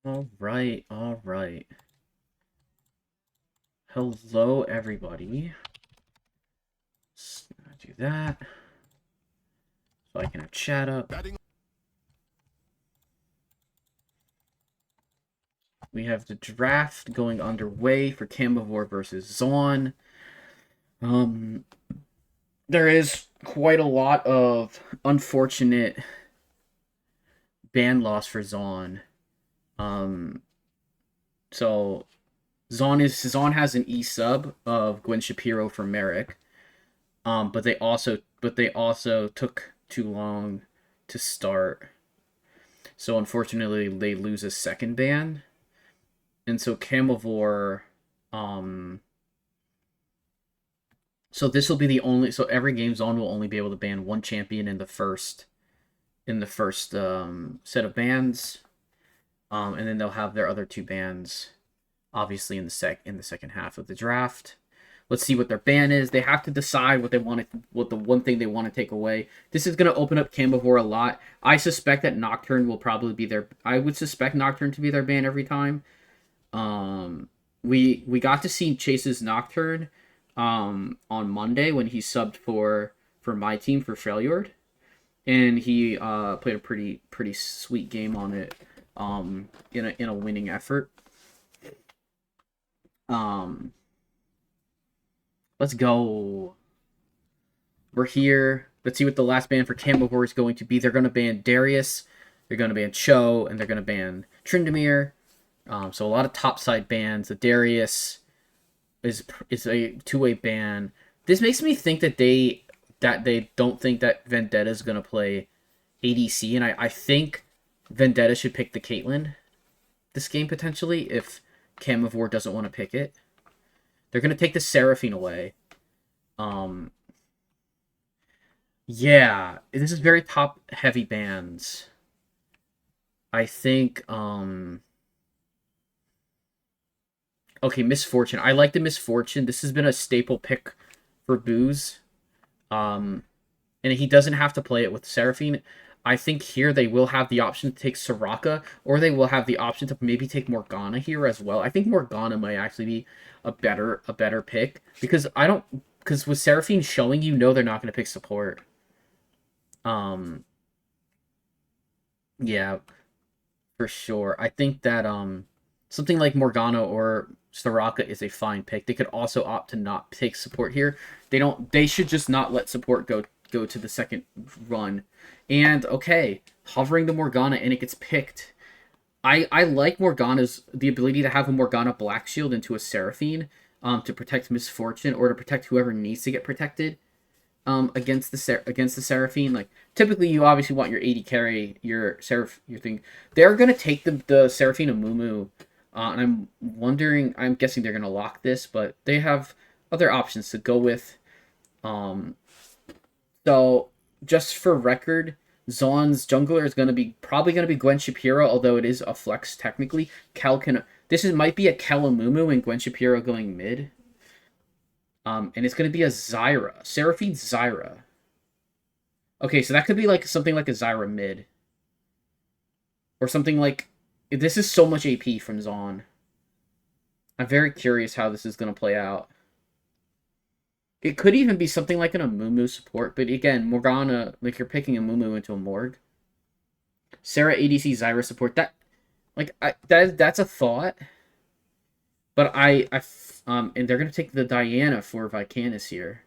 All right, all right. Hello, everybody. Let's do that so I can have chat up. We have the draft going underway for Camavor versus Zaun. Um, there is quite a lot of unfortunate ban loss for Zaun. Um, so Zaun has an E sub of Gwen Shapiro for Merrick. But they also took too long to start. So unfortunately, they lose a second ban, and so Camavor, um, so this will be the only. So every game Zone will only be able to ban one champion in the first set of bans, and then they'll have their other two bans, obviously in the second half of the draft. Let's see what their ban is. They have to decide what the one thing they want to take away. This is going to open up Camavor a lot. I suspect that Nocturne will probably be their. I would suspect Nocturne to be their ban every time. We got to see Chase's Nocturne on Monday when he subbed for my team for Freljord, and he played a pretty sweet game on it in a winning effort. Um, let's go. We're here. Let's see what the last ban for Camavor is going to be. They're going to ban Darius, they're going to ban Cho, and they're going to ban Tryndamere. So a lot of topside bans. The Darius is a two-way ban. This makes me think that they don't think that Vendetta is going to play ADC, and I think Vendetta should pick the Caitlyn this game potentially if Camavor doesn't want to pick it. They're going to take the Seraphine away. Um, yeah, this is very top heavy bans. I think okay, Misfortune. I like the Misfortune. This has been a staple pick for Booze. Um and he doesn't have to play it with Seraphine. I think here they will have the option to take Soraka, or they will have the option to maybe take Morgana here as well. I think Morgana might actually be a better pick because with Seraphine showing, they're not going to pick support. Um yeah, for sure. I think that something like Morgana or Soraka is a fine pick. They could also opt to not take support here. They should just not let support go to the second run. And okay, hovering the Morgana and it gets picked. I like Morgana's the ability to have a Morgana Black Shield into a Seraphine to protect Misfortune or to protect whoever needs to get protected against the Seraphine. Like typically, you obviously want your AD carry, your your thing. They're gonna take the Seraphine and Mumu, and I'm wondering. I'm guessing they're gonna lock this, but they have other options to go with. Um, so just for record, Zaun's jungler is probably gonna be Gwen Shapiro, although it is a flex technically. Kel can. Might be a Kel and Mumu and Gwen Shapiro going mid. And it's gonna be a Zyra, Seraphine Zyra. Okay, so that could be like something like a Zyra mid. Or something like this is so much AP from Zaun. I'm very curious how this is gonna play out. It could even be something like an Amumu support, but again, Morgana, like you're picking a Mumu into a Morg. Sarah ADC Zyra support. That's a thought. But and they're gonna take the Diana for Vicanis here.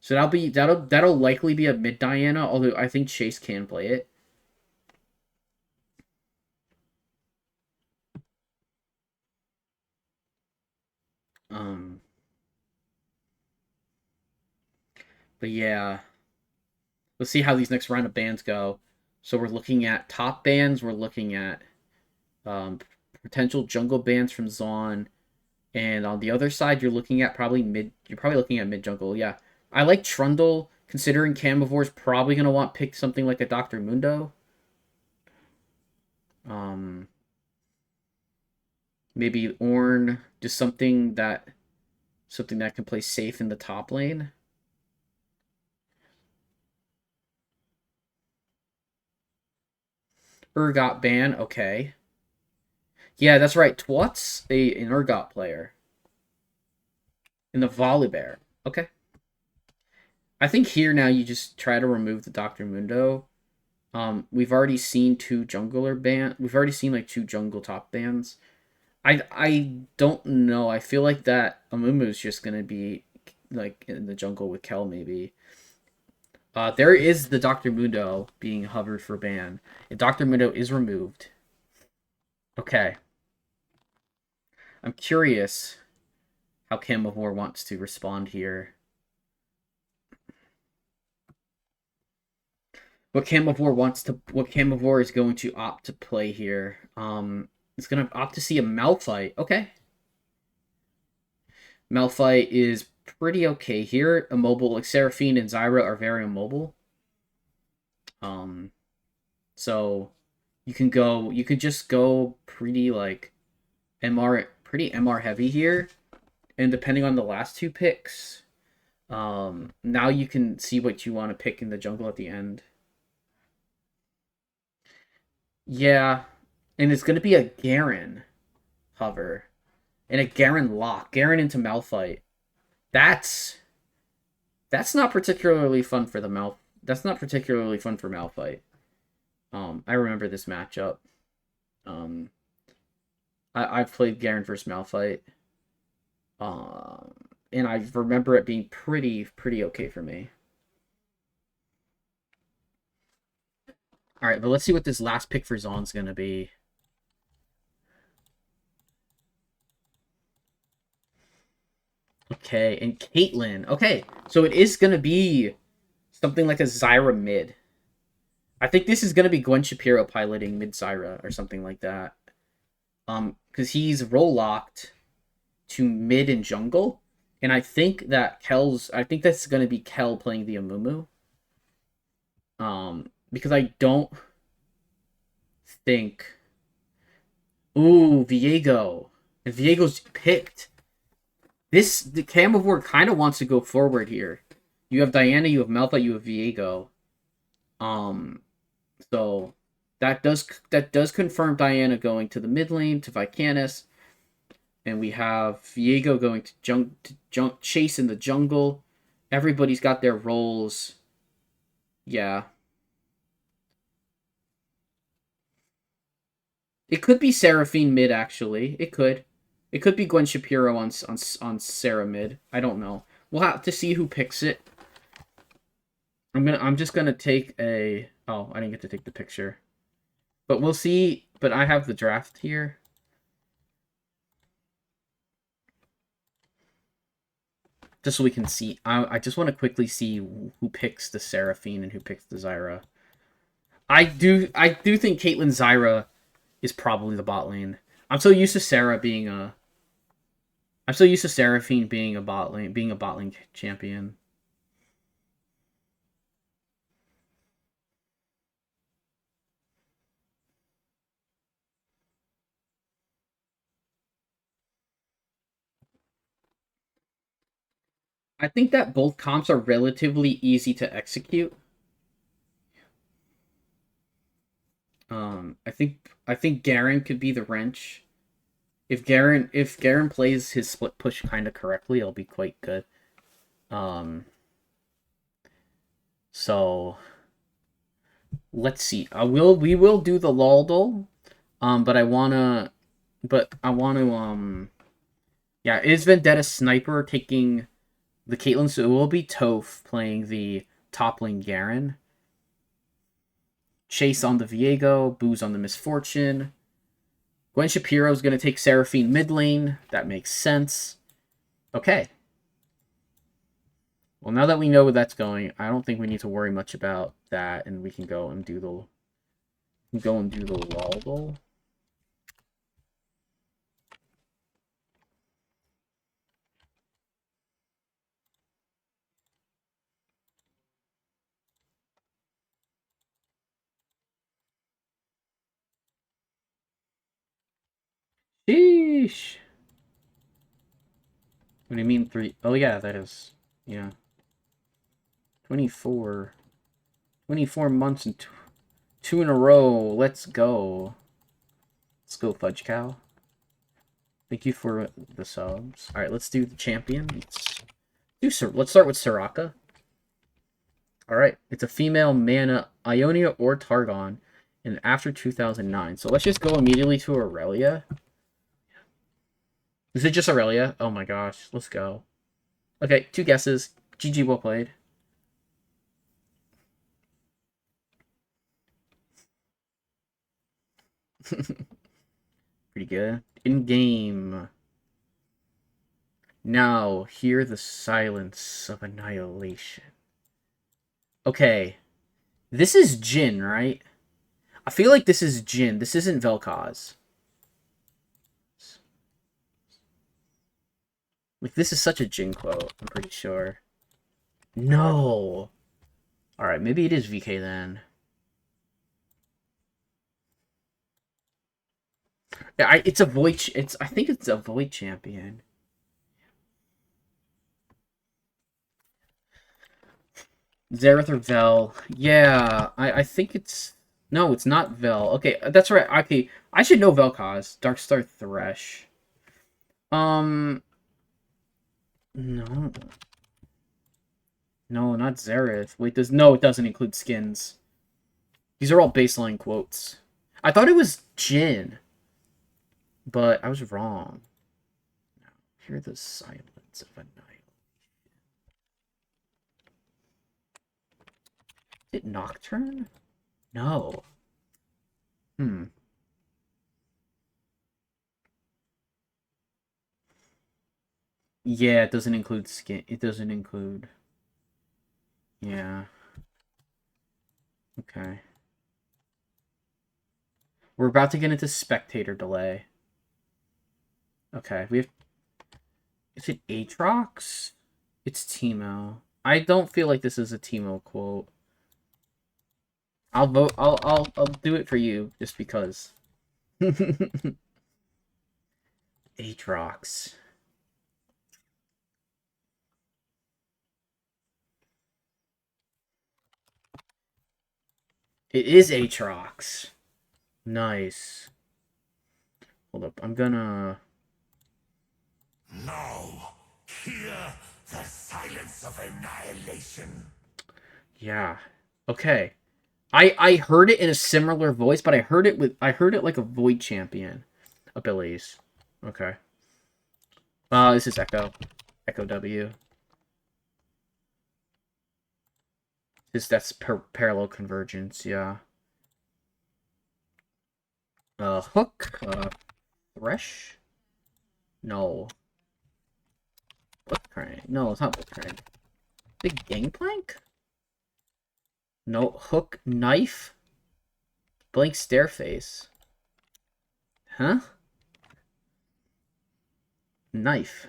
So that'll likely be a mid Diana, although I think Chase can play it. Um, but yeah, let's see how these next round of bands go. So we're looking at top bands. We're looking at um, potential jungle bands from Zaun, and on the other side, you're looking at probably mid. You're probably looking at mid jungle. Yeah, I like Trundle. Considering Camavor's probably gonna want pick something like a Doctor Mundo. Um, maybe Ornn, just something that can play safe in the top lane. Urgot ban, okay. Yeah, that's right. Twat's an Urgot player in the Volibear. Okay. I think here now you just try to remove the Dr. Mundo. We've already seen two jungler band. We've already seen like two jungle top bands. I don't know. I feel like that Amumu is just gonna be like in the jungle with Kel maybe. There is the Dr. Mundo being hovered for ban. And Dr. Mundo is removed. Okay. I'm curious how Camavor wants to respond here. What Camavor is going to opt to play here. It's gonna opt to see a Malphite. Okay. Malphite is pretty okay here. Immobile, like Seraphine and Zyra are very immobile. So you can just go pretty like MR heavy here. And depending on the last two picks, now you can see what you want to pick in the jungle at the end. Yeah, and it's gonna be a Garen hover and a Garen lock, Garen into Malphite. That's that's not particularly fun for the Mal. That's not particularly fun for Malphite. I remember this matchup. Um, I've played Garen versus Malphite. And I remember it being pretty okay for me. All right, but let's see what this last pick for Zaun's gonna be. Okay, and Caitlyn. Okay, so it is gonna be something like a Zyra mid. I think this is gonna be Gwen Shapiro piloting mid Zyra or something like that. Because he's role locked to mid and jungle, and I think that's gonna be Kel playing the Amumu. Because I don't think. Ooh, Viego. And Viego's picked. The Camavor kind of wants to go forward here. You have Diana, you have Malphite, you have Viego. So that does confirm Diana going to the mid lane to Vicanis. And we have Viego going to chase in the jungle. Everybody's got their roles. Yeah. It could be Seraphine mid, actually. It could. It could be Gwen Shapiro on Sarah mid. I don't know. We'll have to see who picks it. I'm just gonna take a. Oh, I didn't get to take the picture. But we'll see. But I have the draft here. Just so we can see. I just want to quickly see who picks the Seraphine and who picks the Zyra. I do think Caitlyn Zyra is probably the bot lane. I'm so used to Sarah being a. I'm so used to Seraphine being a bot lane champion. I think that both comps are relatively easy to execute. I think Garen could be the wrench. If Garen plays his split push kind of correctly, it'll be quite good. So let's see. We will do the Laldol. But I wanna yeah, is Vendetta Sniper taking the Caitlyn, so it will be Toph playing the top lane Garen. Chase on the Viego, Booze on the Misfortune. Gwen Shapiro is going to take Seraphine mid lane. That makes sense. Okay. Well, now that we know where that's going, I don't think we need to worry much about that, and we can go and do the Waldle. Sheesh. What do you mean 3? Oh, yeah, that is. Yeah. 24. 24 months and two in a row. Let's go. Let's go, Fudge Cow. Thank you for the subs. All right, let's do the champion. Let's start with Soraka. All right, it's a female mana, Ionia or Targon, and after 2009. So let's just go immediately to Aurelia. Is it just Aurelia? Oh my gosh, let's go. Okay, 2 guesses. GG, well played. Pretty good. In game. Now, hear the silence of annihilation. Okay. This is Jin, right? I feel like this is Jin. This isn't Vel'Koz. Like, this is such a Jin quote, I'm pretty sure. No! Alright, maybe it is VK then. Yeah, I think it's a Void champion. Xerath or Vel. Yeah, I think it's... No, it's not Vel. Okay, that's right. Okay, I should know Vel'Koz. Darkstar Thresh. No. No, not Xerath. Wait, no, it doesn't include skins. These are all baseline quotes. I thought it was Jin. But I was wrong. Now, hear the silence of annihilation. Is it Nocturne? No. Yeah, it doesn't include skin. It doesn't include... Yeah. Okay. We're about to get into spectator delay. Okay, we have... Is it Aatrox? It's Teemo. I don't feel like this is a Teemo quote. I'll vote. I'll do it for you just because. Aatrox. It is Aatrox. Nice. Hold up. I'm gonna... Now, hear the silence of annihilation. Yeah. Okay. I heard it in a similar voice, but I heard it like a Void Champion abilities. Okay. This is Echo. Echo W. That's parallel convergence, yeah. Hook. Thresh? No. Blitzcrank. No, it's not Blitzcrank. Big Gangplank? No. Hook. Knife? Blank Stareface. Huh? Knife.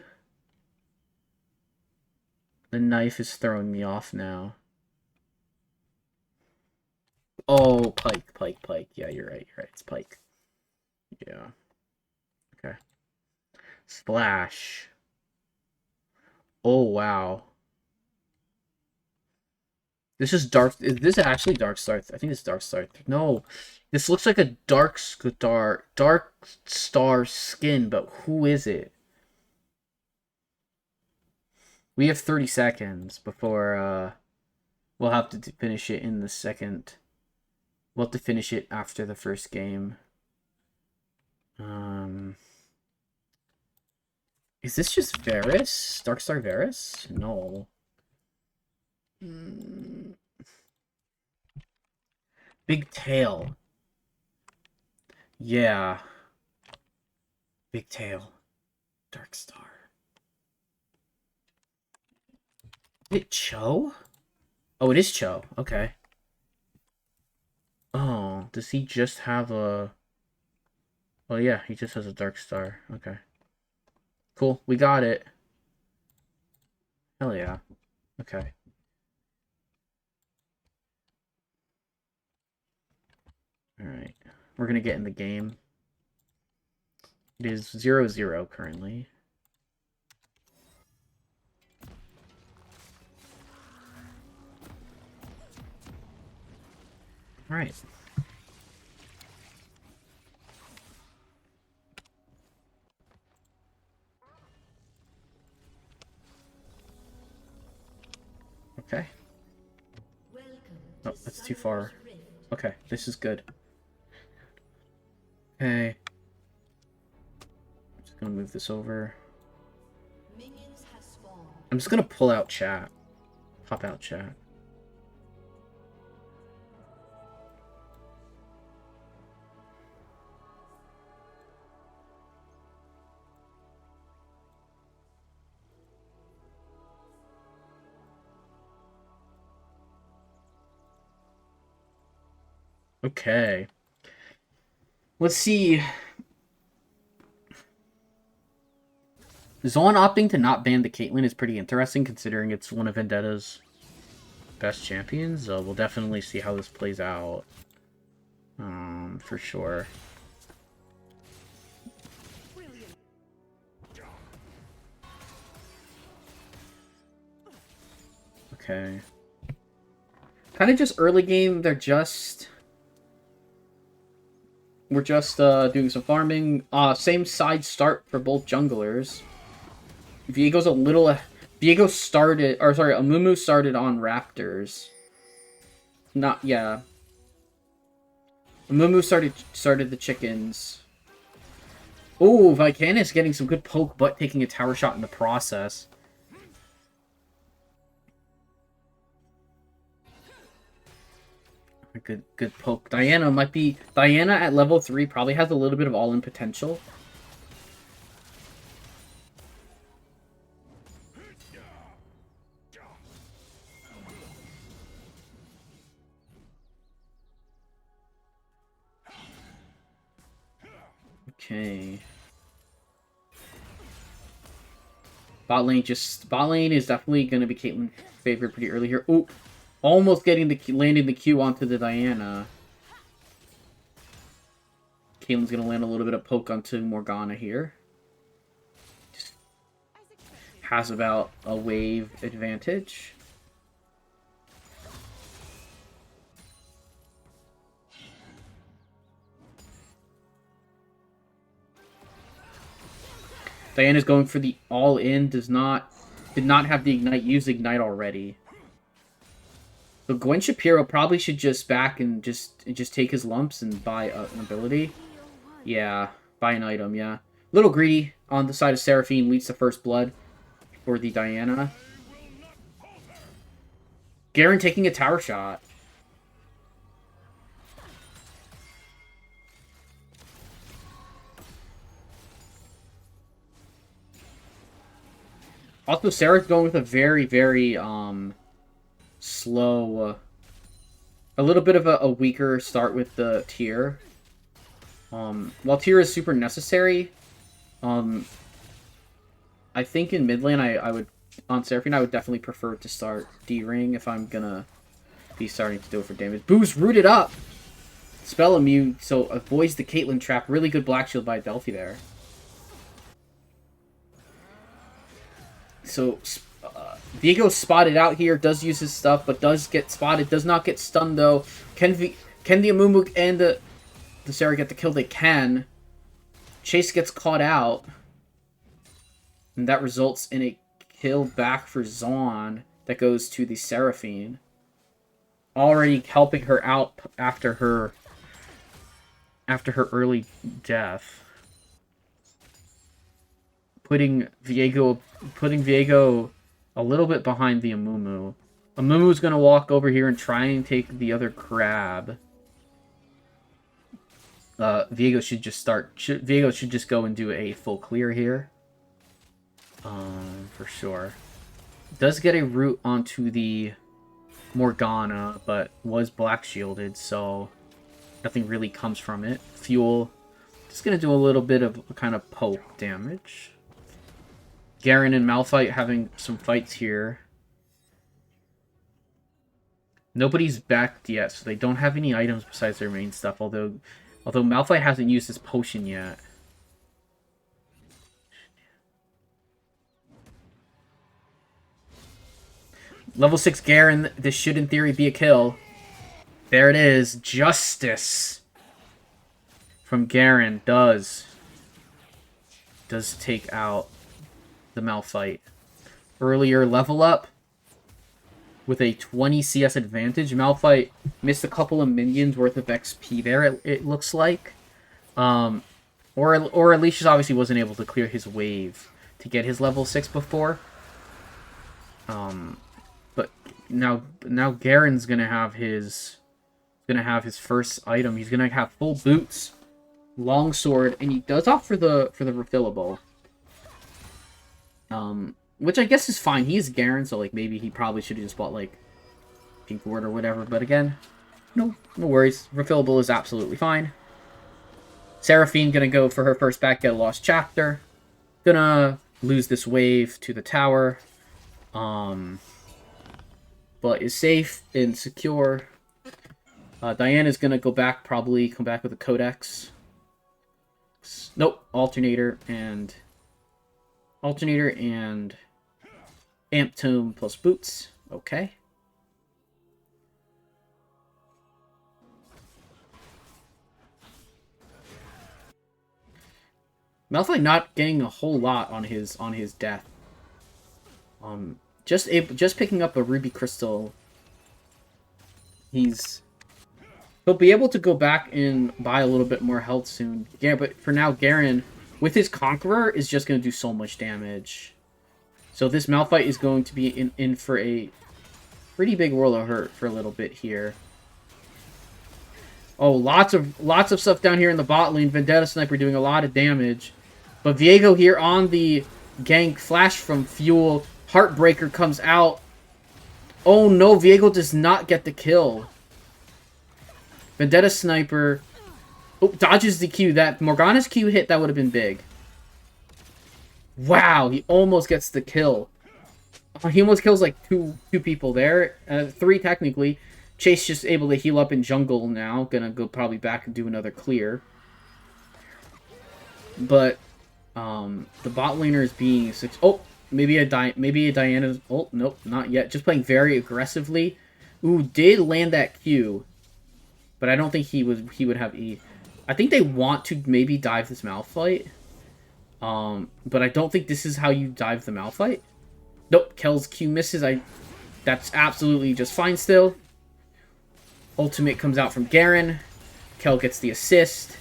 The knife is throwing me off now. Oh, Pike. Yeah, you're right. It's Pike. Yeah. Okay. Splash. Oh, wow. This is Dark... Is this actually Darkstar? I think it's Darkstar. No. This looks like a Dark Star skin, but who is it? We have 30 seconds before, we'll have to finish it in the second... We'll have to finish it after the first game. Is this just Varus? Darkstar Varus? No. Big Tail. Yeah. Big Tail. Darkstar. Is it Cho? Oh, it is Cho. Okay. Oh, does he just have a... Oh, yeah, he just has a Darkstar. Okay. Cool, we got it. Hell yeah. Okay. Alright. We're gonna get in the game. It is 0-0 currently. Alright. Okay. Oh, that's too far. Okay, this is good. Okay. I'm just gonna move this over. I'm just gonna pull out chat. Pop out chat. Okay. Let's see. Zaun opting to not ban the Caitlyn is pretty interesting, considering it's one of Vendetta's best champions. We'll definitely see how this plays out. For sure. Okay. Kind of just early game, we're just doing some farming. Same side start for both junglers. Viego's a little... Viego started... Or, sorry, Amumu started on Raptors. Not... Yeah. Amumu started the chickens. Oh, Vicanis getting some good poke, but taking a tower shot in the process. Good poke. Diana might be... Diana at level 3 probably has a little bit of all-in potential. Okay. Bot lane is definitely going to be Caitlyn's favorite pretty early here. Ooh, almost landing the Q onto the Diana. Caitlyn's going to land a little bit of poke onto Morgana here. Just has about a wave advantage. Diana's going for the all-in. Did not have the ignite. Use ignite already. So Gwen Shapiro probably should just back and just take his lumps and buy an ability. Yeah, buy an item. Yeah, little greedy on the side of Seraphine. Leads to first blood for the Diana. Garen taking a tower shot. Also, Sarah's going with a very, very, slow, a little bit of a weaker start with the tier. While tier is super necessary, I think in mid lane, I would, on Seraphine, I would definitely prefer to start D-Ring if I'm gonna be starting to do it for damage. Boo's rooted up! Spell immune, so avoids the Caitlyn trap. Really good Black Shield by Delphi there. So, Viego spotted out here, does use his stuff, but does get spotted, does not get stunned though. Can the Amumu and the Sarah get the kill? They can. Chase gets caught out. And that results in a kill back for Zaun that goes to the Seraphine. Already helping her out after her early death. Putting Viego a little bit behind the Amumu. Amumu's gonna walk over here and try and take the other crab. Viego should just Viego should just go and do a full clear here. For sure. Does get a root onto the Morgana, but was black shielded, so nothing really comes from it. Fuel. Just gonna do a little bit of kind of poke damage. Garen and Malphite having some fights here. Nobody's backed yet, so they don't have any items besides their main stuff, although Malphite hasn't used his potion yet. Level 6 Garen, this should in theory be a kill. There it is. Justice from Garen does take out the Malphite. Earlier level up. with a 20 CS advantage. Malphite missed a couple of minions worth of XP there, it looks like. Or at least just obviously wasn't able to clear his wave to get his level 6 before. But now Garen's gonna have his first item. He's gonna have full boots, longsword, and he does opt for the refillable. Which I guess is fine. He is Garen, so like maybe he probably should have just bought like Pink Ward or whatever. But again, no worries. Refillable is absolutely fine. Seraphine gonna go for her first back, get a lost chapter. Gonna lose this wave to the tower. But is safe and secure. Diana's gonna go back, probably come back with a Codex. Nope, Alternator and Amp Tome plus Boots. Okay. Malphite not getting a whole lot on his death. Just picking up a ruby crystal. He'll be able to go back and buy a little bit more health soon. Yeah, but for now, Garen, with his Conqueror, is just going to do so much damage. So this Malphite is going to be in for a pretty big world of hurt for a little bit here. Oh, lots of stuff down here in the bot lane. Vendetta Sniper doing a lot of damage. But Viego here on the gank. Flash from Fuel. Heartbreaker comes out. Oh no, Viego does not get the kill. Vendetta Sniper. Oh, dodges the Q. That Morgana's Q hit, that would have been big. Wow, he almost gets the kill. He almost kills like two people there. 3 technically. Chase just able to heal up in jungle now. Gonna go probably back and do another clear. But the bot laner is being oh, maybe a Diana. Oh, nope, not yet. Just playing very aggressively. Ooh, did land that Q. But I don't think he would have E. I think they want to maybe dive this Malphite. But I don't think this is how you dive the Malphite. Nope, Kel's Q misses. That's absolutely just fine still. Ultimate comes out from Garen. Kel gets the assist.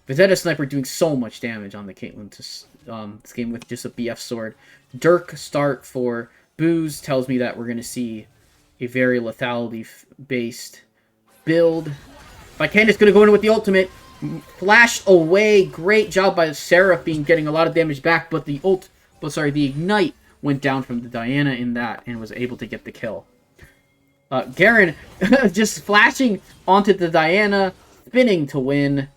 Vendetta Sniper doing so much damage on the Caitlyn this game with just a BF sword. Dirk start for Booze tells me that we're going to see a very lethality-based build. Candace going to go in with the ultimate. Flashed away. Great job by Seraphine getting a lot of damage back, but the Ignite went down from the Diana in that and was able to get the kill. Garen just flashing onto the Diana, spinning to win.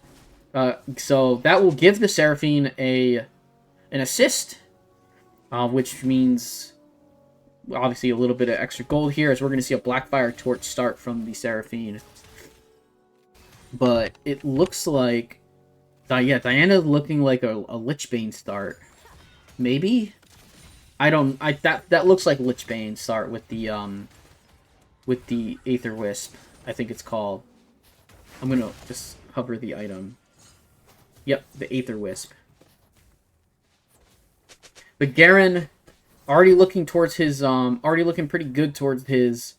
So that will give the Seraphine an assist, which means obviously a little bit of extra gold here, as we're going to see a Blackfire Torch start from the Seraphine. But it looks like, yeah, Diana's looking like a Lichbane start. Maybe? That looks like Lichbane start with the Aether Wisp, I think it's called. I'm gonna just hover the item. Yep, the Aether Wisp. But Garen already looking towards his already looking pretty good towards his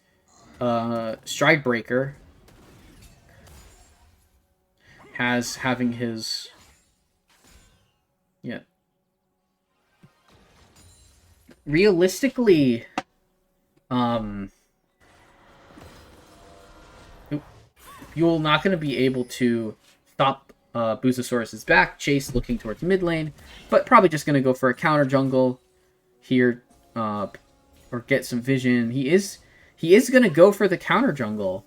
Stride Breaker. Having his, yeah. Realistically, you're not going to be able to stop Boozosaurus's back. Chase looking towards mid lane, but probably just going to go for a counter jungle here, or get some vision. He is going to go for the counter jungle,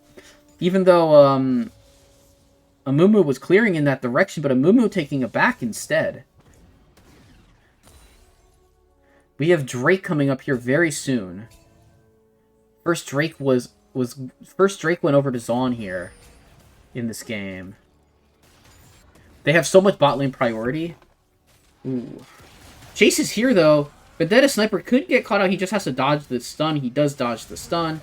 even though Amumu was clearing in that direction, but Amumu taking a back instead. We have Drake coming up here very soon. First Drake went over to Zaun here in this game. They have so much bot lane priority. Ooh. Chase is here though. Vendetta Sniper could get caught out. He just has to dodge the stun. He does dodge the stun.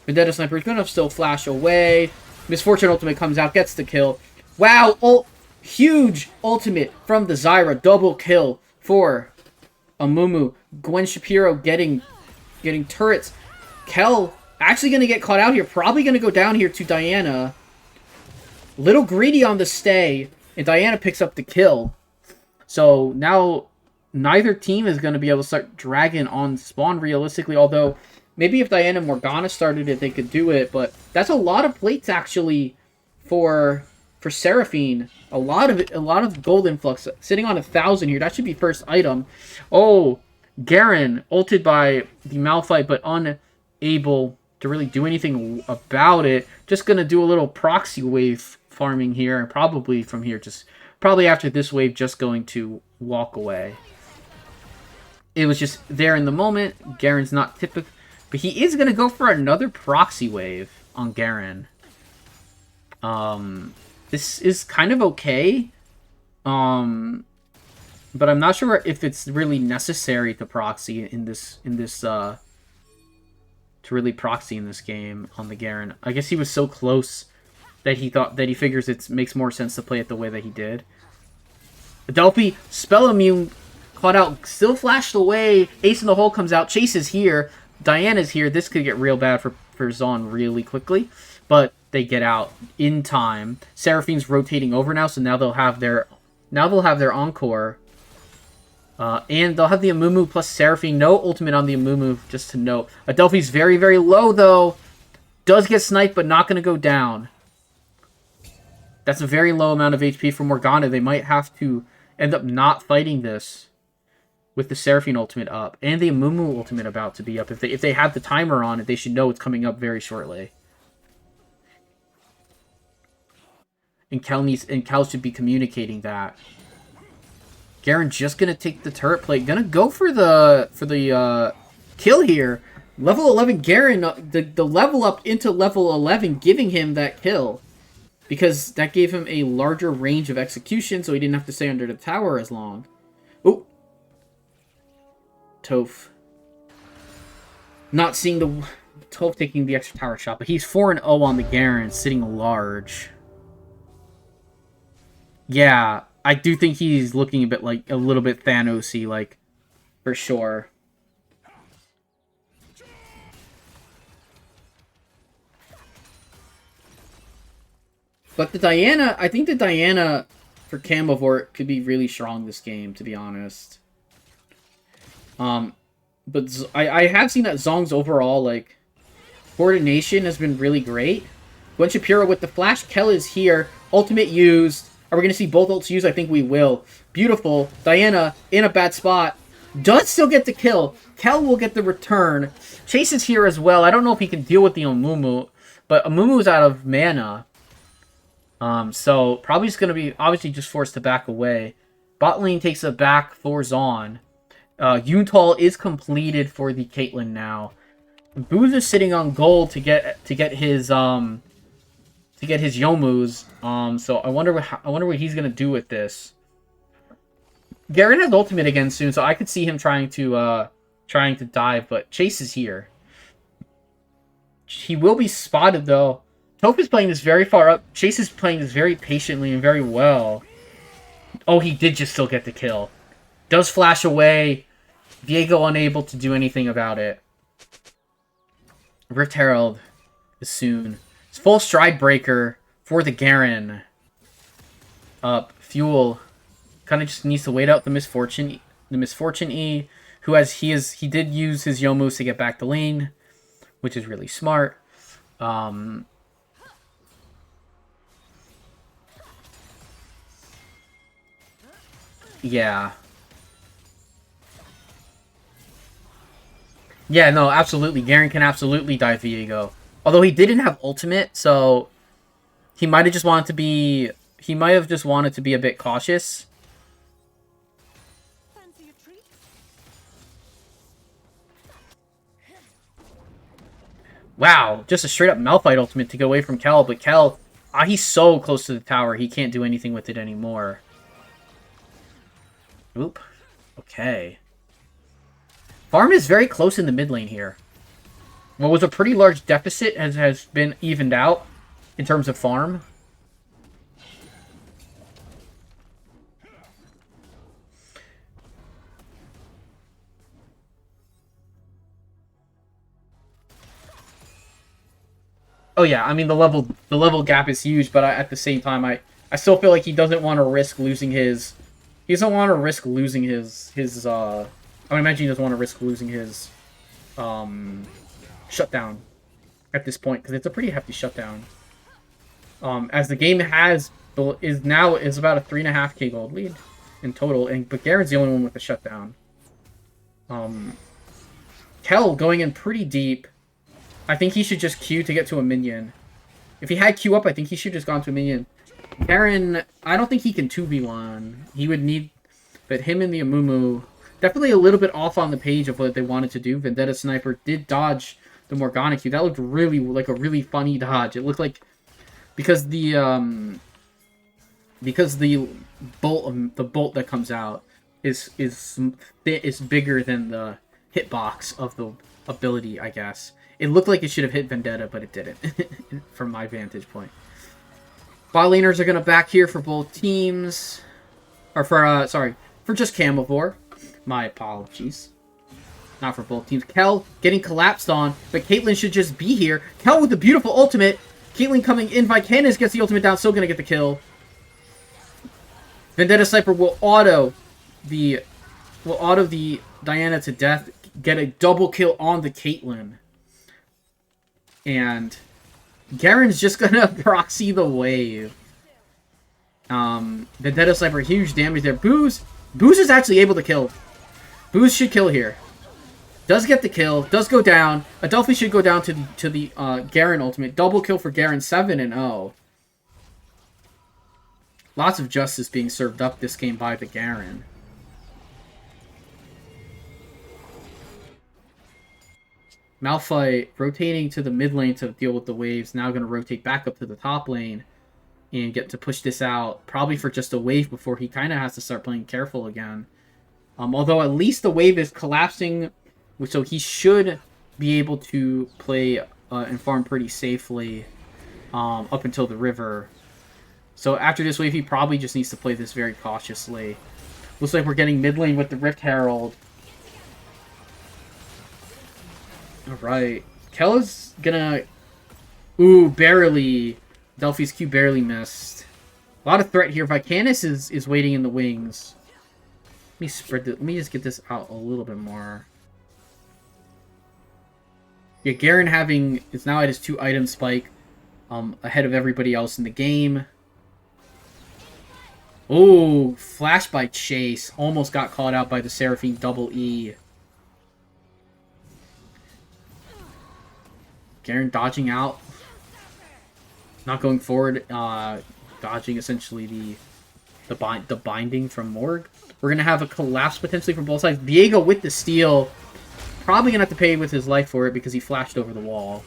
Vendetta Sniper is going to still flash away. Misfortune ultimate comes out, gets the kill. Wow, huge ultimate from the Zyra. Double kill for Amumu. Gwen Shapiro getting getting turrets. Kel actually going to get caught out here. Probably going to go down here to Diana. Little greedy on the stay. And Diana picks up the kill. So now neither team is going to be able to start dragging on spawn realistically. Although maybe if Diana and Morgana started it, they could do it. But that's a lot of plates actually for Seraphine. A lot of gold influx. Sitting on 1,000 here. That should be first item. Oh, Garen ulted by the Malphite, but unable to really do anything about it. Just going to do a little proxy wave farming here. And probably from here, probably after this wave, just going to walk away. It was just there in the moment. Garen's not typical. But he is going to go for another proxy wave on Garen. This is kind of okay. But I'm not sure if it's really necessary to proxy to really proxy in this game on the Garen. I guess he was so close that he figures it makes more sense to play it the way that he did. Adelphi, spell immune, caught out, still flashed away. Ace in the hole comes out. Chase is here. Diana's here. This could get real bad for Zaun really quickly. But they get out in time. Seraphine's rotating over now, so now they'll have their encore. And they'll have the Amumu plus Seraphine. No ultimate on the Amumu, just to note. Adelphi's very, very low, though. Does get sniped, but not going to go down. That's a very low amount of HP for Morgana. They might have to end up not fighting this with the Seraphine ultimate up. And the Amumu ultimate about to be up. If they have the timer on it, they should know it's coming up very shortly. And Cal should be communicating that. Garen just gonna take the turret plate. Gonna go for the kill here. Level 11 Garen, the level up into level 11, giving him that kill. Because that gave him a larger range of execution, so he didn't have to stay under the tower as long. Oh! Toph. Not seeing the... Toph taking the extra tower shot, but he's 4-0 on the Garen, sitting large. Yeah, I do think he's looking a little bit Thanos-y, like, for sure. But I think the Diana for Camavor could be really strong this game, to be honest. But I have seen that Zong's overall, like, coordination has been really great. Gwen Shapiro with the flash. Kel is here. Ultimate used. Are we going to see both ults used? I think we will. Beautiful. Diana in a bad spot. Does still get the kill. Kel will get the return. Chase is here as well. I don't know if he can deal with the Amumu, but Amumu's out of mana. So probably just going to be obviously just forced to back away. Bot lane takes a back for Zaun. Yuntal is completed for the Caitlyn now. Booz is sitting on gold to get his Yomus. So I wonder what he's gonna do with this. Garen has ultimate again soon, so I could see him trying to dive, but Chase is here. He will be spotted though. Toph is playing this very far up. Chase is playing this very patiently and very well. Oh, he did just still get the kill. Does flash away. Viego unable to do anything about it. Rift Herald is soon. It's full stride breaker for the Garen. Fuel kind of just needs to wait out the misfortune E, he did use his Yomus to get back the lane, which is really smart. Yeah. Yeah, no, absolutely. Garen can absolutely dive Viego. Although he didn't have ultimate, so he might have just wanted to be a bit cautious. Wow, just a straight up Malphite ultimate to go away from Kel, but Kel, he's so close to the tower, he can't do anything with it anymore. Oop. Okay. Farm is very close in the mid lane here. What was a pretty large deficit has been evened out in terms of farm. Oh yeah, I mean the level gap is huge, but at the same time, I still feel like he doesn't want to risk losing his. He doesn't want to risk losing his. I would imagine he doesn't want to risk losing his shutdown at this point because it's a pretty hefty shutdown. As the game is about a 3.5K gold lead in total, but Garen's the only one with a shutdown. Kel going in pretty deep. I think he should just Q to get to a minion. If he had Q up, I think he should just gone to a minion. Garen, I don't think he can 2v1. He would need... But him and the Amumu... Definitely a little bit off on the page of what they wanted to do. Vendetta Sniper did dodge the Morgana Q. That looked really like a really funny dodge. It looked like... Because the bolt that comes out is bigger than the hitbox of the ability, I guess. It looked like it should have hit Vendetta, but it didn't, from my vantage point. Bot laners are going to back here for both teams. Or for, for just Camavor. My apologies. Not for both teams. Kel getting collapsed on, but Caitlyn should just be here. Kel with the beautiful ultimate. Caitlyn coming in. Vicanis gets the ultimate down, still going to get the kill. Vendetta Sniper will auto the Diana to death, get a double kill on the Caitlyn. And Garen's just gonna proxy the wave. Vendetta Sniper, huge damage there. Booze is actually able to kill. Booze should kill here. Does get the kill, does go down. Adelphi should go down to the Garen ultimate. Double kill for Garen, 7-0. Lots of justice being served up this game by the Garen. Malphite rotating to the mid lane to deal with the waves. Now going to rotate back up to the top lane and get to push this out. Probably for just a wave before he kind of has to start playing careful again. Although at least the wave is collapsing, so he should be able to play and farm pretty safely up until the river. So after this wave, he probably just needs to play this very cautiously. Looks like we're getting mid lane with the Rift Herald. Alright. Kel is gonna... Ooh, barely. Delphi's Q barely missed. A lot of threat here. Vicanis is waiting in the wings. Let me just get this out a little bit more. Yeah, Garen is now at his 2-item spike. Ahead of everybody else in the game. Oh, flash by Chase. Almost got caught out by the Seraphine double E. Garen dodging out. Not going forward. Dodging essentially the binding from Morg. We're going to have a collapse potentially from both sides. Diego with the steal. Probably going to have to pay with his life for it because he flashed over the wall.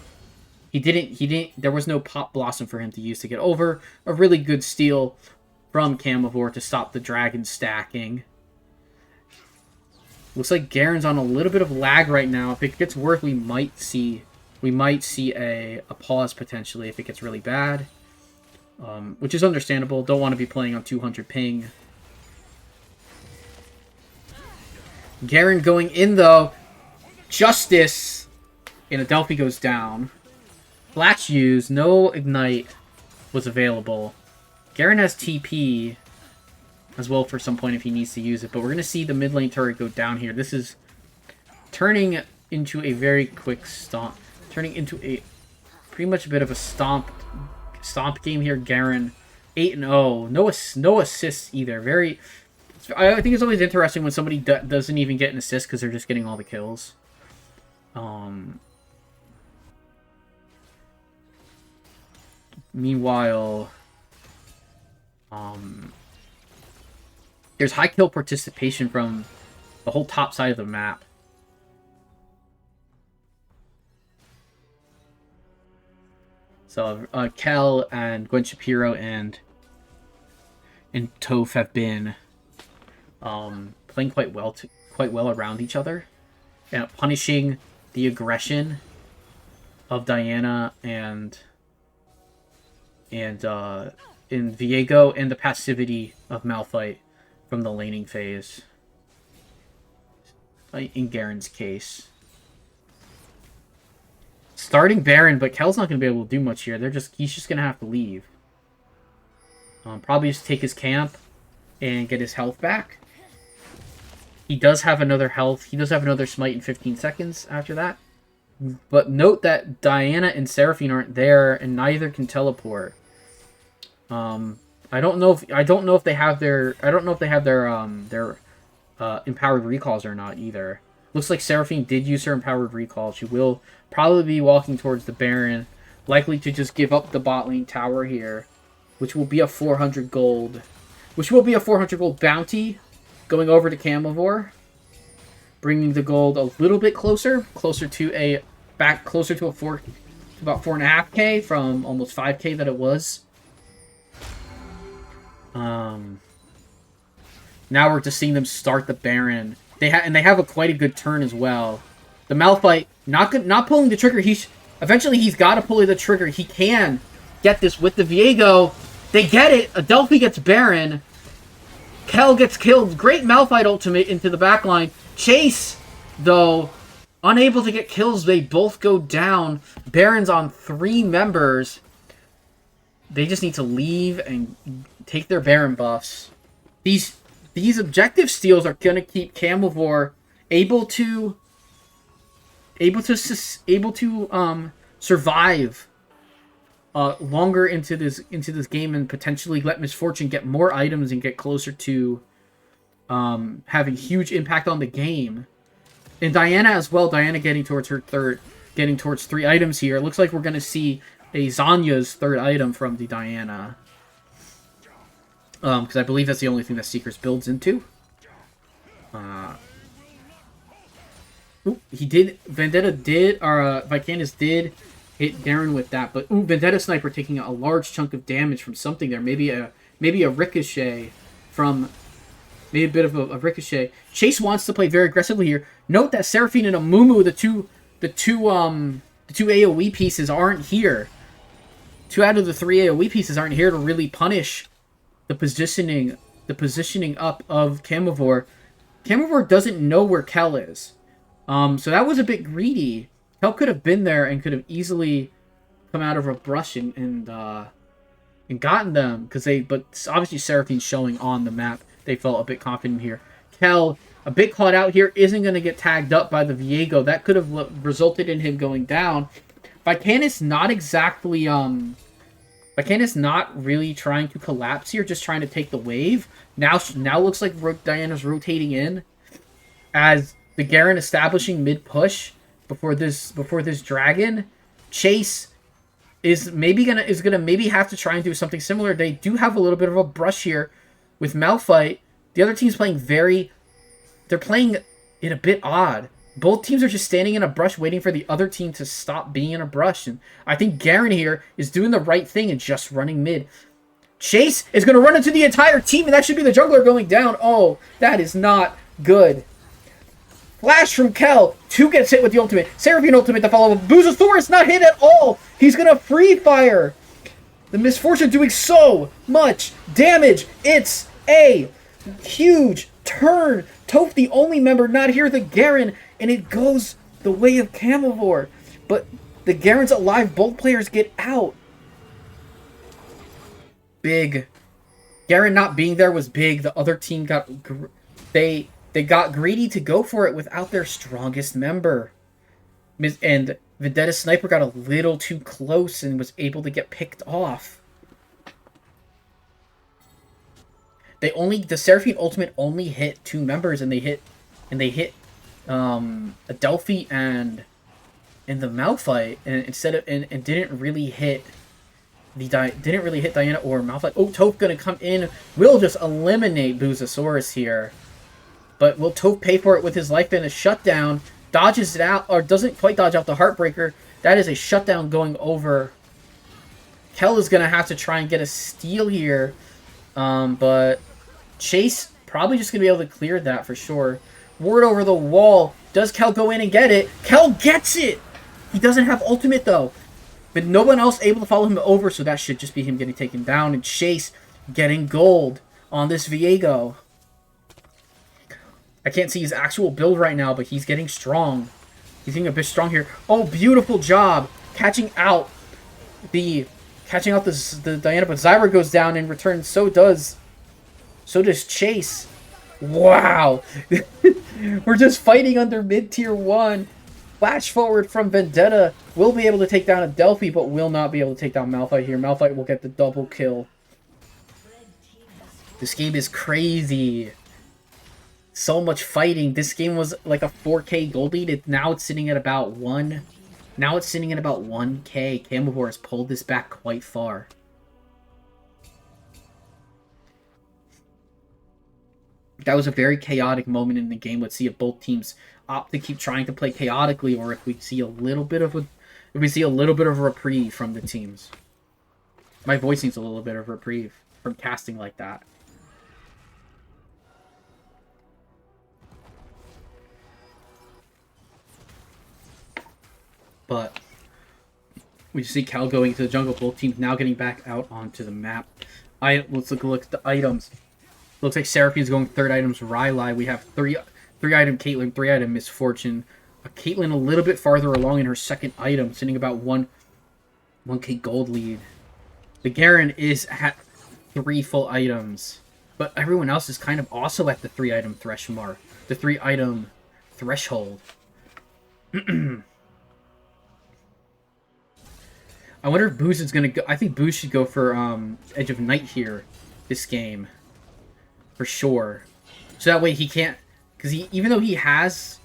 There was no Pop Blossom for him to use to get over. A really good steal from Camavor to stop the dragon stacking. Looks like Garen's on a little bit of lag right now. If it gets worse, we might see a pause potentially if it gets really bad. Which is understandable. Don't want to be playing on 200 ping. Garen going in though. Justice. And Adelphi goes down. Flash used. No Ignite was available. Garen has TP as well for some point if he needs to use it. But we're going to see the mid lane turret go down here. This is turning into a very quick stomp. Turning into a pretty much a bit of a stomp game here. Garen 8-0. No assists either. I think it's always interesting when somebody doesn't even get an assist because they're just getting all the kills. Meanwhile, there's high kill participation from the whole top side of the map. So Kel and Gwen Shapiro and Toph have been playing quite well around each other, and punishing the aggression of Diana and Viego, and the passivity of Malphite from the laning phase. In Garen's case. starting Baron, but Kel's not going to be able to do much here. He's just going to have to leave. Probably just take his camp and get his health back. He does have another health. He does have another smite in 15 seconds after that. But note that Diana and Seraphine aren't there, and neither can teleport. I don't know if they have their empowered recalls or not either. Looks like Seraphine did use her empowered recall. She will probably be walking towards the Baron, likely to just give up the bot lane tower here, which will be a 400 gold, bounty going over to Camavor, bringing the gold a little bit closer to about 4.5k from almost 5k that it was. Now we're just seeing them start the Baron. They have quite a good turn as well. The Malphite not pulling the trigger. Eventually he's got to pull the trigger. He can get this with the Viego. They get it. Adelphi gets Baron. Kel gets killed. Great Malphite ultimate into the backline. Chase, though, unable to get kills. They both go down. Baron's on 3 members. They just need to leave and take their Baron buffs. These objective steals are gonna keep Camavor able to survive longer into this game, and potentially let Misfortune get more items and get closer to having huge impact on the game. And Diana as well. Diana getting towards 3 items here. It looks like we're gonna see a Zanya's 3rd item from the Diana. Because I believe that's the only thing that Seekers builds into. Vicanus did hit Garen with that, but Vendetta Sniper taking a large chunk of damage from something there. Maybe a ricochet from... Maybe a bit of a ricochet. Chase wants to play very aggressively here. Note that Seraphine and Amumu, the two AoE pieces, aren't here. 2 out of the 3 AoE pieces aren't here to really punish the positioning up of Camavor. Camavor doesn't know where Kel is. So that was a bit greedy. Kel could have been there and could have easily come out of a brush and gotten them, but obviously Seraphine's showing on the map. They felt a bit confident here. Kel, a bit caught out here, isn't going to get tagged up by the Viego. That could have resulted in him going down. Vicanus not really trying to collapse here, just trying to take the wave. Now looks like Diana's rotating in as the Garen establishing mid push before this dragon. Chase is gonna maybe have to try and do something similar. They do have a little bit of a brush here with Malphite. The other team's playing they're playing it a bit odd. Both teams are just standing in a brush waiting for the other team to stop being in a brush. And I think Garen here is doing the right thing and just running mid. Chase is going to run into the entire team, and that should be the jungler going down. Oh, that is not good. Flash from Kel. 2 gets hit with the ultimate. Seraphine ultimate to follow up. Boozosaurus not hit at all. He's going to free fire. The Misfortune doing so much damage. It's a huge turn. Toph, the only member not here, the Garen, and it goes the way of Camavor. But the Garen's alive. Both players get out. Big. Garen not being there was big. The other team got... They got greedy to go for it without their strongest member. And Vendetta Sniper got a little too close and was able to get picked off. The Seraphine ultimate only hit 2 members, and they hit Adelphi and the Malphite, and didn't really hit Diana or Malphite. Oh, Toph gonna come in, will just eliminate Boozosaurus here. But will Toph pay for it with his life and a shutdown? Dodges it out, or doesn't quite dodge out the Heartbreaker. That is a shutdown going over. Kel is gonna have to try and get a steal here. But Chase probably just going to be able to clear that for sure. Ward over the wall. Does Kel go in and get it? Kel gets it! He doesn't have ultimate though. But no one else able to follow him over, so that should just be him getting taken down. And Chase getting gold on this Viego. I can't see his actual build right now, but he's getting strong. He's getting a bit strong here. Oh, beautiful job catching out the Diana, but Zyra goes down in return. So does Chase. Wow, we're just fighting under mid-tier 1. Flash forward from Vendetta. Will be able to take down a Delphi, but will not be able to take down Malphite here. Malphite will get the double kill. This game is crazy. So much fighting. This game was like a 4K gold lead. Now it's sitting at about 1. Now it's sitting at about 1K. Camavor has pulled this back quite far. That was a very chaotic moment in the game. Let's see if both teams opt to keep trying to play chaotically, or if we see a little bit of a reprieve from the teams. My voice needs a little bit of reprieve from casting like that. But we see Cal going to the jungle. Both teams now getting back out onto the map. Let's look at the items. Looks like Seraphine's going 3rd items Rylai. We have 3 item Caitlyn, 3 item Misfortune. Caitlyn a little bit farther along in her 2nd item, sitting about 1K gold lead. The Garen is at 3 full items, but everyone else is kind of also at the 3 item threshold. The 3 item threshold. I wonder if Booz is gonna go. I think Booz should go for Edge of Night here, this game, for sure. So that way he can't, because even though he has,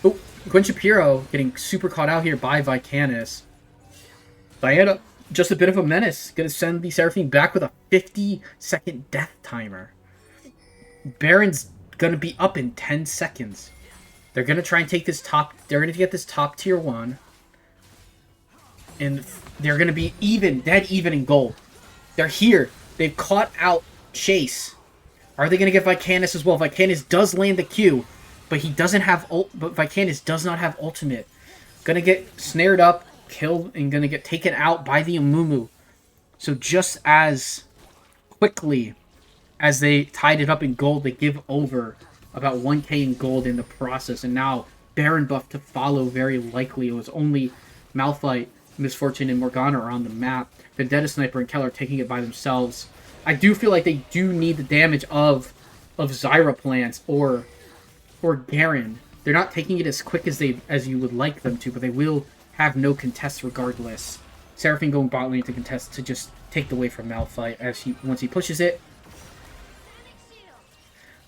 oh, Gwen Shapiro getting super caught out here by Vicanis. Diana, just a bit of a menace, gonna send the Seraphine back with a 50-second death timer. Baron's gonna be up in 10 seconds. They're gonna try and take this top. They're gonna get this top tier 1. And they're going to be dead even in gold. They're here. They've caught out Chase. Are they going to get Vicanis as well? Vicanis does land the Q, but he doesn't have but Vicanis does not have ultimate. Going to get snared up, killed, and going to get taken out by the Amumu. So just as quickly as they tied it up in gold, they give over about 1K in gold in the process. And now Baron buff to follow very likely. It was only Malphite, Misfortune, and Morgana are on the map. Vendetta, Sniper, and Keller taking it by themselves. I do feel like they do need the damage of Zyra plants or Garen. They're not taking it as quick as you would like them to, but they will have no contest regardless. Seraphine going bot lane to contest to just take the way from Malphite once he pushes it.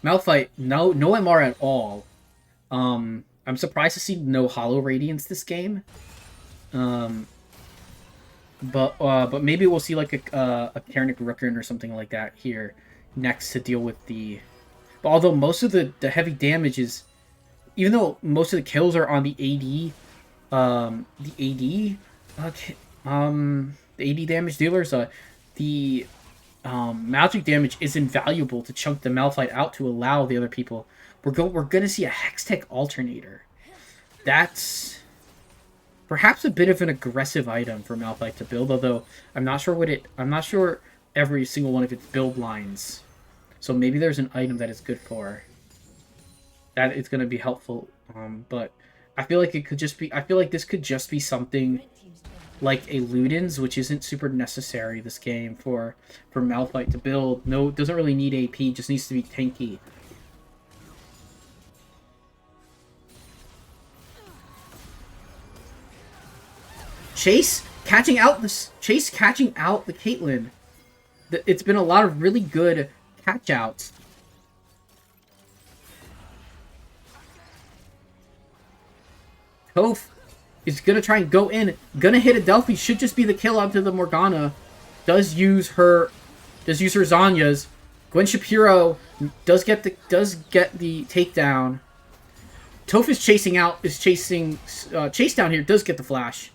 Malphite, no MR at all. I'm surprised to see no Hollow Radiance this game. But maybe we'll see like a Karnik Rookin or something like that here next to deal with the. But although most of the heavy damage is, even though most of the kills are on the AD damage dealers, the magic damage is invaluable to chunk the Malphite out to allow the other people. We're gonna see a Hextech alternator. That's perhaps a bit of an aggressive item for Malphite to build, although I'm not sure every single one of its build lines. So maybe there's an item that is good for that. It's going to be helpful. But I feel like this could just be something like a Ludens, which isn't super necessary this game for Malphite to build. No, doesn't really need AP, just needs to be tanky. Chase catching out the Caitlyn. It's been a lot of really good catch outs. Toph is gonna try and go in, gonna hit a Delphi. Should just be the kill out to the Morgana. Does use her Zanyas. Gwen Shapiro does get the takedown. Toph is chasing Chase down here. Does get the flash.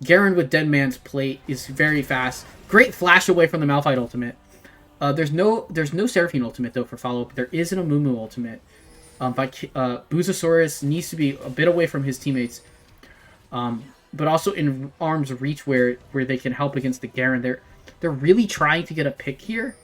Garen with Dead Man's Plate is very fast. Great flash away from the Malphite ultimate. There's no Seraphine ultimate though for follow up. There is an Amumu ultimate. Boozosaurus needs to be a bit away from his teammates, but also in arm's reach where they can help against the Garen. They're really trying to get a pick here.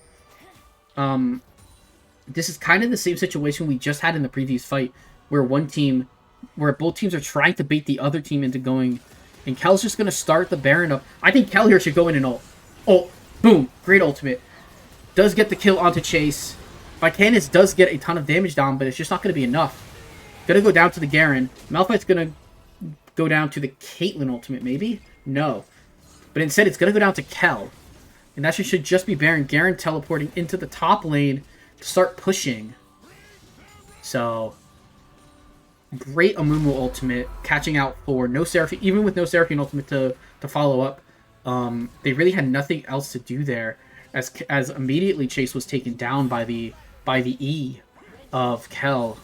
This is kind of the same situation we just had in the previous fight, where one team where both teams are trying to bait the other team into going, and Kel's just gonna start the Baron up. I think Kel here should go in and ult. Oh, boom, great ultimate. Does get the kill onto Chase. Vicanis does get a ton of damage down, but it's just not gonna be enough. Gonna go down to the Garen. Malphite's gonna go down to the Caitlyn ultimate, maybe? No. But instead, it's gonna go down to Kel. And that should just be Baron. Garen teleporting into the top lane to start pushing. So, great Amumu ultimate, catching out for no Seraphine, even with no Seraphine ultimate to follow up. They really had nothing else to do there, as immediately Chase was taken down by the E of Kel.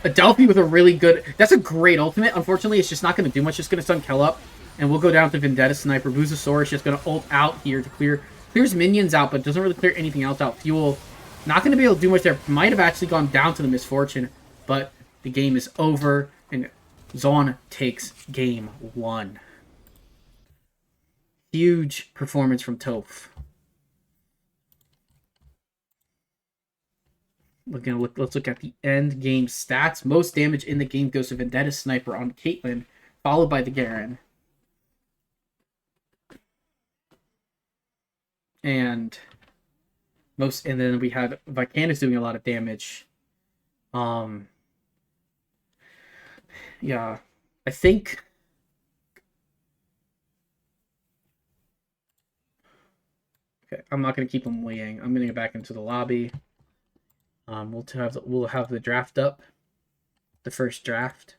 Adelphi with a really good... That's a great ultimate. Unfortunately, it's just not going to do much. Just going to stun Kel up. And we'll go down to Vendetta Sniper. Buzosaurus just going to ult out here to clears minions out, but doesn't really clear anything else out. Fuel, not going to be able to do much there. Might have actually gone down to the Misfortune, but the game is over, and Zaun takes game 1. Huge performance from Toph. Let's look at the end game stats. Most damage in the game goes to Vendetta Sniper on Caitlyn, followed by the Garen. And then we had Vicanis doing a lot of damage. Yeah. I think okay, I'm not gonna keep him waiting. I'm gonna go back into the lobby. We'll have the draft up, the first draft.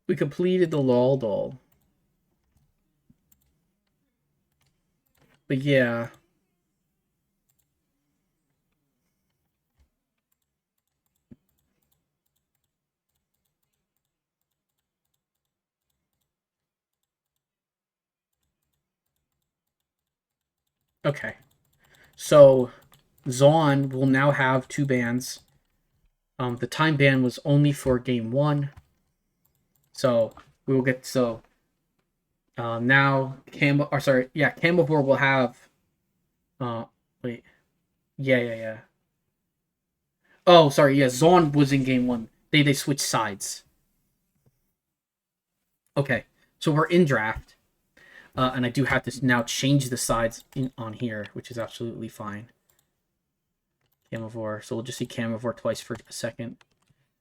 We completed the LOL doll, but yeah. Okay. So, Zaun will now have 2 bans. The time ban was only for game 1. So, we will get... So, now, Camavor will have... wait. Yeah. Oh, sorry, yeah, Zaun was in game 1. They switched sides. Okay, so we're in draft. And I do have to now change the sides on here, which is absolutely fine. Camavor. So we'll just see Camavor twice for a second.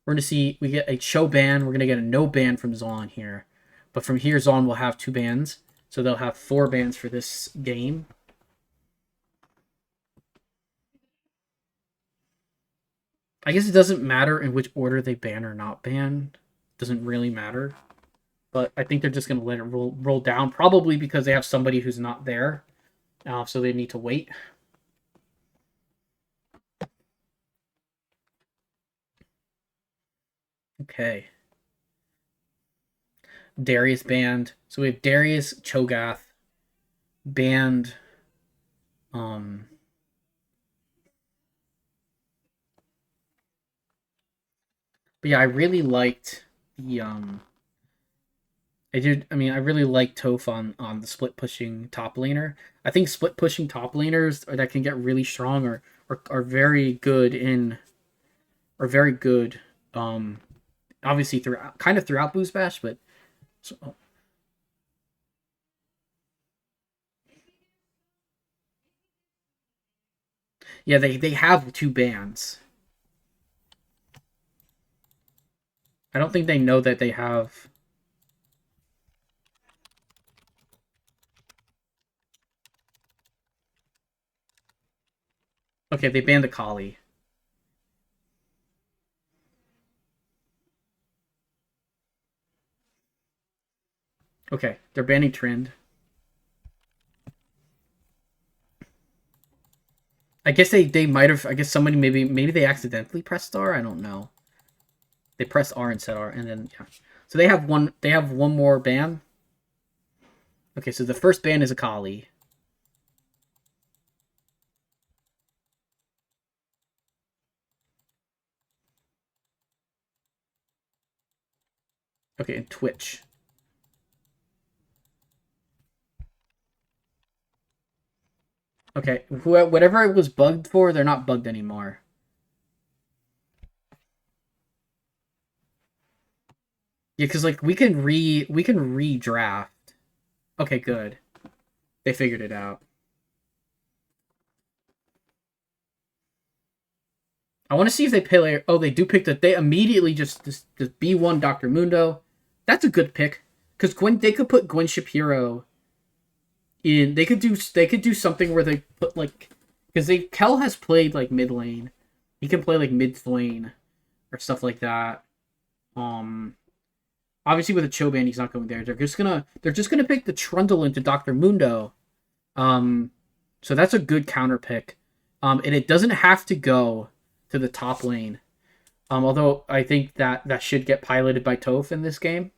We're going to see, we get a Cho ban. We're going to get a no ban from Zaun here. But from here, Zaun will have 2 bans. So they'll have 4 bans for this game. I guess it doesn't matter in which order they ban or not ban. It doesn't really matter. But I think they're just going to let it roll down. Probably because they have somebody who's not there. So they need to wait. Okay. Darius banned. So we have Darius, Cho'Gath banned. But yeah, I really liked the I really like Toph on the split pushing top laner. I think split pushing top laners that can get really strong are very good obviously throughout Boost Bash, but so, yeah, they have 2 bans. I don't think they know that they have. Okay, they banned the Kali. Okay, they're banning Trend. I guess they might have. I guess somebody maybe they accidentally pressed R. I don't know. They pressed R instead R, and then yeah. So they have one. They have one more ban. Okay, so the first ban is Akali. Okay, and Twitch. Okay, whatever it was bugged for, they're not bugged anymore. Yeah, because like we can redraft. Okay, good. They figured it out. I want to see if they play. Oh, they do pick that. They immediately just B1 Doctor Mundo. That's a good pick because Gwen. They could put Gwen Shapiro in. They could do something where they put like because they Kel has played like mid lane. He can play like mid lane or stuff like that. Um, Obviously with a Choban, he's not going there. They're just gonna pick the Trundle into Doctor Mundo. Um, so that's a good counter pick. And it doesn't have to go to the top lane. Although I think that should get piloted by Toph in this game.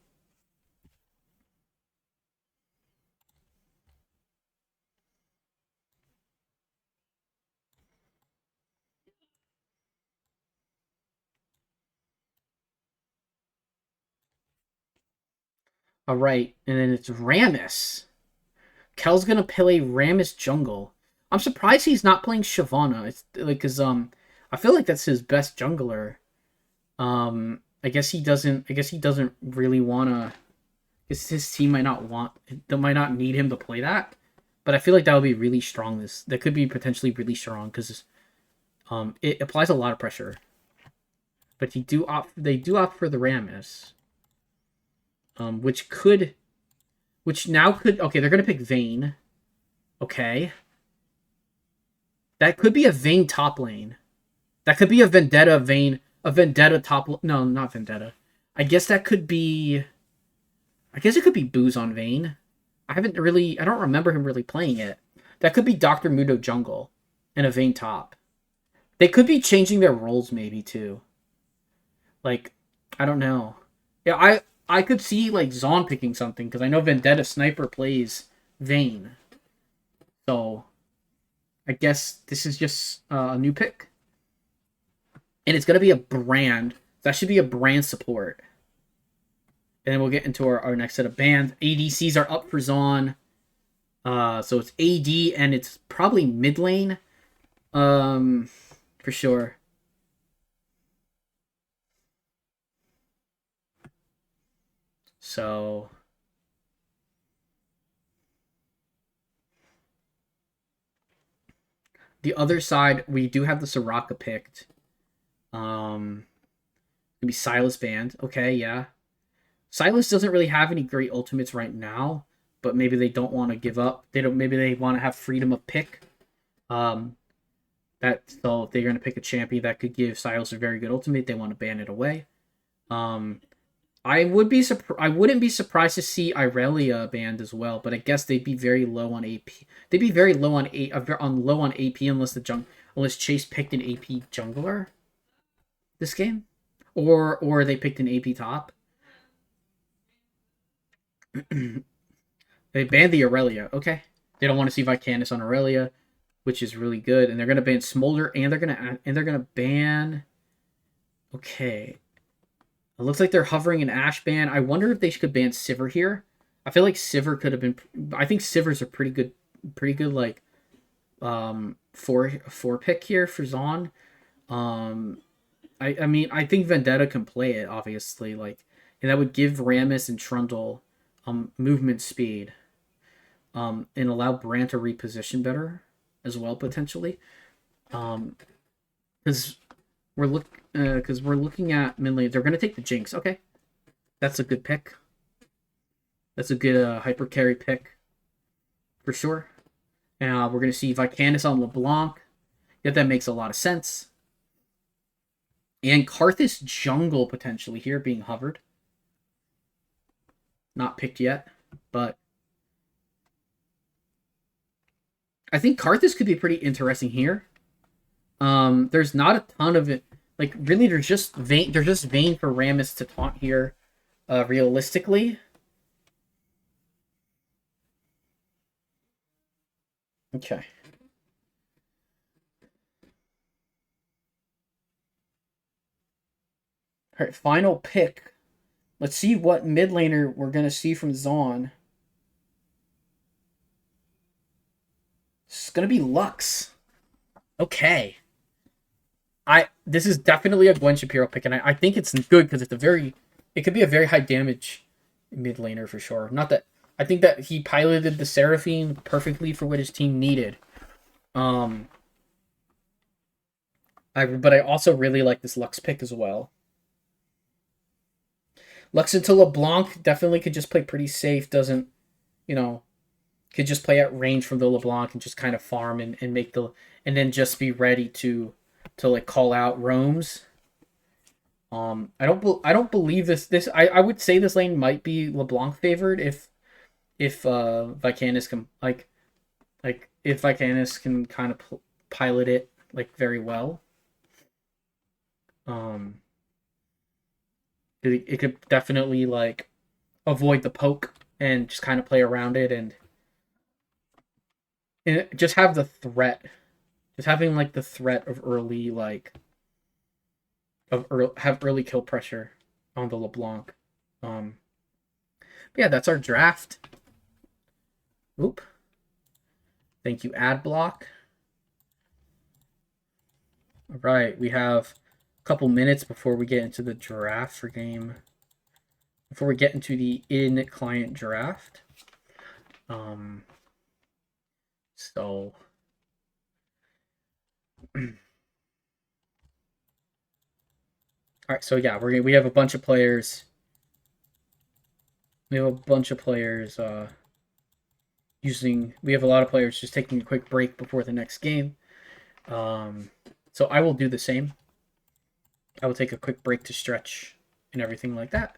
All right, and then it's Rammus. Kel's gonna play Rammus jungle. I'm surprised he's not playing Shyvana. It's like cause I feel like that's his best jungler. I guess he doesn't. I guess he doesn't really wanna. His team might not want. They might not need him to play that. But I feel like that would be really strong. That could be potentially really strong because it applies a lot of pressure. But they do opt for the Rammus, which could, which now could. Okay, they're gonna pick Vayne. Okay, that could be a Vayne top lane. That could be a Vendetta Vayne, a Vendetta top. No, not Vendetta. I guess that could be. I guess it could be Booze on Vayne. I don't remember him really playing it. That could be Dr. Mudo jungle and a Vayne top. They could be changing their roles maybe too. Like, I don't know. Yeah, I could see like Zaun picking something because I know Vendetta Sniper plays Vayne. So I guess this is just a new pick. And it's gonna be a brand. That should be a brand support. And then we'll get into our next set of bands. ADCs are up for Zaun. So it's AD and it's probably mid lane. For sure. So the other side, we do have the Soraka picked. Maybe Silas banned. Okay, yeah. Silas doesn't really have any great ultimates right now, but maybe they don't want to give up. They don't. Maybe they want to have freedom of pick. Um, so if they're gonna pick a champion that could give Silas a very good ultimate, they want to ban it away. Um, I wouldn't be surprised to see Irelia banned as well, but I guess they'd be very low on AP. They'd be very low on low on AP unless Chase picked an AP jungler this game, or they picked an AP top. They banned the Aurelia. Okay, they don't want to see Vicanis on Aurelia, which is really good, and they're gonna ban Smolder, and they're gonna ban. Okay, it looks like they're hovering an Ash ban. I wonder if they could ban Sivir here. I feel like Sivir could have been. I think Sivir's a pretty good like four pick here for Zaun. I mean I think Vendetta can play it obviously like, and that would give Rammus and Trundle movement speed, and allow Bran to reposition better as well potentially. Because we're looking at mid lane. They're gonna take the Jinx. Okay, that's a good pick. That's a good hyper carry pick for sure. And we're gonna see Vicanis on LeBlanc. Yeah, that makes a lot of sense. And Karthus jungle potentially here being hovered. Not picked yet, but I think Karthus could be pretty interesting here. There's not a ton of it. Like really, they're just vain. They're just vain for Rammus to taunt here. Realistically. Okay. All right, final pick. Let's see what mid laner we're gonna see from Zaun. It's gonna be Lux. Okay. This is definitely a Gwen Shapiro pick, and I think it's good because it could be a very high damage mid laner for sure. Not that I think that he piloted the Seraphine perfectly for what his team needed. Um, but I also really like this Lux pick as well. Lux into LeBlanc definitely could just play pretty safe. Doesn't you know? Could just play at range from the LeBlanc and just kind of farm and make and then just be ready to like call out roams. I don't believe this I would say this lane might be LeBlanc favored if Vicanis can like if Vicanis can kind of pilot it like very well. Um, it could definitely like avoid the poke and just kind of play around it and just have the threat, just having like the threat of early like have early kill pressure on the LeBlanc. But yeah, that's our draft. Oop. Thank you, ad block. All right, we have a couple minutes before we get into the draft for game. Before we get into the in-client draft. So. All right, so yeah, we have a bunch of players. We have a bunch of players we have a lot of players just taking a quick break before the next game. So I will do the same. I will take a quick break to stretch and everything like that.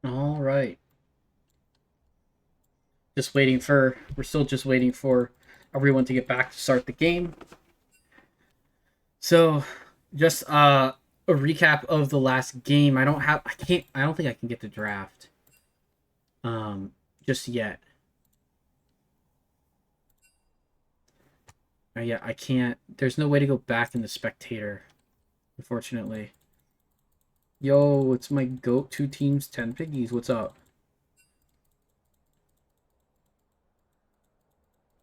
All right. We're still just waiting for everyone to get back to start the game. So, just a recap of the last game. I don't think I can get the draft just yet. Yeah, I can't. There's no way to go back in the spectator. unfortunately. Yo, it's my goat 2 teams 10 piggies. What's up?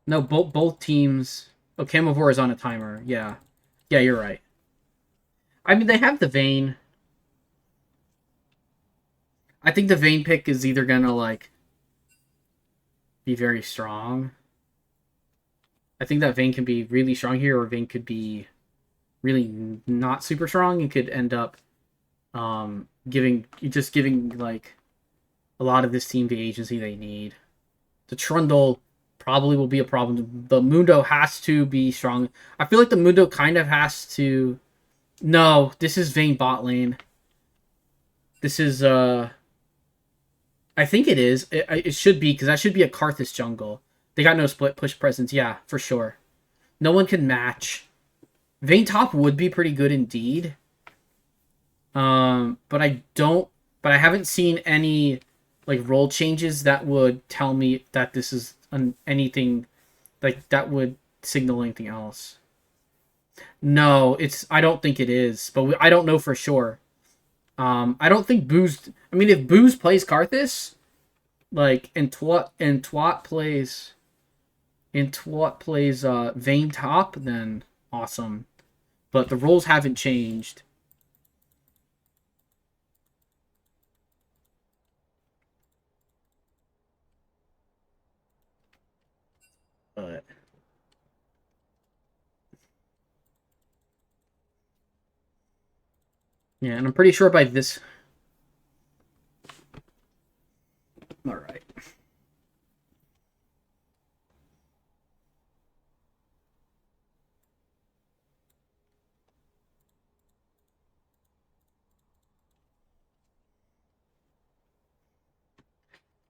No, both teams. Oh, Camavor is on a timer. Yeah. Yeah, you're right. I mean, they have the Vayne. I think the Vayne pick is either gonna, like, be very strong. I think that Vayne can be really strong here, or Vayne could be really not super strong and could end up giving like a lot of this team the agency they need. The Trundle probably will be a problem. The Mundo has to be strong. I feel like the Mundo kind of has to. No, this is Vayne bot lane. This is I think it is. It should be, because that should be a Karthus jungle. They got no split push presence. Yeah, for sure. No one can match. Vayne top would be pretty good indeed. But I don't. But I haven't seen any like role changes that would tell me that this is anything like that would signal anything else. No, it's. I don't think it is, but I don't know for sure. I don't think Booze. I mean, if Booze plays Karthus, like, and Twat plays Vayne top, then awesome. But the roles haven't changed. But yeah, and I'm pretty sure by this. All right.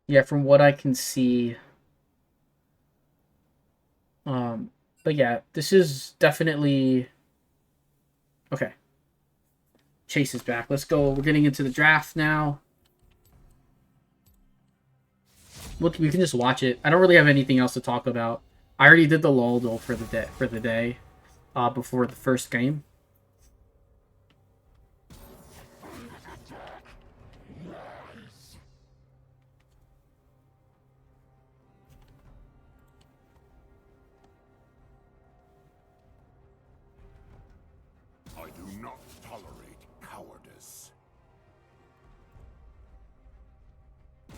Yeah, from what I can see. Um, but yeah, this is definitely okay. Chase is back. Let's go. We're getting into the draft now. Look, we can just watch it. I don't really have anything else to talk about. I already did the lull though for the day, before the first game. I do not tolerate cowardice.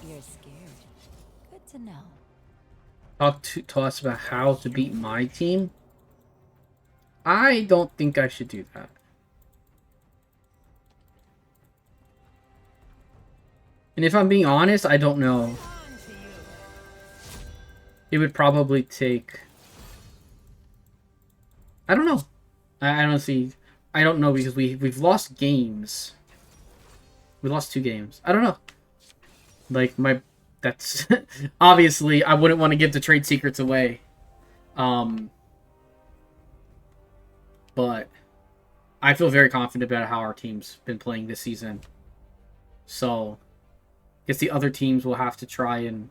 You're scared. Good to know. Talk to us about how to beat my team. I don't think I should do that. And if I'm being honest, I don't know. It would probably take. I don't know. I don't see. I don't know, because we've lost games. We lost 2 games. I don't know. Like, that's obviously I wouldn't want to give the trade secrets away. But I feel very confident about how our team's been playing this season. So, I guess the other teams will have to try and.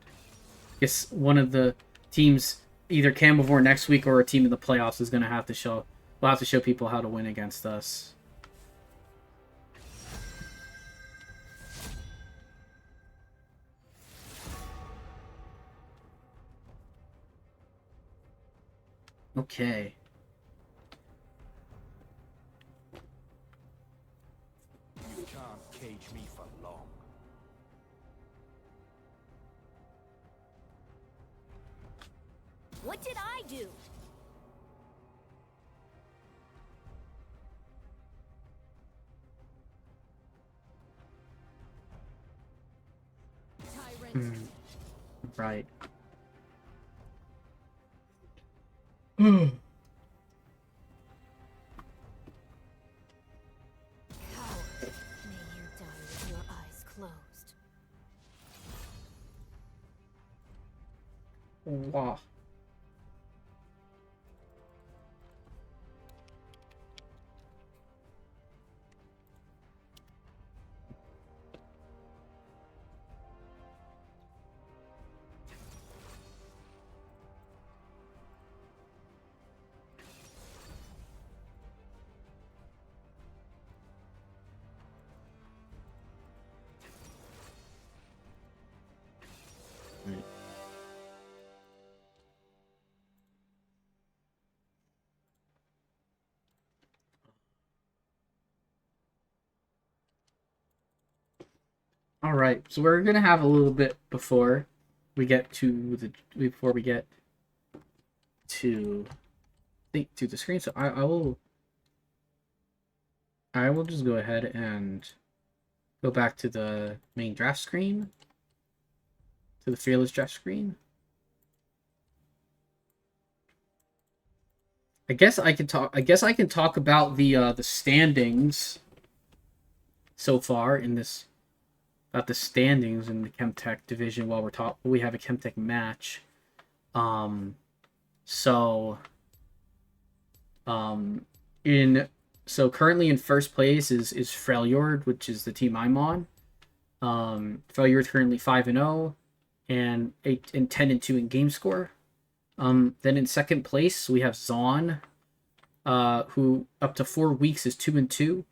I guess one of the teams, either Camavor next week or a team in the playoffs, is going to have to show. We'll have to show people how to win against us. Okay. You can't cage me for long. What did I do? Tyrant. Right. Coward. May you die with your eyes closed. Wow. All right, so we're gonna have a little bit before we get to to to the screen. So I will just go ahead and go back to the main draft screen, to the fearless draft screen. I guess I can talk. I guess I can talk about the standings so far in this, about the standings in the Chemtech division while we have a Chemtech match. Um, so um, in so currently in first place is Freljord, which is the team I'm on. Freljord currently 5-0 and 10-2 in game score. Then in second place we have Zaun, who up to 4 weeks is 2-2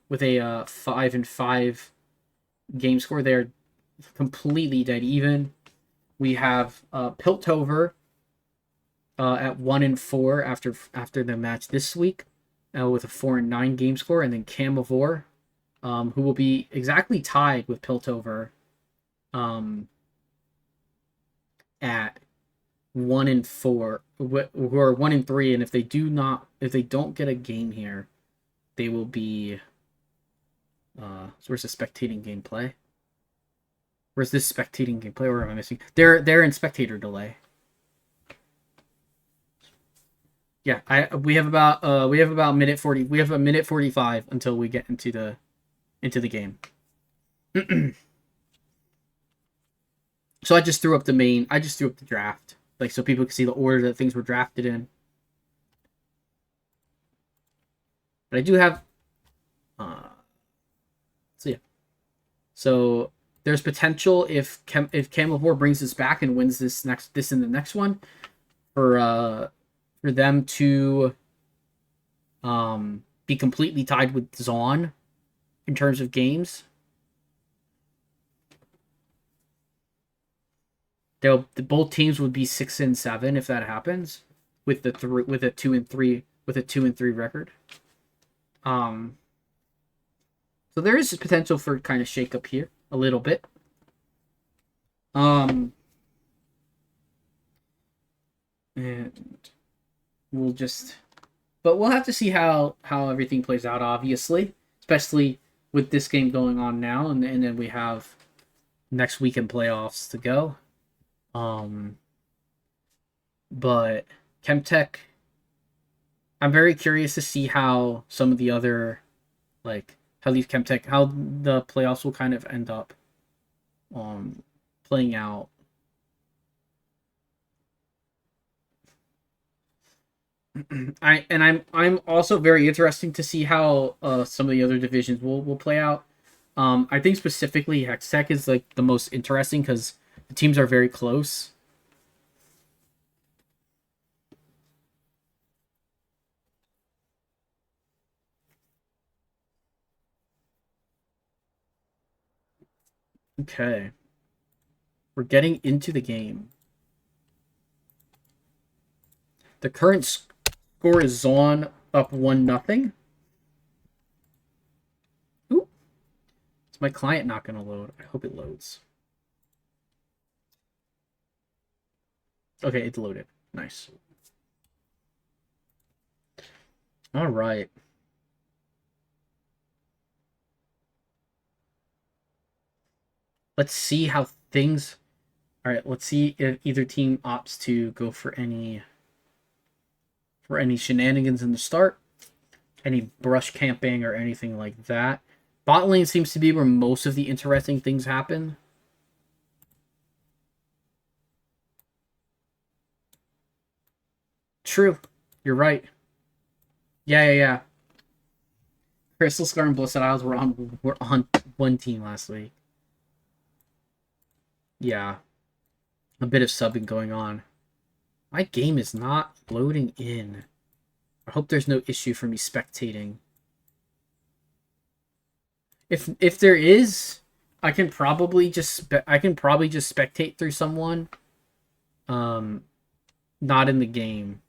with a 5-5 game score. They're completely dead even. We have Piltover at 1-4 after the match this week, with a 4-9 game score, and then Camavor, who will be exactly tied with Piltover, at 1-4, who are 1-3, and if they don't get a game here, they will be. So where's the spectating gameplay? Where's this spectating gameplay? Or am I missing? They're in spectator delay. Yeah, we have about minute 40. We have a minute 45 until we get into the game. So I just threw up the draft, like, so people can see the order that things were drafted in. But I do have so yeah. So there's potential if Camavor brings this back and wins this in the next one, for them to be completely tied with Zaun in terms of games. Both teams would be 6-7 if that happens, with a 2-3 record. So there is potential for kind of shake up here a little bit. And we'll have to see how everything plays out, obviously, especially with this game going on now, and then we have next weekend playoffs to go. But Chemtech, I'm very curious to see how some of the other, like, how the playoffs will kind of end up playing out. I'm also very interesting to see how some of the other divisions will play out. I think specifically Hextech is like the most interesting because the teams are very close. Okay. We're getting into the game. The current score is Zaun up 1-0. Ooh. Is my client not going to load? I hope it loads. Okay, it's loaded. Nice. All right. Let's see how things... All right, let's see if either team opts to go for any shenanigans in the start, any brush camping or anything like that. Bot lane seems to be where most of the interesting things happen. True. You're right. Yeah. Crystal Scar and Blessed Isles were on one team last week. Yeah. A bit of subbing going on. My game is not loading in. I hope there's no issue for me spectating. If there is, I can probably just spectate through someone not in the game.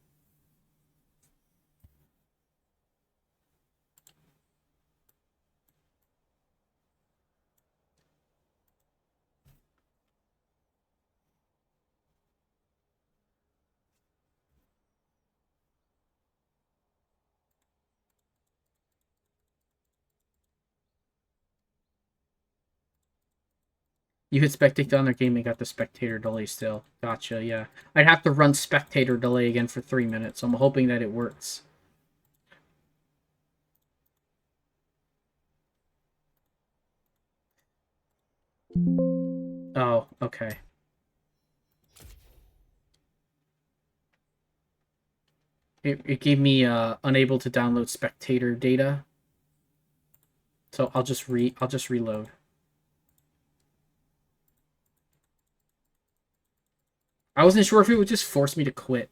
You hit spectator on their game and got the spectator delay still. Gotcha, yeah. I'd have to run spectator delay again for 3 minutes. So I'm hoping that it works. Oh, okay. It gave me unable to download spectator data. So I'll just reload. I wasn't sure if it would just force me to quit.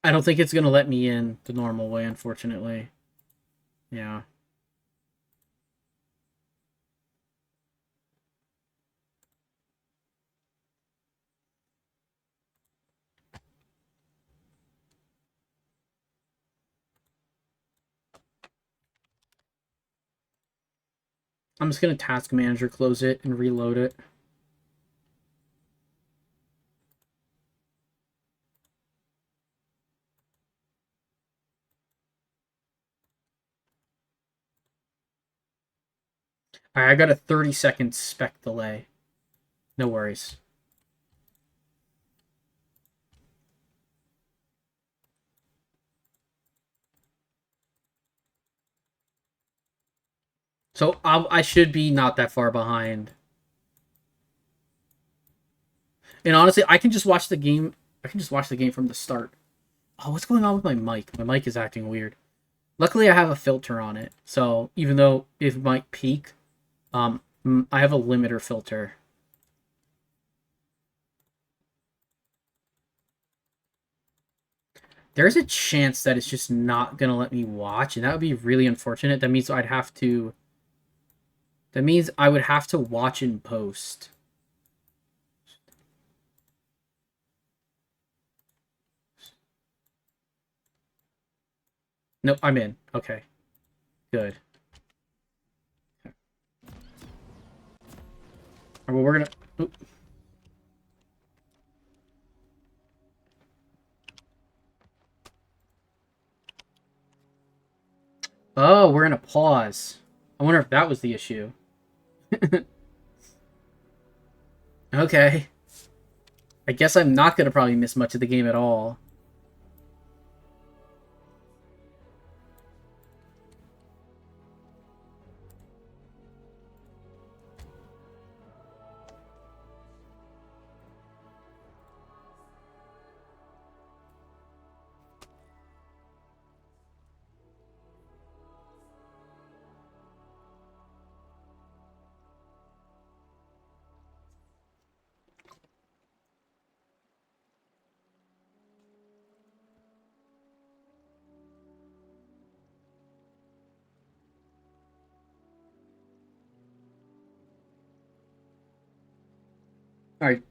I don't think it's gonna let me in the normal way, unfortunately. Yeah. I'm just gonna task manager close it and reload it. Alright, I got a 30-second spec delay. No worries. So I should be not that far behind. And honestly, I can just watch the game. I can just watch the game from the start. Oh, what's going on with my mic? My mic is acting weird. Luckily, I have a filter on it, so even though it might peak, I have a limiter filter. There's a chance that it's just not gonna let me watch, and that would be really unfortunate. That means I'd have to. That means I would have to watch in post. Nope, I'm in. Okay, good. Well, we're gonna. Oop. Oh, we're in a pause. I wonder if that was the issue. Okay. I guess I'm not gonna probably miss much of the game at all. Alright.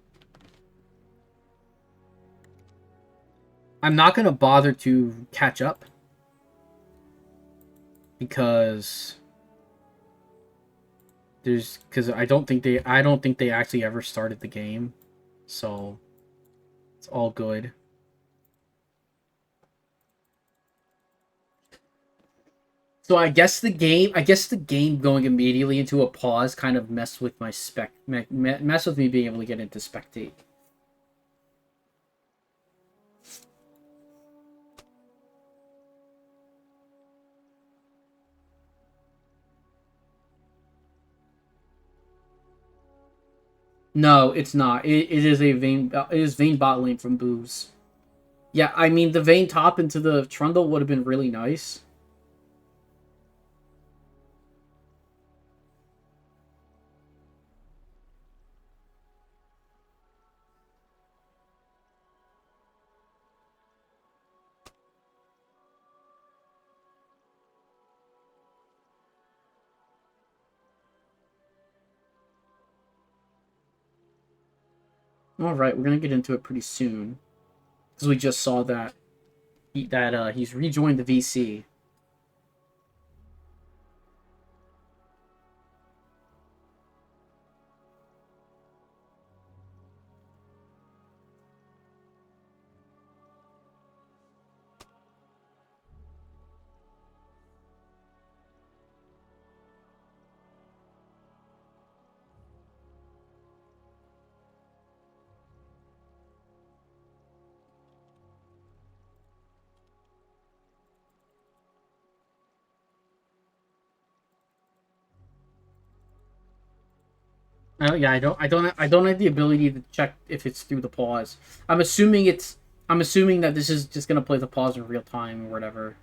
I'm not gonna bother to catch up. Because I don't think they actually ever started the game. So it's all good. So I guess the game going immediately into a pause kind of messed with my mess with me being able to get into spectate. No, it's not. It is a vein. It is vein bot lane from Booze. Yeah, I mean the vein top into the Trundle would have been really nice. All right, we're gonna get into it pretty soon because we just saw that he's rejoined the VC. Oh yeah, I don't have the ability to check if it's through the pause. I'm assuming that this is just gonna play the pause in real time or whatever.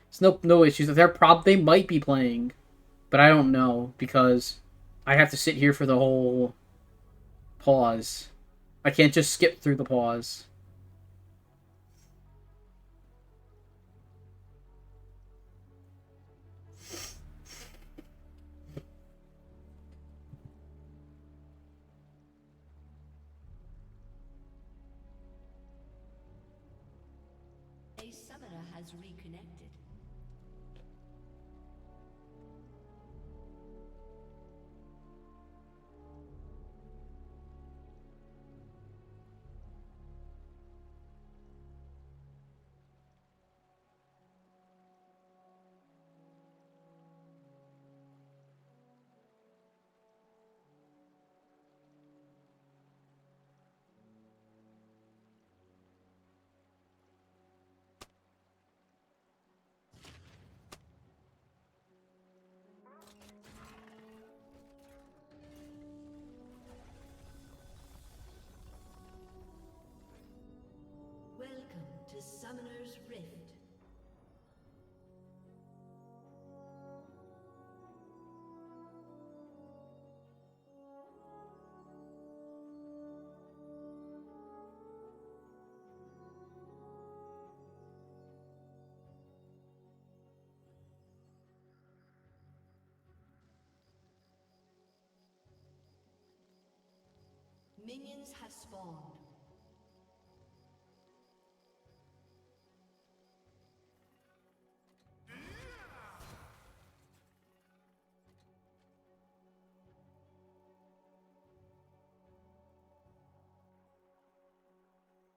It's no issues. They might be playing, but I don't know because I have to sit here for the whole pause. I can't just skip through the pause. A summoner has reconnected. Welcome to Summoner's Rift. Minions have spawned.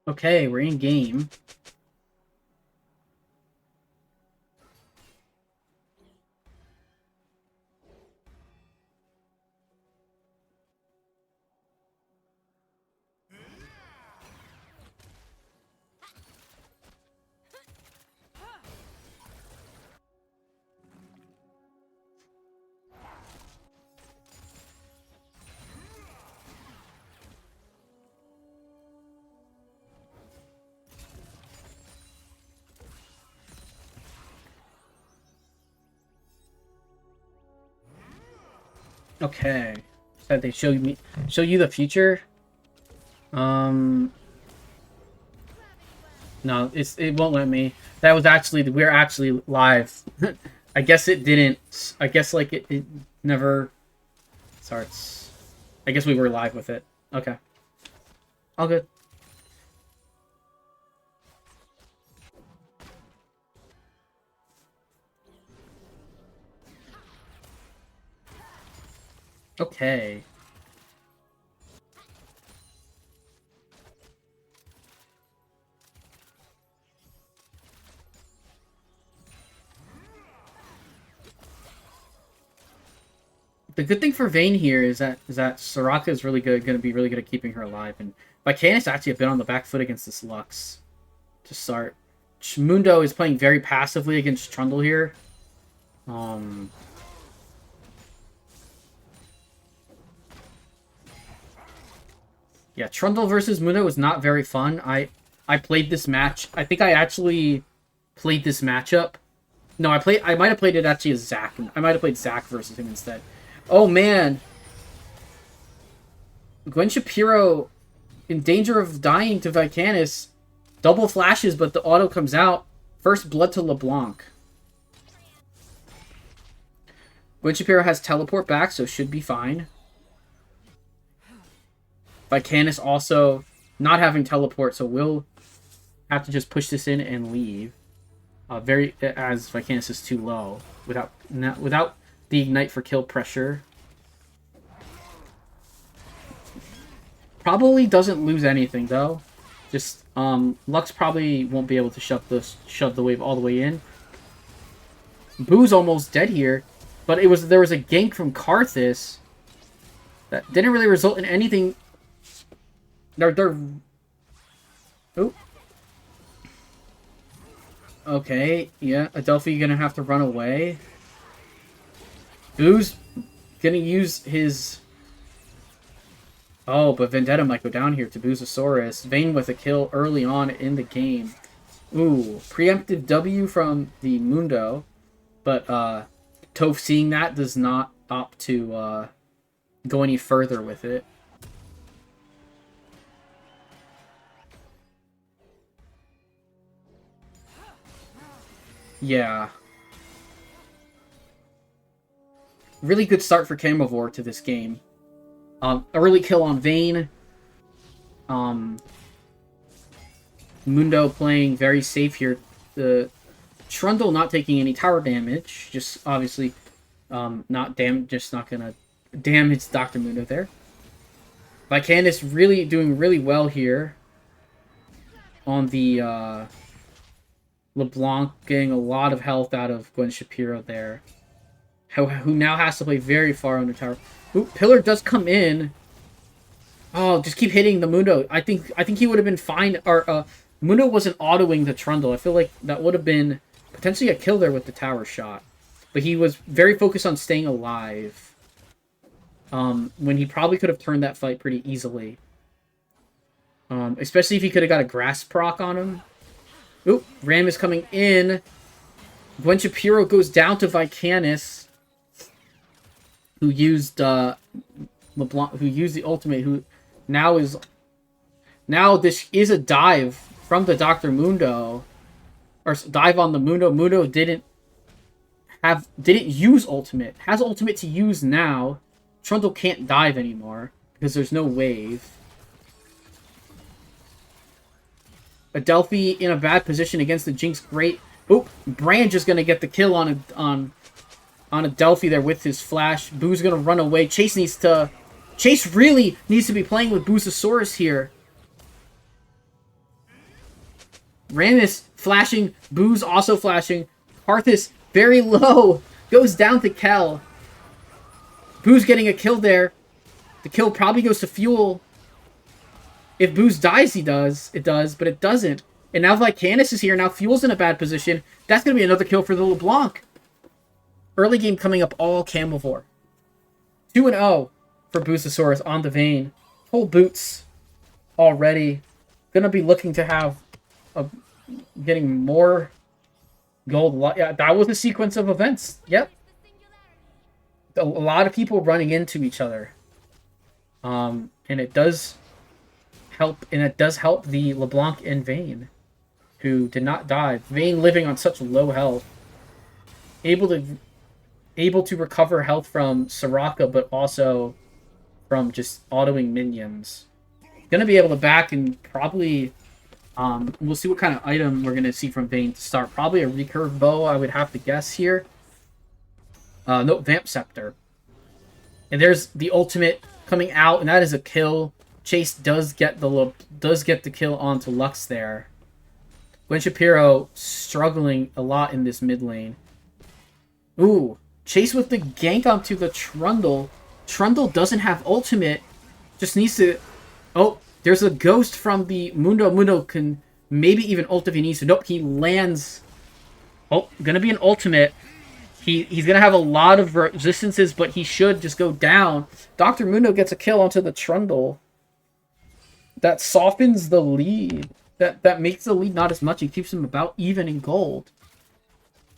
Okay, we're in game. Okay. Said they show you the future. No, it won't let me. That was actually we're actually live. I guess it didn't. I guess like it never starts. I guess we were live with it. Okay. All good. Okay. The good thing for Vayne here is that Soraka is really good, going to be really good at keeping her alive, and Vicanis actually have been on the back foot against this Lux to start. Mundo is playing very passively against Trundle here. Yeah, Trundle versus Mundo is not very fun. I played this match. I think I actually played this matchup. No, I might have played it actually as Zac. I might have played Zac versus him instead. Oh man. Gwen Shapiro in danger of dying to Vicanis. Double flashes, but the auto comes out. First blood to LeBlanc. Gwen Shapiro has teleport back, so should be fine. Vicanis also not having teleport, so we'll have to just push this in and leave. As Vicanis is too low without the ignite for kill pressure. Probably doesn't lose anything though. Just Lux probably won't be able to shove the wave all the way in. Boo's almost dead here, but there was a gank from Karthus that didn't really result in anything. Oh. Okay, yeah, Adelphi gonna have to run away. Boo's gonna use his Oh, but Vendetta might go down here to Busasaurus. Vayne with a kill early on in the game. Ooh, preemptive W from the Mundo. But Toph seeing that does not opt to go any further with it. Yeah. Really good start for Camavor to this game. Early kill on Vayne. Mundo playing very safe here. The Trundle not taking any tower damage. Just obviously just not gonna damage Dr. Mundo there. Vicanus really doing really well here. On the LeBlanc getting a lot of health out of Gwen Shapiro there. Who now has to play very far under tower. Ooh, Pillar does come in. Oh, just keep hitting the Mundo. I think he would have been fine. Or Mundo wasn't autoing the Trundle. I feel like that would have been potentially a kill there with the tower shot. But he was very focused on staying alive. When he probably could have turned that fight pretty easily. Especially if he could have got a grass proc on him. Oop, Ram is coming in. Gwen Shapiro goes down to Vicanus, who used LeBlanc, who used the ultimate, who now this is a dive from the Dr. Mundo, or dive on the Mundo. Mundo didn't use ultimate. Has ultimate to use now. Trundle can't dive anymore because there's no wave. Adelphi in a bad position against the Jinx. Great. Oop, Brand just gonna get the kill on Adelphi there with his flash. Boo's gonna run away. Chase really needs to be playing with Busasaurus here. Rammus flashing. Boo's also flashing. Karthus very low. Goes down to Kel. Boo's getting a kill there. The kill probably goes to Fuel. If Boo's dies, it does, but it doesn't. And now Vicanus is here. Now Fuel's in a bad position. That's going to be another kill for the LeBlanc. Early game coming up all Camavor. 2-0 for Busasaurus on the Vayne. Full boots already. Going to be looking to have getting more gold. Yeah, that was a sequence of events. Yep. A lot of people running into each other. And it does help, and it does help the LeBlanc and Vayne, who did not die. Vayne living on such low health, able to recover health from Soraka, but also from just autoing minions. Gonna be able to back and probably we'll see what kind of item we're gonna see from Vayne to start. Probably a recurve bow, I would have to guess here. No, Vamp Scepter. And there's the ultimate coming out, and that is a kill. Chase does get the kill onto Lux there. Gwen Shapiro struggling a lot in this mid lane. Ooh, Chase with the gank onto the Trundle. Trundle doesn't have ultimate. Just needs to... Oh, there's a ghost from the Mundo. Mundo can maybe even ult if he needs to. Nope, he lands... Oh, gonna be an ultimate. He's gonna have a lot of resistances, but he should just go down. Dr. Mundo gets a kill onto the Trundle. That softens the lead. That makes the lead not as much. It keeps him about even in gold.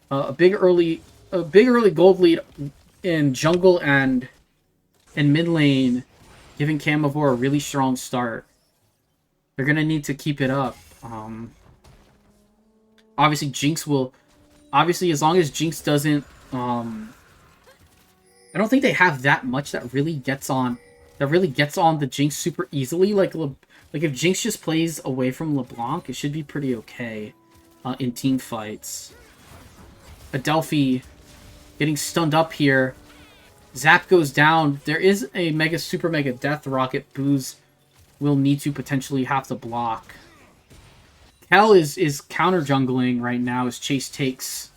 A big early gold lead in jungle and mid lane, giving Camavor a really strong start. They're gonna need to keep it up. Obviously Jinx will. Obviously, as long as Jinx doesn't, I don't think they have that much that really gets on the Jinx super easily. Like if Jinx just plays away from LeBlanc, it should be pretty okay in team fights. Adelphi getting stunned up here. Zap goes down. There is a super mega death rocket. Booz will need to potentially have to block. Kel is counter jungling right now as Chase takes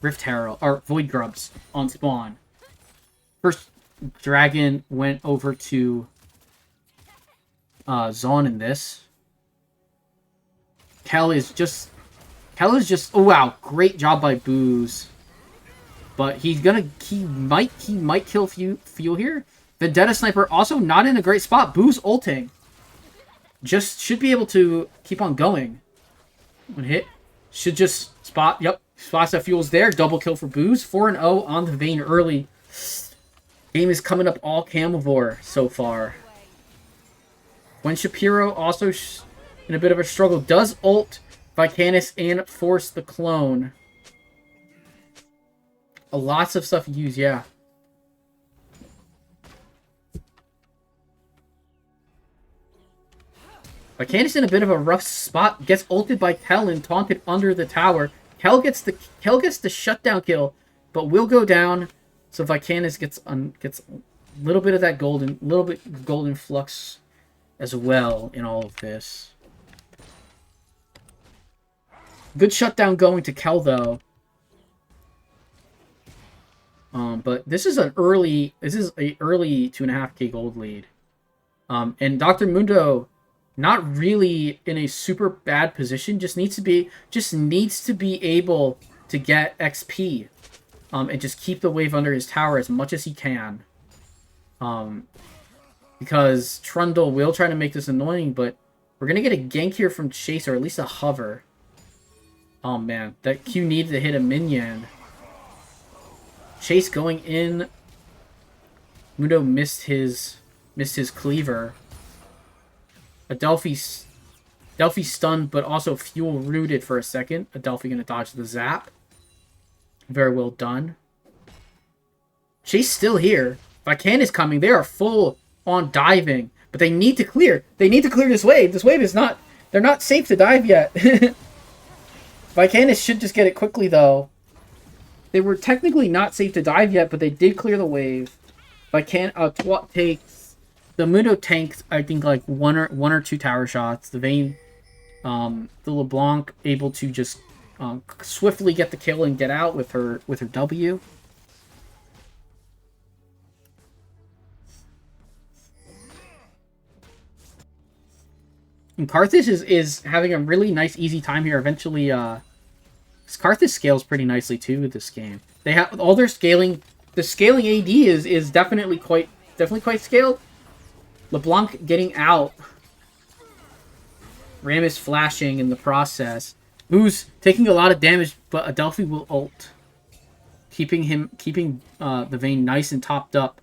Rift Herald or Void Grubs on spawn. First dragon went over to Zaun in this. Kel is just oh wow, great job by Booz. But he might kill Fuel here. Vendetta Sniper also not in a great spot. Boo's ulting. Just should be able to keep on going. When hit. Should just spot. Yep. Spots that Fuel's there. Double kill for Boo's. 4-0 on the Vayne early. Game is coming up all Camavor so far. When Shapiro also in a bit of a struggle. Does ult Vicanis and force the clone. Lots of stuff used, yeah. Vicanis in a bit of a rough spot. Gets ulted by Kel and taunted under the tower. Kel gets the shutdown kill, but will go down. So Vicanis gets a little bit of that golden flux as well in all of this. Good shutdown going to Kel though. But this is a early 2.5k gold lead. And Dr. Mundo not really in a super bad position, just needs to be able to get XP. And just keep the wave under his tower as much as he can. Because Trundle will try to make this annoying, but we're gonna get a gank here from Chase, or at least a hover. Oh man, that Q needed to hit a minion. Chase going in. Mundo missed his cleaver. Adelphi stunned, but also Fuel rooted for a second. Adelphi gonna dodge the zap. Very well done. Chase still here. Vican is coming. They are full on diving, but they need to clear. They need to clear this wave. This wave is not. They're not safe to dive yet. Vicanis should just get it quickly though. They were technically not safe to dive yet, but they did clear the wave. Twat takes the Mundo tanked, I think, like one or two tower shots. The Vayne, the LeBlanc able to just swiftly get the kill and get out with her W. And Karthus is having a really nice, easy time here. Eventually, Karthus scales pretty nicely too with this game. They have all their scaling. The scaling AD is definitely quite scaled. LeBlanc getting out. Ram is flashing in the process. Boo's taking a lot of damage, but Adelphi will ult, keeping the Vayne nice and topped up.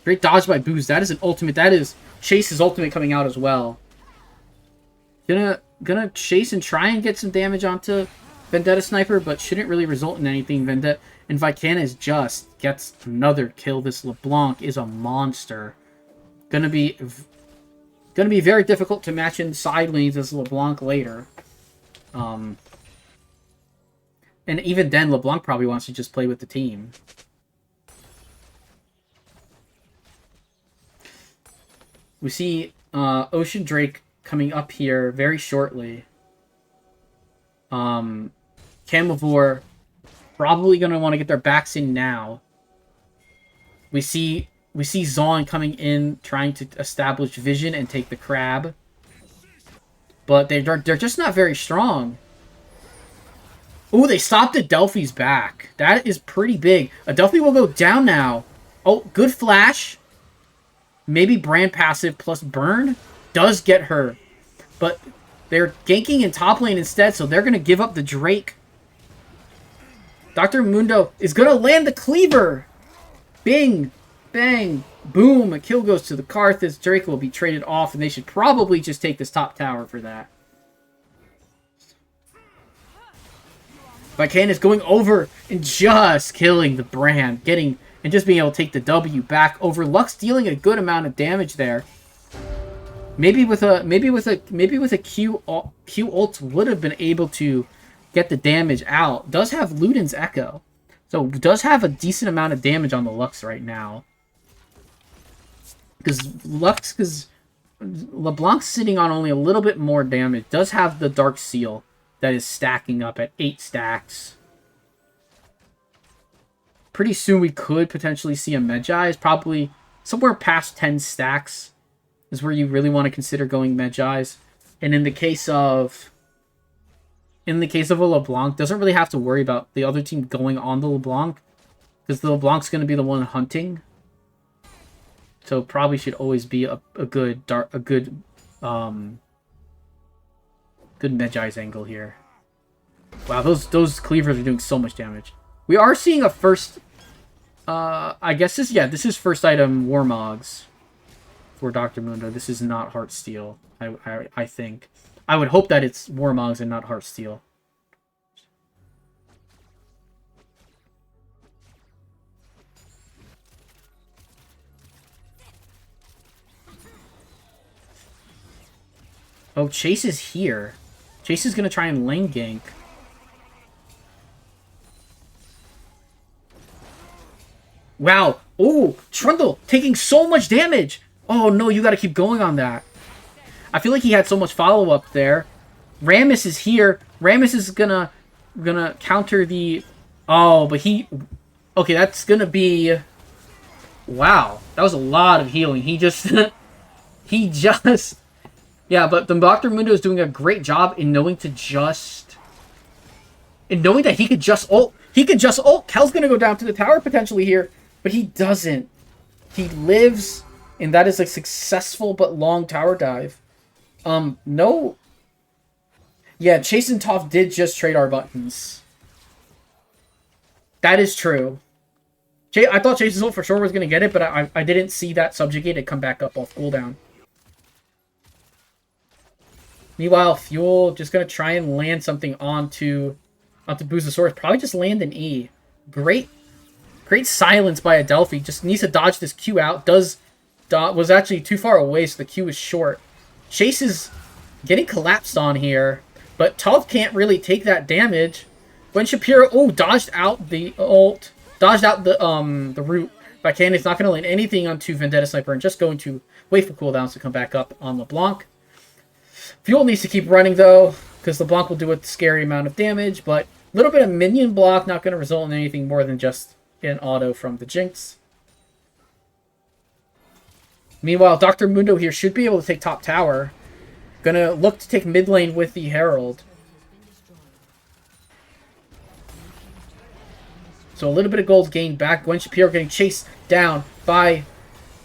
Great dodge by Booz. That is an ultimate. That is Chase's ultimate coming out as well. Gonna chase and try and get some damage onto Vendetta Sniper, but shouldn't really result in anything. Vendetta and Vicanis just gets another kill. This LeBlanc is a monster. Gonna be very difficult to match in side lanes as LeBlanc later. And even then, LeBlanc probably wants to just play with the team. We see Ocean Drake coming up here very shortly. Camavor probably going to want to get their backs in now. We see Zaun coming in, trying to establish vision and take the crab. But they're just not very strong. Ooh, they stopped Adelphi's back. That is pretty big. Adelphi will go down now. Oh, good flash. Maybe Brand passive plus burn does get her. But they're ganking in top lane instead, so they're going to give up the Drake. Dr. Mundo is going to land the cleaver. Bing, bang, boom. A kill goes to the Karthus. Drake will be traded off, and they should probably just take this top tower for that. Vican is going over and just killing the Brand. And just being able to take the W back over. Lux dealing a good amount of damage there. Maybe with a Q ult would have been able to get the damage out. Does have Luden's Echo, so does have a decent amount of damage on the Lux right now. Because LeBlanc's sitting on only a little bit more damage. Does have the Dark Seal, that is stacking up at 8 stacks. Pretty soon we could potentially see a Medjai. Probably somewhere past 10 stacks is where you really want to consider going Medjai's. And in the case of a LeBlanc, doesn't really have to worry about the other team going on the LeBlanc, because the LeBlanc's going to be the one hunting. So probably should always be a good good Medjai's angle here. Wow, those cleavers are doing so much damage. We are seeing a first I guess this is first item Warmogs for Dr. Mundo. This is not Heartsteel. I think. I would hope that it's Warmogs and not Heartsteel. Oh, Chase is here. Chase is going to try and lane gank. Wow. Oh, Trundle taking so much damage. Oh, no, you got to keep going on that. I feel like he had so much follow-up there. Rammus is here. Rammus is gonna counter the... Oh, but he... Okay, that's gonna be... Wow. That was a lot of healing. He just... he just... Yeah, but the Dr. Mundo is doing a great job in knowing to just... In knowing that he could just ult. He could just ult. Kel's gonna go down to the tower potentially here. But he doesn't. He lives... And that is a successful but long tower dive. No. Yeah, Chase and Toph did just trade our buttons. That is true. I thought Chase's ult for sure was going to get it, but I didn't see that subjugated come back up off cooldown. Meanwhile, Fuel just going to try and land something onto Boozosaurus. Probably just land an E. Great silence by Adelphi. Just needs to dodge this Q out. Was actually too far away, so the Q is short. Chase is getting collapsed on here, but Toph can't really take that damage. Gwen Shapiro, dodged out the ult, dodged out the root. Vikandi's not going to land anything onto Vendetta Sniper and just going to wait for cooldowns to come back up on LeBlanc. Fuel needs to keep running though, because LeBlanc will do a scary amount of damage, but a little bit of minion block, not going to result in anything more than just an auto from the Jinx. Meanwhile, Dr. Mundo here should be able to take top tower. Gonna look to take mid lane with the Herald. So a little bit of gold gained back. Gwen Shapiro getting chased down by...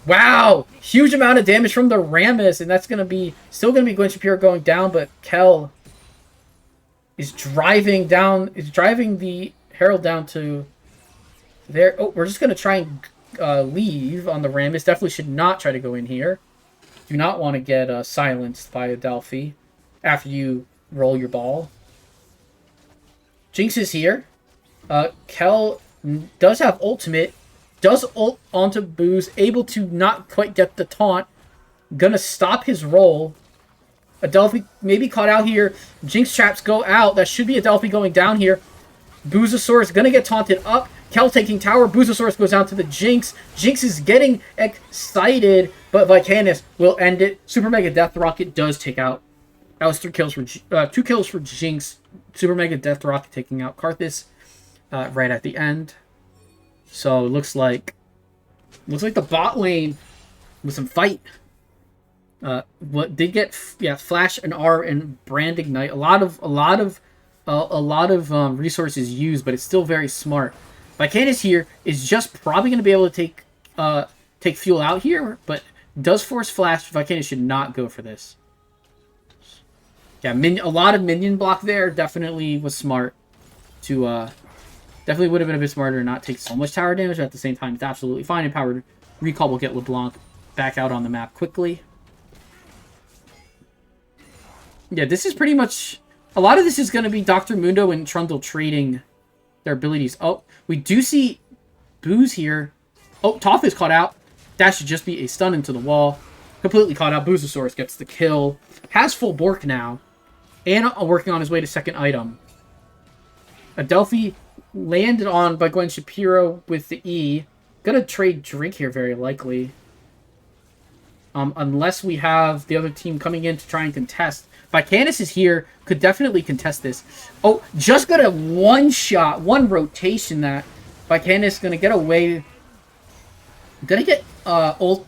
Wow! Huge amount of damage from the Rammus. And that's gonna be... Still gonna be Gwen Shapiro going down, but Kel is driving the Herald down to there. Oh, we're just gonna try and leave on the Rammus. Definitely should not try to go in here. Do not want to get silenced by Adelphi after you roll your ball. Jinx is here. Kel does have ultimate. Does ult onto Booz. Able to not quite get the taunt. Gonna stop his roll. Adelphi maybe caught out here. Jinx traps go out. That should be Adelphi going down here. Boozosaurus gonna get taunted up. Kel taking tower. Boozosaurus goes down to the Jinx. Jinx is getting excited, but Vikandi's will end it. Super Mega Death Rocket does take out. That was 2 kills for Jinx. Super Mega Death Rocket taking out Karthus right at the end. So it looks like the bot lane with some fight. What did get Flash and R and Brand Ignite. A lot of resources used, but it's still very smart. Vikandi's here is just probably going to be able to take Fuel out here, but does force Flash. Vikandi should not go for this. Yeah, a lot of minion block there. Definitely was smart to... Definitely would have been a bit smarter to not take so much tower damage, but at the same time, it's absolutely fine. Empowered Recall will get LeBlanc back out on the map quickly. Yeah, this is pretty much... A lot of this is going to be Dr. Mundo and Trundle trading their abilities. Oh, we do see Booz here. Oh, Toph is caught out. That should just be a stun into the wall. Completely caught out. Boozosaurus gets the kill. Has full Bork now. And working on his way to second item. Adelphi landed on by Gwen Shapiro with the E. Gonna trade Drink here very likely. unless we have the other team coming in to try and contest. Vicanis is here, could definitely contest this. Oh, just got a one-shot, one rotation that Vicanis gonna get away. Gonna get Soraka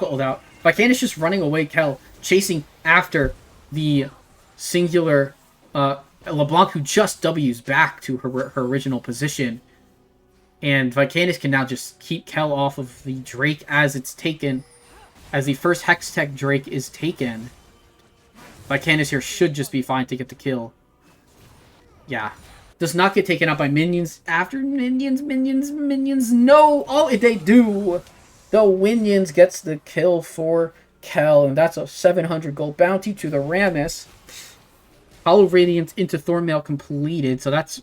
ult out. Vicanis just running away, Kel, chasing after the singular LeBlanc, who just W's back to her original position. And Vicanis can now just keep Kel off of the Drake as it's taken. As the first Hextech Drake is taken. Vicanis here should just be fine to get the kill. Yeah. Does not get taken out by minions. After minions. No! Oh, they do! The Winions gets the kill for Kel. And that's a 700 gold bounty to the Rammus. Hollow Radiance into Thornmail completed. So that's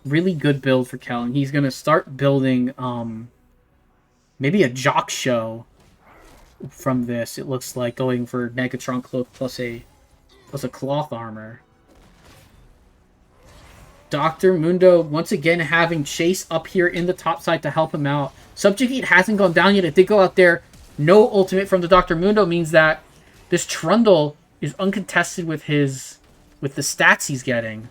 really good build for Kel. And he's going to start building maybe a Jock Show from this. It looks like going for Negatron Cloak plus a cloth armor. Dr. Mundo once again having Chase up here in the top side to help him out. Subjugate hasn't gone down yet. It did go out there. No ultimate from the Dr. Mundo means that this Trundle is uncontested with the stats he's getting.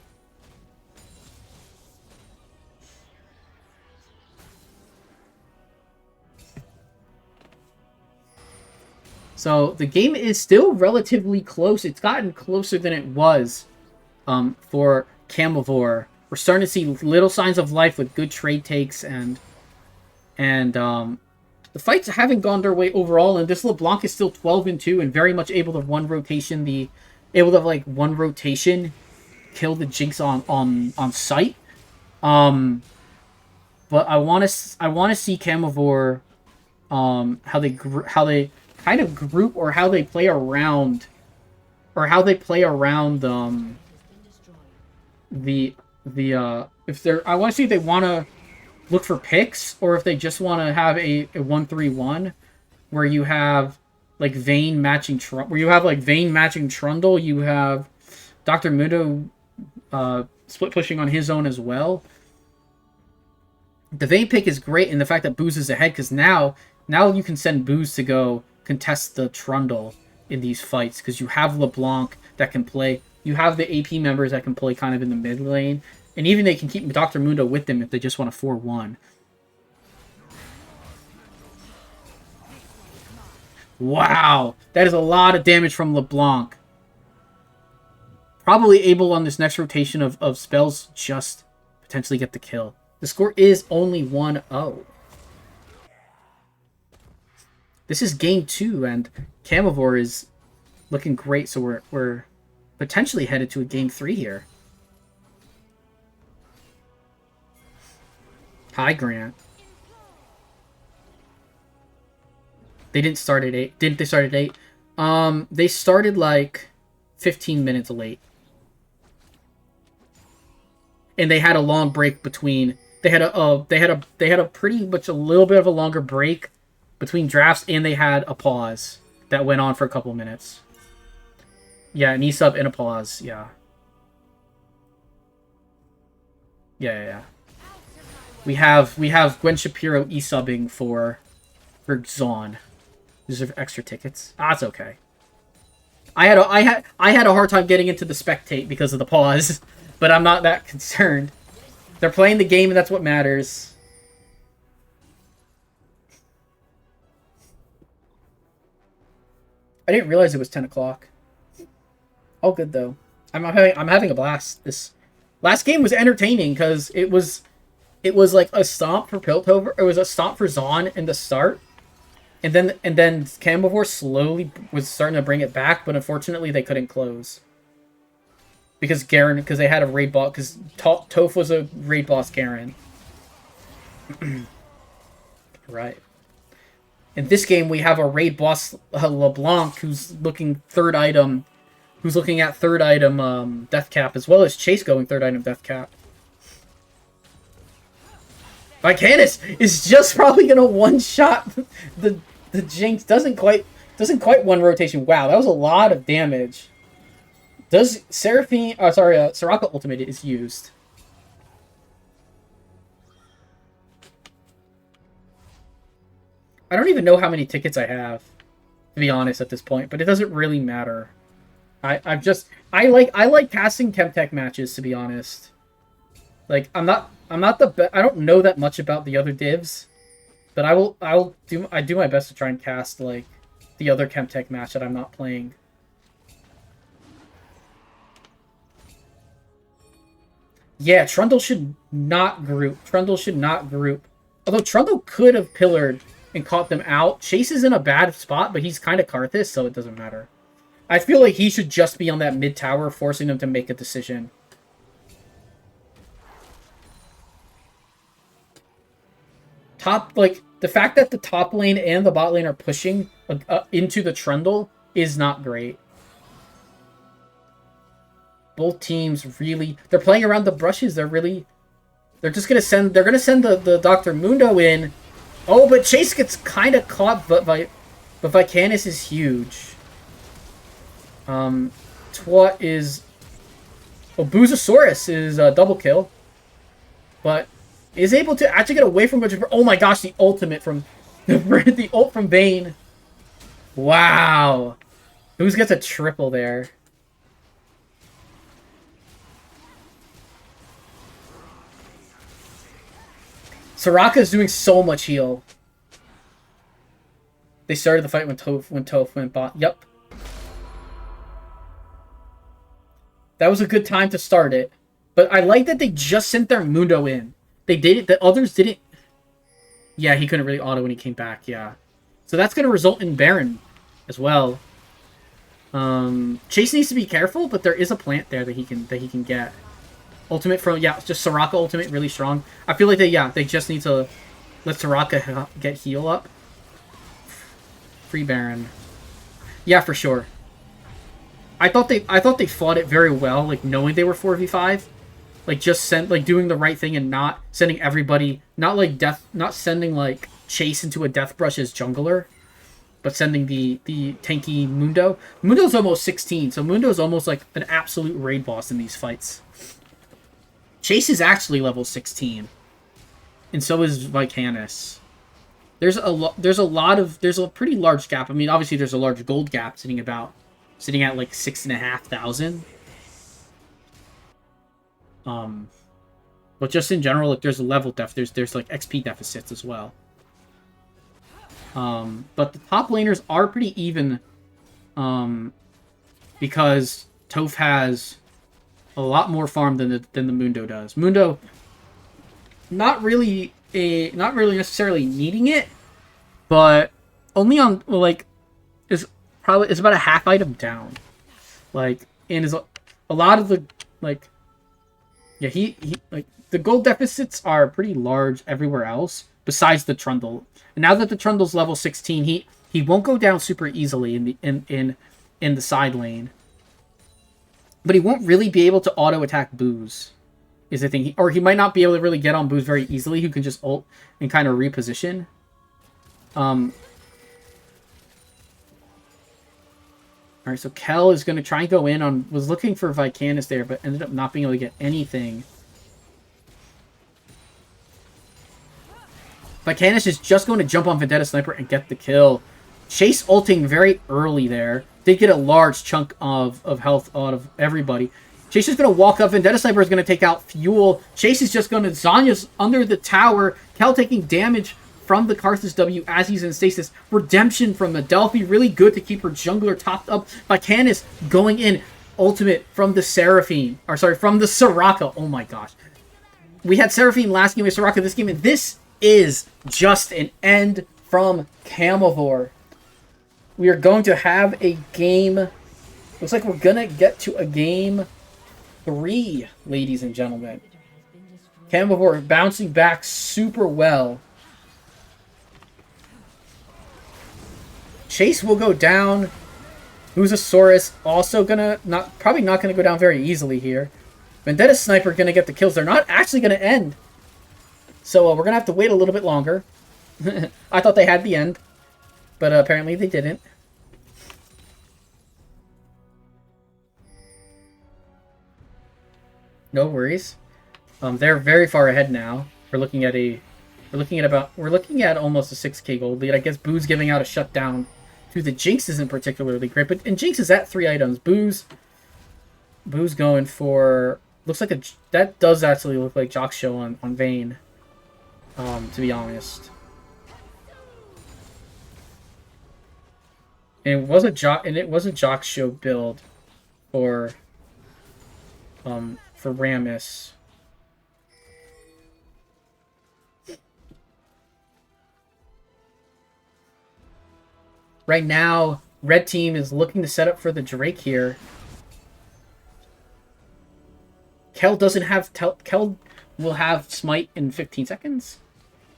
So the game is still relatively close. It's gotten closer than it was for Camavor. We're starting to see little signs of life with good trade takes, and the fights haven't gone their way overall. And this LeBlanc is still 12-2 and very much able to one rotation kill the Jinx on sight. But I want to see Camavor how they kind of group, or how they play around if they're, I want to see if they want to look for picks, or if they just want to have a 1-3-1 where you have like Vayne matching Trundle, you have Dr. Mundo split pushing on his own as well. The Vayne pick is great in the fact that Booze is ahead, because now you can send Booze to go contest the Trundle in these fights, because you have LeBlanc that can play. You have the AP members that can play kind of in the mid lane, and even they can keep Dr. Mundo with them if they just want a 4-1. Wow, that is a lot of damage from LeBlanc. Probably able on this next rotation of spells just potentially get the kill. The score is only 1-0. This is game 2, and Camavor is looking great, so we're potentially headed to a game 3 here. Hi, Grant. They didn't start at 8. Didn't they start at 8? They started like 15 minutes late. And they had a long break between. They had a pretty much a little bit of a longer break between drafts, and they had a pause that went on for a couple minutes. Yeah, an E-sub and a pause. Yeah. Yeah. We have Gwen Shapiro E-subbing for Zaun. These are extra tickets. Ah, it's okay. I had a hard time getting into the spectate because of the pause, but I'm not that concerned. They're playing the game, and that's what matters. I didn't realize it was 10 o'clock. All good though. I'm having a blast. This last game was entertaining because it was like a stomp for Piltover. It was a stomp for Zaun in the start, and then Camavor slowly was starting to bring it back, but unfortunately they couldn't close because they had a raid boss, because Toph was a raid boss Garen. Right. In this game, we have a raid boss LeBlanc who's looking at third item death cap, as well as Chase going third item death cap. Vicanis is just probably gonna one-shot the Jinx. Doesn't quite one rotation. Wow, that was a lot of damage. Does Soraka ultimate is used. I don't even know how many tickets I have, to be honest, at this point. But it doesn't really matter. I like casting Chemtech matches, to be honest. Like, I'm not I don't know that much about the other divs, but I do my best to try and cast like the other Chemtech match that I'm not playing. Yeah, Trundle should not group. Trundle should not group. Although Trundle could have pillared and caught them out. Chase is in a bad spot, but he's kind of Karthus, so it doesn't matter. I feel like he should just be on that mid tower, forcing them to make a decision. The fact that the top lane and the bot lane are pushing into the Trundle is not great. Both teams really, they're playing around the brushes. They're just gonna send, the Dr. Mundo in. Oh, but Chase gets kind of caught, but Vicanis is huge. Twat is, Buzosaurus is a double kill, but is able to actually get away from oh my gosh, the ultimate from the ult from Bane. Wow. Who's gets a triple there? Soraka's doing so much heal. They started the fight when Toph went bot. Yep. That was a good time to start it. But I like that they just sent their Mundo in. They did it. The others didn't. Yeah, he couldn't really auto when he came back. Yeah. So that's going to result in Baron as well. Chase needs to be careful, but there is a plant there that he can get. Ultimate from, yeah, just Soraka ultimate, really strong. I feel like they just need to let Soraka get heal up. Free Baron. Yeah, for sure. I thought they fought it very well, like knowing they were 4v5. Like just doing the right thing and not sending everybody, not sending like Chase into a death brush as jungler, but sending the tanky Mundo. Mundo's almost 16, so Mundo's almost like an absolute raid boss in these fights. Chase is actually level 16, and so is Vicanis. There's a pretty large gap. I mean, obviously there's a large gold gap sitting at like 6,500. But just in general, like there's a level there's like XP deficits as well. But the top laners are pretty even, because Toph has a lot more farm than the Mundo does. Mundo, not really necessarily needing it, but only on is about a half item down. Like, and is a lot of the like. Yeah, he the gold deficits are pretty large everywhere else besides the Trundle. And now that the Trundle's level 16, he won't go down super easily in the side lane. But he won't really be able to auto attack Booze, is the thing. Or he might not be able to really get on Booze very easily, who can just ult and kind of reposition. Alright, so Kel is going to try and go in on... Was looking for Vicanis there, but ended up not being able to get anything. Vicanis is just going to jump on Vendetta Sniper and get the kill. Chase ulting very early there. Did get a large chunk of health out of everybody. Chase is going to walk up. Vendetta Sniper is going to take out Fuel. Chase is just going to... Zanya's under the tower. Kel taking damage from the Karthus W as he's in stasis. Redemption from the Delphi. Really good to keep her jungler topped up. Vicanis going in. Ultimate from the Seraphine. Or sorry, from the Soraka. Oh my gosh. We had Seraphine last game with Soraka this game. And this is just an end from Camavor. We are going to have a game. Looks like we're going to get to a game 3, ladies and gentlemen. Camavor bouncing back super well. Chase will go down. Buzosaurus also probably not gonna go down very easily here. Vendetta Sniper gonna get the kills. They're not actually gonna end. So we're gonna have to wait a little bit longer. I thought they had the end, but apparently they didn't. No worries. They're very far ahead now. We're looking at a we're looking at almost a 6k gold lead. I guess Boo's giving out a shutdown to the Jinx isn't particularly great, but and Jinx is at 3 items. Boo's going for, looks like that does actually look like Jock's Show on Vayne. To be honest. And it was a Jock's Show build for Rammus. Right now, red team is looking to set up for the Drake here. Kel doesn't have Kel will have smite in 15 seconds.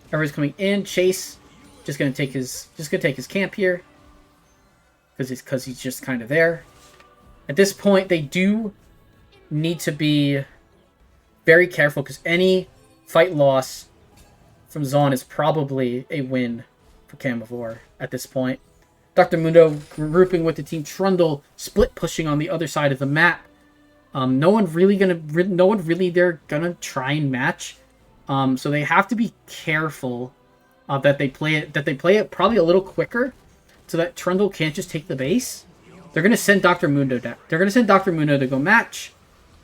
Everyone's coming in. Chase just gonna take his camp here because he's just kind of there. At this point, they do need to be very careful because any fight loss from Zaun is probably a win for Camavor at this point. Dr. Mundo grouping with the team. Trundle split pushing on the other side of the map. No one really they're gonna try and match. So they have to be careful that they play it probably a little quicker so that Trundle can't just take the base. They're gonna send Dr. Mundo down. They're gonna send Dr. Mundo to go match.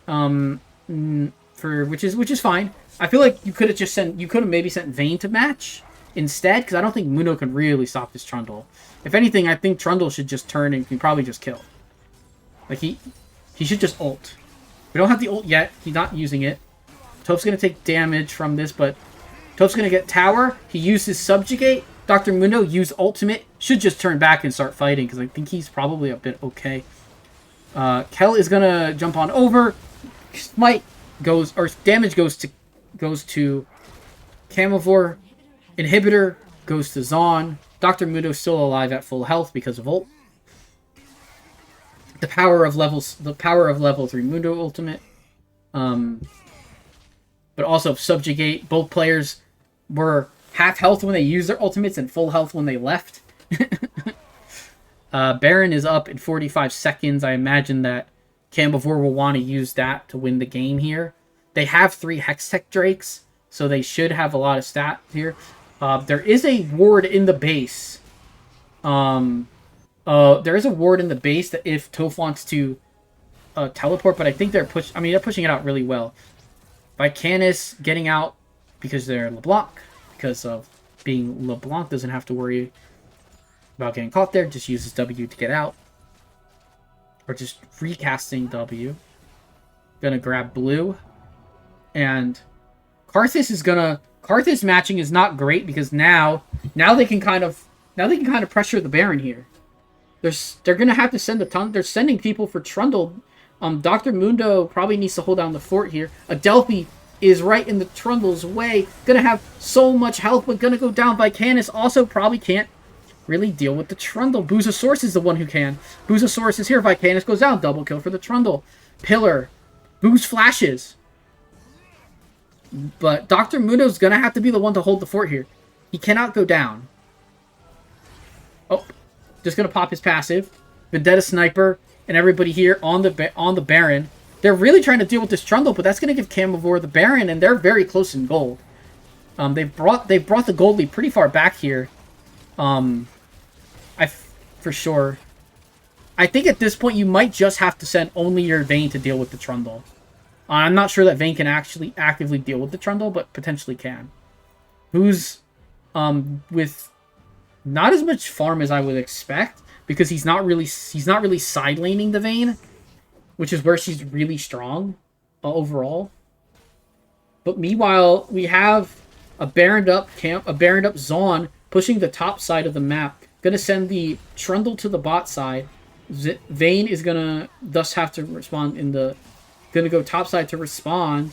Which is fine. I feel like you could have maybe sent Vayne to match instead, because I don't think Mundo can really stop this Trundle. If anything, I think Trundle should just turn and can probably just kill. Like he should just ult. We don't have the ult yet. He's not using it. Top's gonna take damage from this, but Top's gonna get tower. He uses subjugate. Dr. Mundo use ultimate. Should just turn back and start fighting because I think he's probably a bit okay. Kel is gonna jump on over. Smite goes, or damage goes to Camavor. Inhibitor goes to Zaun. Dr. Mundo still alive at full health because of ult. The power of level 3 Mundo ultimate. But also subjugate. Both players were half health when they used their ultimates and full health when they left. Baron is up in 45 seconds. I imagine that Camavor will want to use that to win the game here. They have 3 Hextech Drakes, so they should have a lot of stats here. There is a ward in the base. There is a ward in the base that if Toph wants to teleport, but I think they're pushing it out really well. Vicanis getting out because they're LeBlanc. Because of being LeBlanc, doesn't have to worry about getting caught there. Just uses W to get out. Or just recasting W. Gonna grab blue. And Karthus matching is not great because now they can kind of pressure the Baron here. They're gonna have to send a ton. They're sending people for Trundle. Dr. Mundo probably needs to hold down the fort here. Adelphi is right in the Trundle's way. Gonna have so much health, but gonna go down. Vicanis also probably can't really deal with the Trundle. Boozosaurus is the one who can. Boozosaurus is here. Vicanis goes down. Double kill for the Trundle. Pillar. Booz flashes. But Dr. Mundo's gonna have to be the one to hold the fort here. He cannot go down. Oh, just gonna pop his passive. Vendetta Sniper and everybody here on the Baron. They're really trying to deal with this Trundle, but that's gonna give Camavor the Baron, and they're very close in gold. They brought the gold lead pretty far back here. For sure. I think at this point you might just have to send only your Vayne to deal with the Trundle. I'm not sure that Vayne can actually actively deal with the Trundle, but potentially can. Who's with not as much farm as I would expect, because he's not really side laning the Vayne, which is where she's really strong overall. But meanwhile, we have a Baroned up Zaun pushing the top side of the map. Gonna send the Trundle to the bot side. Vayne is gonna thus have to respond gonna go top side to respond.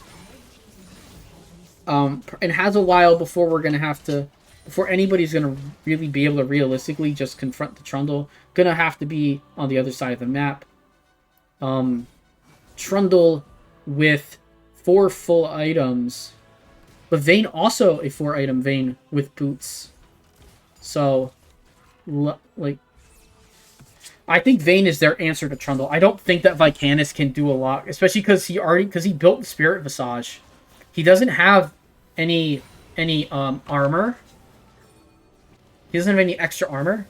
And has a while before before anybody's gonna really be able to realistically just confront the Trundle. Gonna have to be on the other side of the map. Trundle with 4 full items. But Vayne also a 4-item Vayne with boots. So, like, I think Vayne is their answer to Trundle. I don't think that Vicanis can do a lot, especially because he built Spirit Visage. He doesn't have any any armor. He doesn't have any extra armor.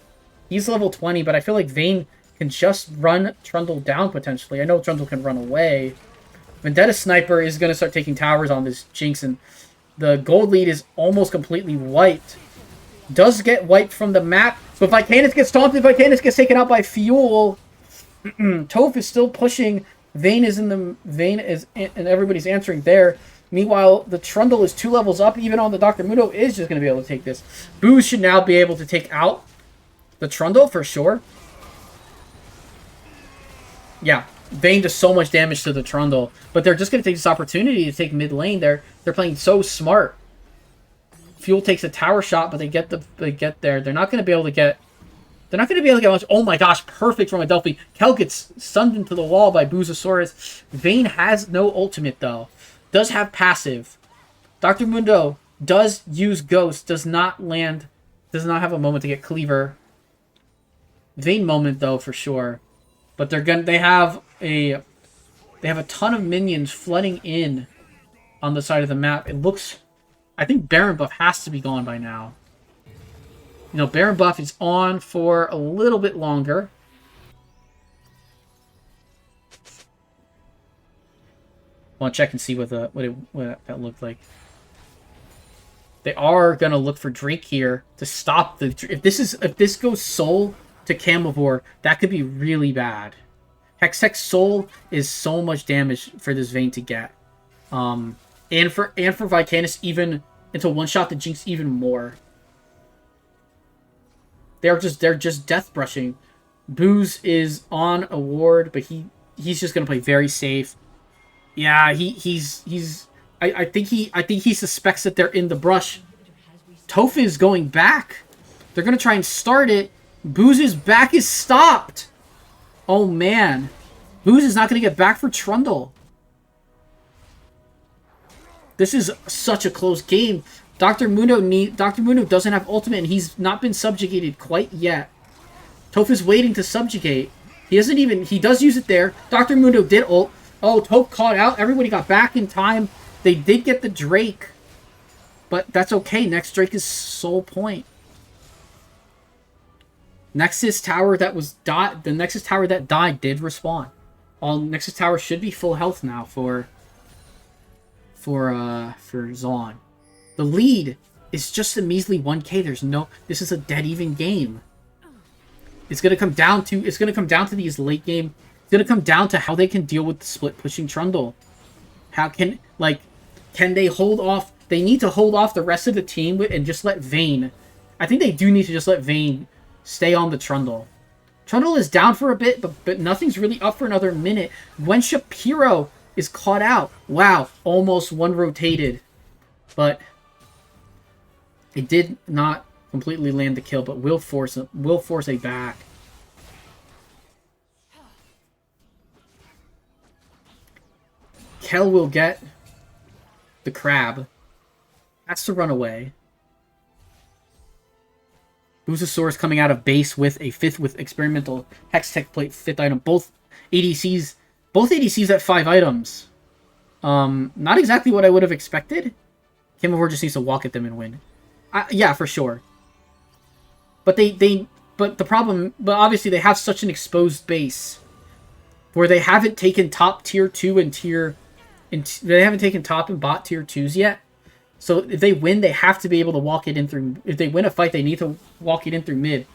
He's level 20, but I feel like Vayne can just run Trundle down potentially. I know Trundle can run away. Vendetta Sniper is going to start taking towers on this Jinx, and the gold lead is almost completely wiped. Does get wiped from the map, but Vicanus gets stomped, and Vicanus gets taken out by Fuel. Toph is still pushing. Vayne is and everybody's answering there. Meanwhile, the Trundle is 2 levels up. Even on the Dr. Mundo is just going to be able to take this. Booze should now be able to take out the Trundle for sure. Yeah, Vayne does so much damage to the Trundle, but they're just going to take this opportunity to take mid lane. They're playing so smart. Fuel takes a tower shot, but they get there. They're not going to be able to get. They're not going to be able to get much. Oh my gosh, perfect from Adelphi. Kel gets stunned into the wall by Boozosaurus. Vayne has no ultimate though. Does have passive. Dr. Mundo does use Ghost. Does not land. Does not have a moment to get Cleaver. Vayne moment though for sure. But they have a ton of minions flooding in on the side of the map. It looks, I think Baron buff has to be gone by now. You know, Baron buff is on for a little bit longer. I want to check and see what that looked like. They are gonna look for Drake here to stop the. If this goes Soul to Camavor, that could be really bad. Hextech Soul is so much damage for this Vayne to get, and for Vicanus even into one shot the Jinx even more. They're just death brushing. Booze is on a ward, but he's just gonna play very safe. Yeah, I think he suspects that they're in the brush. Toph is going back. They're gonna try and start it. Booze's back is stopped. Oh man, Booze is not gonna get back for Trundle. This is such a close game. Dr. Mundo doesn't have ultimate, and he's not been subjugated quite yet. Toph is waiting to subjugate. He does use it there. Dr. Mundo did ult. Oh, Toph caught out. Everybody got back in time. They did get the Drake. But that's okay. Next Drake is Soul Point. Nexus Tower that the Nexus Tower that died did respawn. All Nexus Tower should be full health now for Zaun. The lead is just a measly 1k. This is a dead even game. It's gonna come down to these late game. It's gonna come down to how they can deal with the split pushing Trundle. Can they hold off? They need to hold off the rest of the team and just let Vayne. I think they do need to just let Vayne stay on the Trundle. Trundle is down for a bit, but nothing's really up for another minute. Gwen Shapiro is caught out. Wow, almost one rotated, but it did not completely land the kill, but will force a back. Kel will get the crab. Has to run away. Boozosaurus coming out of base with a 5th with experimental Hextech plate 5th item. Both ADCs at 5 items. Not exactly what I would have expected. Camavor just needs to walk at them and win. Yeah, for sure. But obviously they have such an exposed base where they haven't taken top tier 2 they haven't taken top and bot tier 2s yet. So if they win, they have to be able to walk it in through. If they win a fight, they need to walk it in through mid.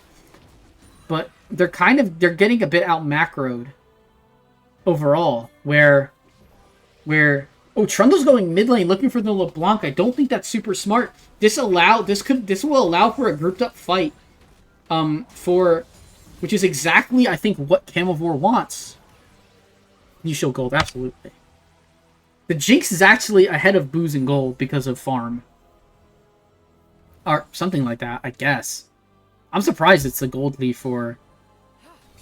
But they're getting a bit out macroed overall. Where Trundle's going mid lane looking for the LeBlanc. I don't think that's super smart. This will allow for a grouped up fight. Which is exactly I think what Camavor wants. You show gold, absolutely. The Jinx is actually ahead of Booze and Gold because of farm. Or something like that, I guess. I'm surprised it's the gold lead for...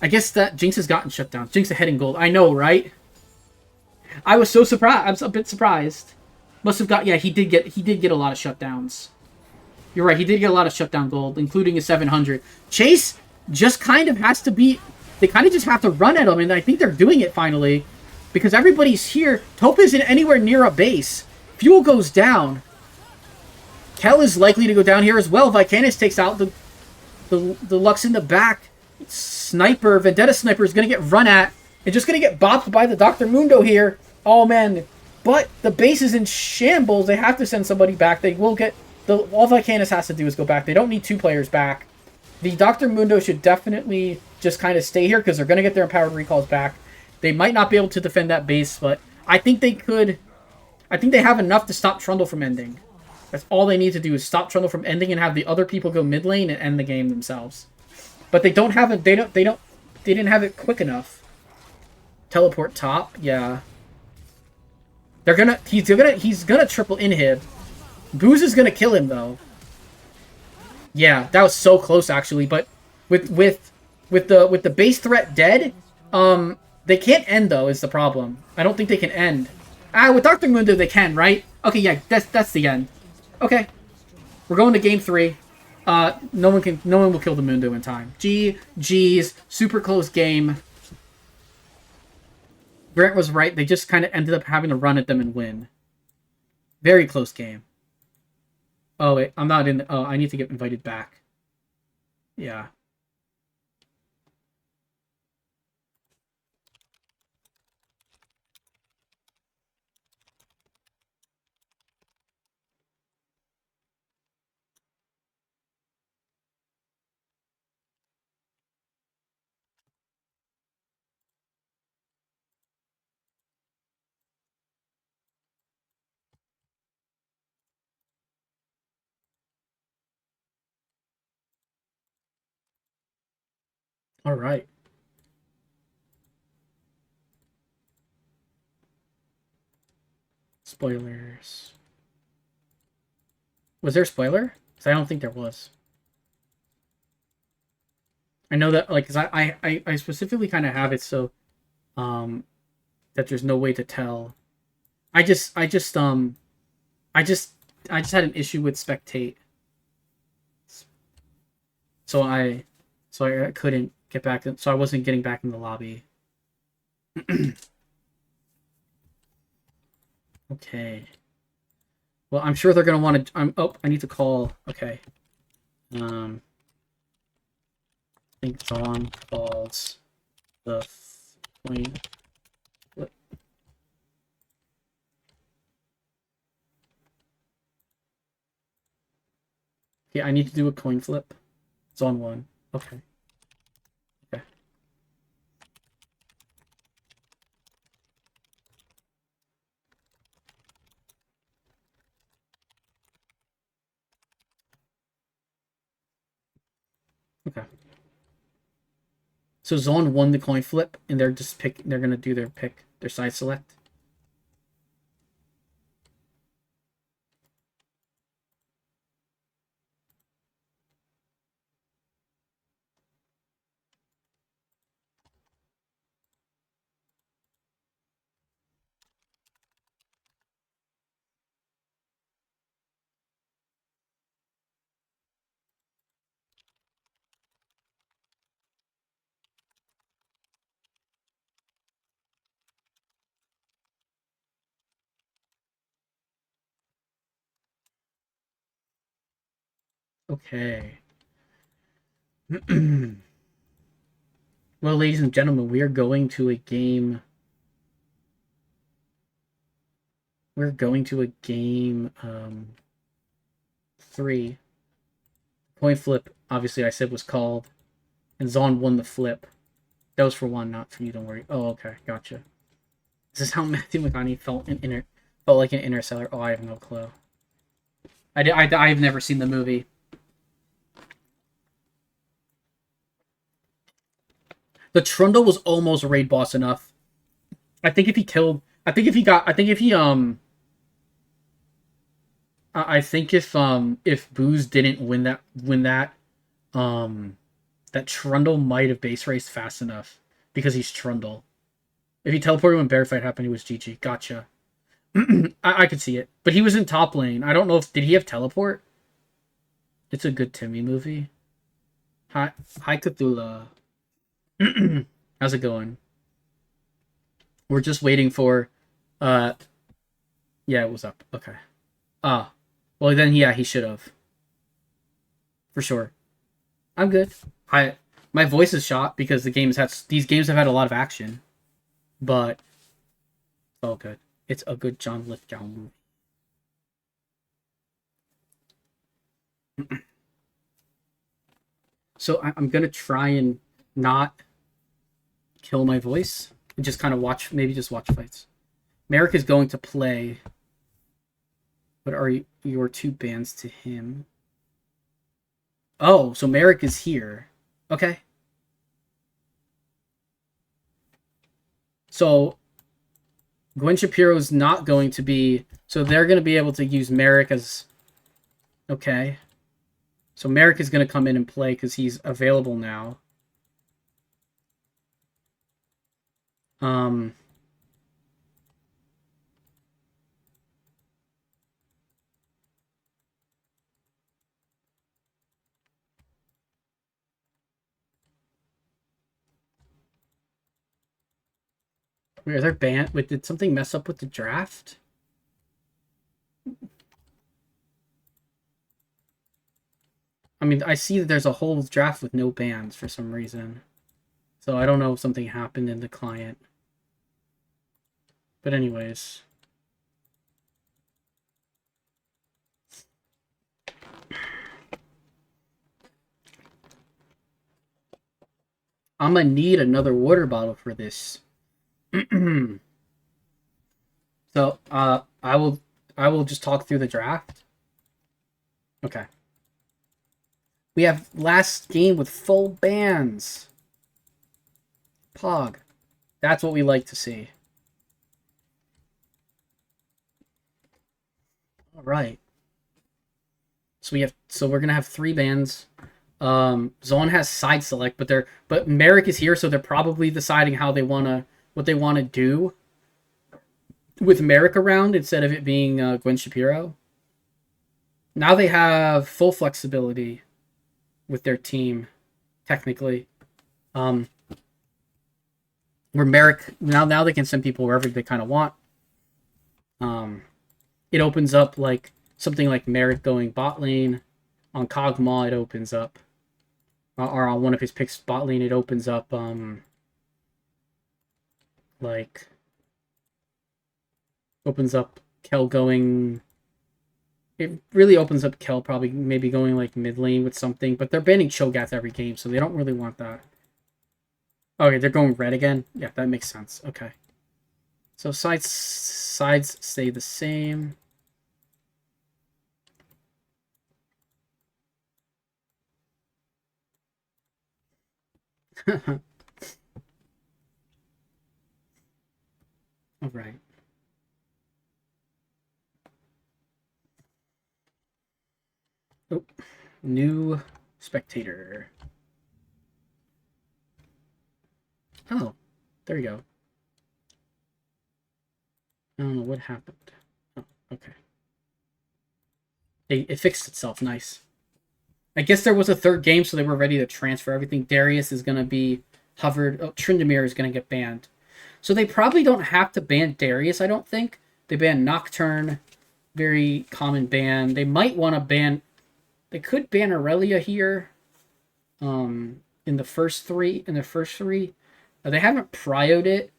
I guess that Jinx has gotten shut down. Jinx ahead in gold. I know, right? I was so surprised. I'm a bit surprised. Must have got... Yeah, he did get a lot of shutdowns. You're right, he did get a lot of shutdown gold, including a 700. Chase just kind of has to be... They kind of just have to run at him, and I think they're doing it finally. Because everybody's here. Toph isn't anywhere near a base. Fuel goes down. Kel is likely to go down here as well. Vicanis takes out the Lux in the back. Sniper, Vendetta Sniper is going to get run at. And just going to get bopped by the Dr. Mundo here. Oh, man. But the base is in shambles. They have to send somebody back. They will get... All Vicanis has to do is go back. They don't need 2 players back. The Dr. Mundo should definitely just kind of stay here because they're going to get their empowered recalls back. They might not be able to defend that base, but I think they could... I think they have enough to stop Trundle from ending. That's all they need to do is stop Trundle from ending and have the other people go mid lane and end the game themselves. But they don't have it. They didn't have it quick enough. Teleport top, yeah. He's gonna triple inhib. Booze is gonna kill him though. Yeah, that was so close actually. But with the base threat dead, they can't end though is the problem. I don't think they can end. With Dr. Mundo they can, right? Okay, yeah, that's the end. Okay, we're going to game 3. No one will kill the Mundo in time. GG's, super close game. Grant was right. They just kind of ended up having to run at them and win. Very close game. Oh wait, I'm not in. Oh, I need to get invited back. Yeah. All right. Spoilers. Was there a spoiler? Because I don't think there was. I know that, like, cause I specifically kind of have it so, that there's no way to tell. I just had an issue with spectate, so I couldn't get back. So I wasn't getting back in the lobby. Okay. Well, I'm sure they're gonna want to. Oh, I need to call. Okay. I think Zaun calls the coin flip. Yeah, I need to do a coin flip. Zaun 1. Okay. Okay. Okay. So Zaun won the coin flip, and they're just they're gonna do their side select. Okay. Well, ladies and gentlemen, we are going to a game. We're going to a game 3. Coin flip, obviously I said was called. And Zaun won the flip. That was for 1, not for you, don't worry. Oh, okay, gotcha. This is how Matthew McConaughey felt like an interstellar. Oh, I have no clue. I've never seen the movie. The Trundle was almost raid boss enough. I think if he if Booze didn't win that that Trundle might have base raced fast enough because he's Trundle. If he teleported when bear fight happened, he was GG. Gotcha. I could see it, but he was in top lane. I don't know if did he have teleport. It's a good Timmy movie. Hi Cthulhu. How's it going? We're just waiting for yeah, what's up? Okay. Well, then, yeah, he should have. For sure. I'm good. My voice is shot because these games have had a lot of action. But it's all good. It's a good John Lithgow movie. So I'm gonna try and not kill my voice and just kind of watch, maybe just watch fights. Merrick is going to play. What are your two bands to him? Oh, so Merrick is here. Okay. So Gwen Shapiro's not going to be... So they're going to be able to use Merrick as... Okay. So Merrick is going to come in and play because he's available now. Wait, are there banned? Wait, did something mess up with the draft? I mean, I see that there's a whole draft with no bans for some reason. So I don't know if something happened in the client. But anyways. I'm gonna need another water bottle for this. So, I will just talk through the draft. Okay. We have last game with full bans. Pog. That's what we like to see. All right. So we're gonna have 3 bans. Zaun has side select, but Merrick is here, so they're probably deciding what they wanna do with Merrick around instead of it being Gwen Shapiro. Now they have full flexibility with their team, technically. Where Merrick now they can send people wherever they kind of want. It opens up like something like Merrick going bot lane on Kog'Maw. It opens up, or on one of his picks bot lane. It opens up Kel going. It really opens up Kel probably maybe going like mid lane with something, but they're banning Cho'Gath every game, so they don't really want that. Okay, they're going red again? Yeah, that makes sense. Okay. So sides stay the same. All right. Oh, new spectator. Oh, there you go. I don't know what happened. Oh, okay. It fixed itself. Nice. I guess there was a third game, so they were ready to transfer everything. Darius is going to be hovered. Oh, Tryndamere is going to get banned. So they probably don't have to ban Darius, I don't think. They ban Nocturne. Very common ban. They might want to ban... They could ban Aurelia here. In the first 3. They haven't prioed it.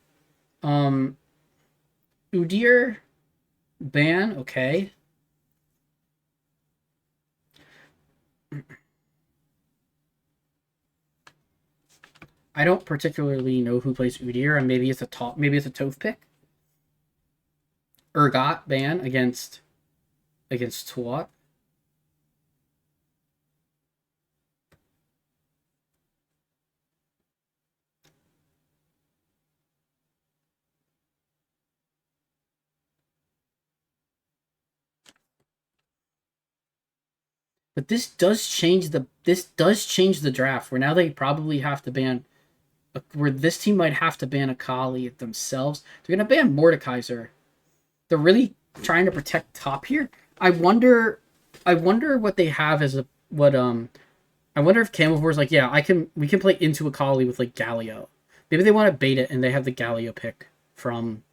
Udyr ban, okay. I don't particularly know who plays Udyr, and maybe it's a Toph pick. Urgot ban against Tuat. But this does change the draft, where now they probably have to ban, where this team might have to ban Akali themselves. They're gonna ban Mordekaiser. They're really trying to protect top here. I wonder what they have as I wonder if Camavor's like, yeah, we can play into Akali with like Galio. Maybe they want to bait it and they have the Galio pick from,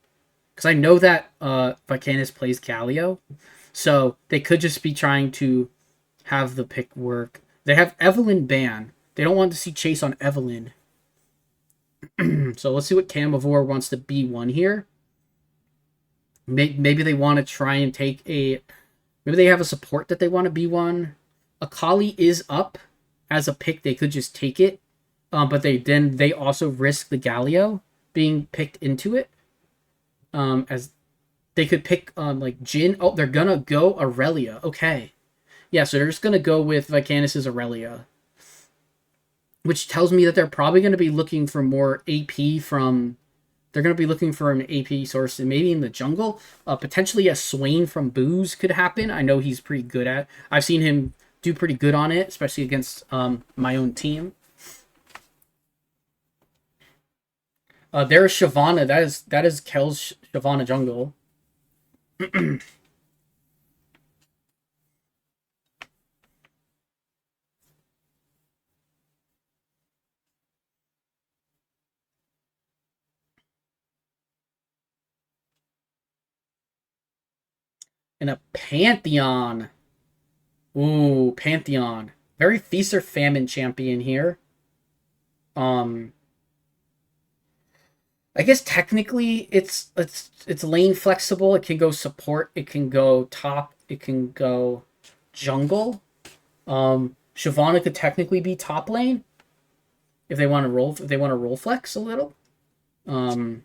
because I know that Vicanis plays Galio. So they could just be trying to have the pick work. They have Evelyn ban. They don't want to see Chase on Evelyn. So let's see what Camavor wants to B1 here. Maybe they want to try and take a... Maybe they have a support that they want to B1. Akali is up as a pick. They could just take it. But they also risk the Galio being picked into it. As they could pick like Jin. Oh, they're gonna go Aurelia. Okay. Yeah, so they're just gonna go with Vicanis' Aurelia. Which tells me that they're probably gonna be looking for more AP from... They're going to be looking for an AP source, and maybe in the jungle. Potentially a Swain from Booze could happen. I know he's pretty good at... I've seen him do pretty good on it, especially against my own team. There is Shyvana. That is Kel's Shyvana jungle. And a Pantheon. Ooh, Pantheon. Very feast or famine champion here. I guess technically it's lane flexible. It can go support. It can go top. It can go jungle. Shyvana could technically be top lane if they want to roll. If they want to roll flex a little. But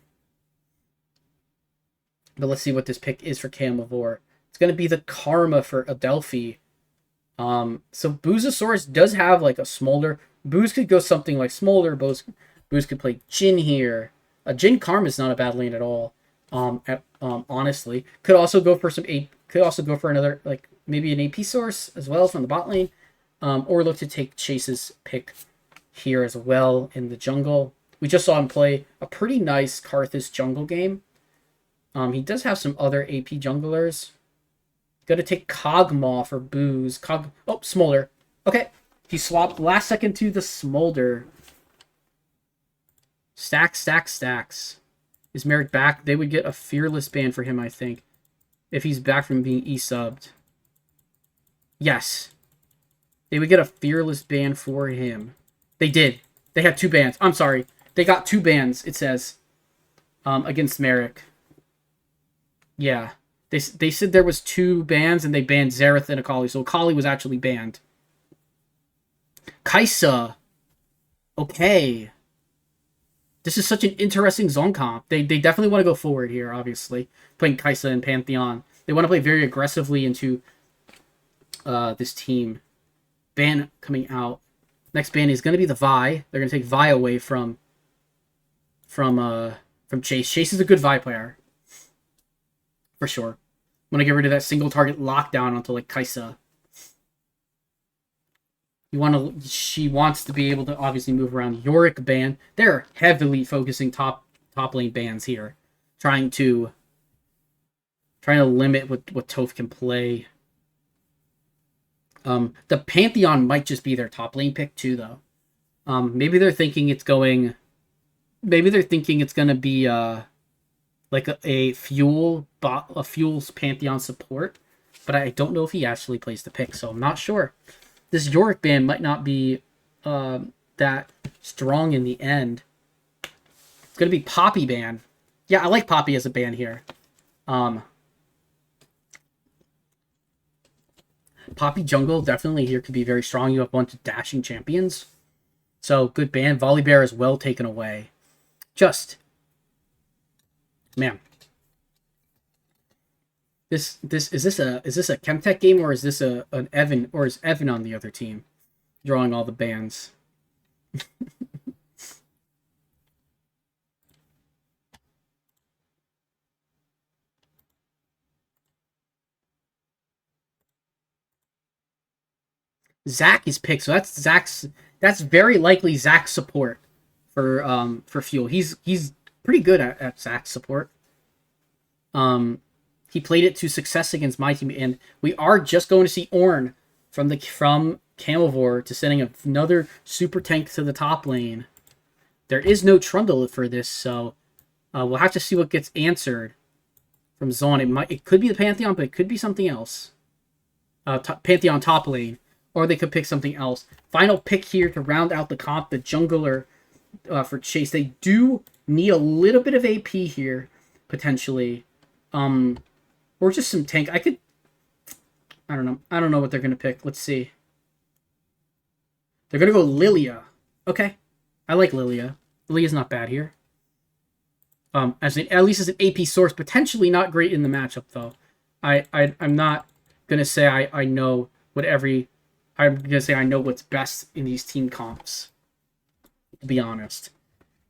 let's see what this pick is for Camavor. It's going to be the Karma for Adelphi. So Boozosaurus does have like a Smolder. Booze could go something like Smolder. Booze could play Jin here. Jin Karma is not a bad lane at all. Honestly, could also go for some AP. Could also go for another, like maybe an AP source as well from the bot lane, or look to take Chase's pick here as well in the jungle. We just saw him play a pretty nice Karthus jungle game. He does have some other AP junglers. Got to take Kog'Maw for Booze. Smolder. Okay. He swapped last second to the Smolder. Stacks. Is Merrick back? They would get a Fearless ban for him, I think. If he's back from being E-subbed. Yes. They would get a Fearless ban for him. They did. They had 2 bans. I'm sorry. They got 2 bans, it says. Against Merrick. Yeah. They said there was 2 bans, and they banned Xerath and Akali. So Akali was actually banned. Kaisa. Okay. This is such an interesting Zaun comp. They definitely want to go forward here, obviously. Playing Kaisa and Pantheon. They want to play very aggressively into this team. Ban coming out. Next ban is going to be the Vi. They're going to take Vi away from Chase. Chase is a good Vi player. For sure. Want to get rid of that single target lockdown onto like Kaisa. She wants to be able to obviously move around. Yorick ban. They're heavily focusing top lane bans here, trying to limit what Toph can play. The Pantheon might just be their top lane pick too, though. Maybe they're thinking it's going. Maybe they're thinking it's gonna be like a fuel's Pantheon support, but I don't know if he actually plays the pick, so I'm not sure. This Yorick ban might not be that strong in the end. It's going to be Poppy ban. Yeah, I like Poppy as a ban here. Poppy jungle definitely here could be very strong. You have a bunch of dashing champions. So, good ban. Volibear is well taken away. Man. Is this a Chemtech game, or is this an Evan, or is Evan on the other team drawing all the bans? Zach is picked, so that's very likely Zach's support for Fuel. He's pretty good at Zach's support. He played it to success against my team, and we are just going to see Ornn from Camavor to sending another super tank to the top lane. There is no Trundle for this, so we'll have to see what gets answered. from Zaun. It could be the Pantheon, but it could be something else. Pantheon top lane, or they could pick something else. Final pick here to round out the comp, the jungler for Chase. They do need a little bit of AP here, potentially. Or just some tank. I don't know. I don't know what they're going to pick. Let's see. They're going to go Lilia. Okay. I like Lilia. Lilia's not bad here. At least as an AP source, potentially not great in the matchup, though. I'm not going to say I know what every... I'm going to say I know what's best in these team comps, to be honest.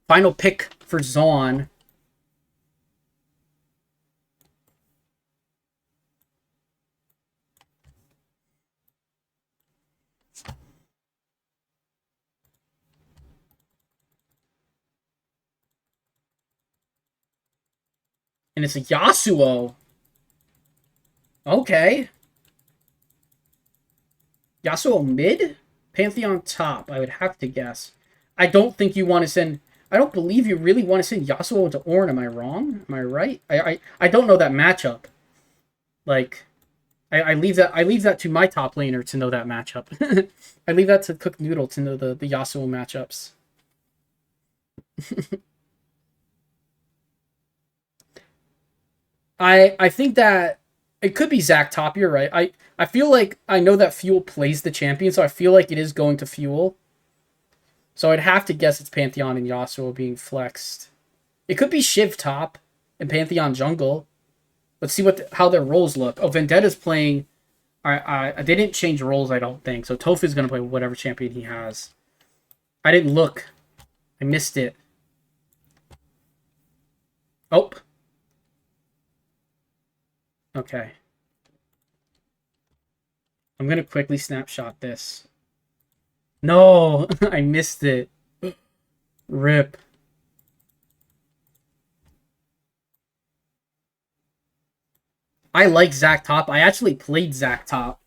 Final pick for Zaun. And it's a Yasuo. Okay. Yasuo mid? Pantheon top, I would have to guess. I don't think you want to send... I don't believe you really want to send Yasuo into Ornn. Am I wrong? Am I right? I don't know that matchup. Like, I leave that to my top laner to know that matchup. I leave that to Cook Noodle to know the Yasuo matchups. I think that it could be Zac top. You're right. I feel like I know that Fuel plays the champion, so I feel like it is going to Fuel. So I'd have to guess it's Pantheon and Yasuo being flexed. It could be Shiv top and Pantheon jungle. Let's see how their roles look. Oh, Vendetta's playing... they didn't change roles, I don't think. So Tofu's going to play whatever champion he has. I didn't look. I missed it. Oh. Okay. I'm going to quickly snapshot this. No! I missed it. Rip. I like Zac top. I actually played Zac top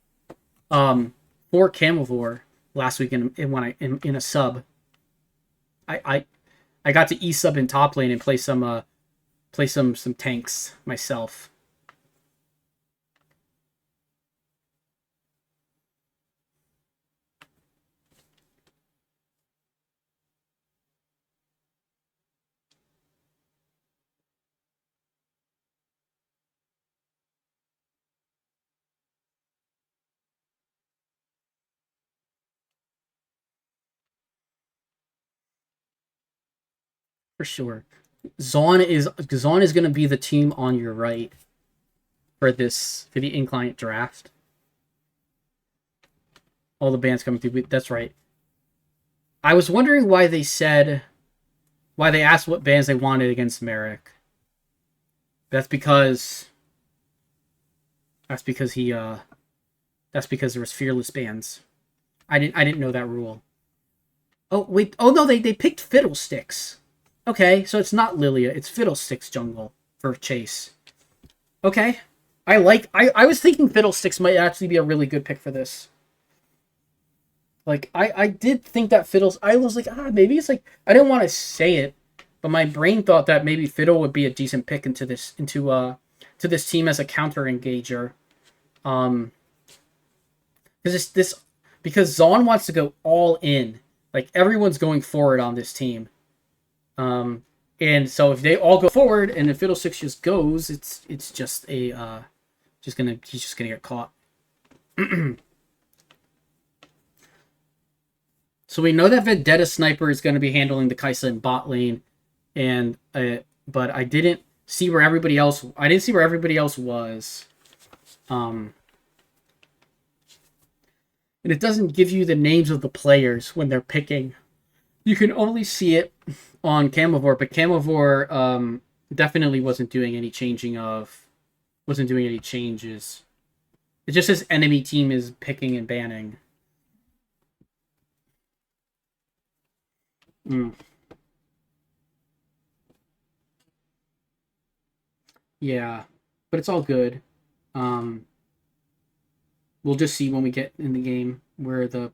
for Camavor last week in a sub. I got to E-sub in top lane and play some tanks myself. For sure. Zaun is going to be the team on your right for the in-client draft. All the bands coming through. That's right. I was wondering why they asked what bands they wanted against Merrick. That's because there was fearless bands. I didn't know that rule. Oh wait. Oh no, they picked Fiddlesticks. Okay, so it's not Lilia, it's Fiddlesticks jungle for Chase. Okay. I was thinking Fiddlesticks might actually be a really good pick for this. Like, I did think that I was like, maybe it's like, I didn't want to say it, but my brain thought that maybe Fiddle would be a decent pick to this team as a counter engager. Because Zaun wants to go all in. Like, everyone's going forward on this team. And so if they all go forward and if Fiddlesticks just goes, it's just he's just gonna get caught. So we know that Vendetta Sniper is gonna be handling the Kai'Sa in bot lane, and but I didn't see where everybody else was. And it doesn't give you the names of the players when they're picking. You can only see it on Camavor, but Camavor definitely wasn't doing any changes. It just says enemy team is picking and banning. Yeah, but it's all good. We'll just see when we get in the game where the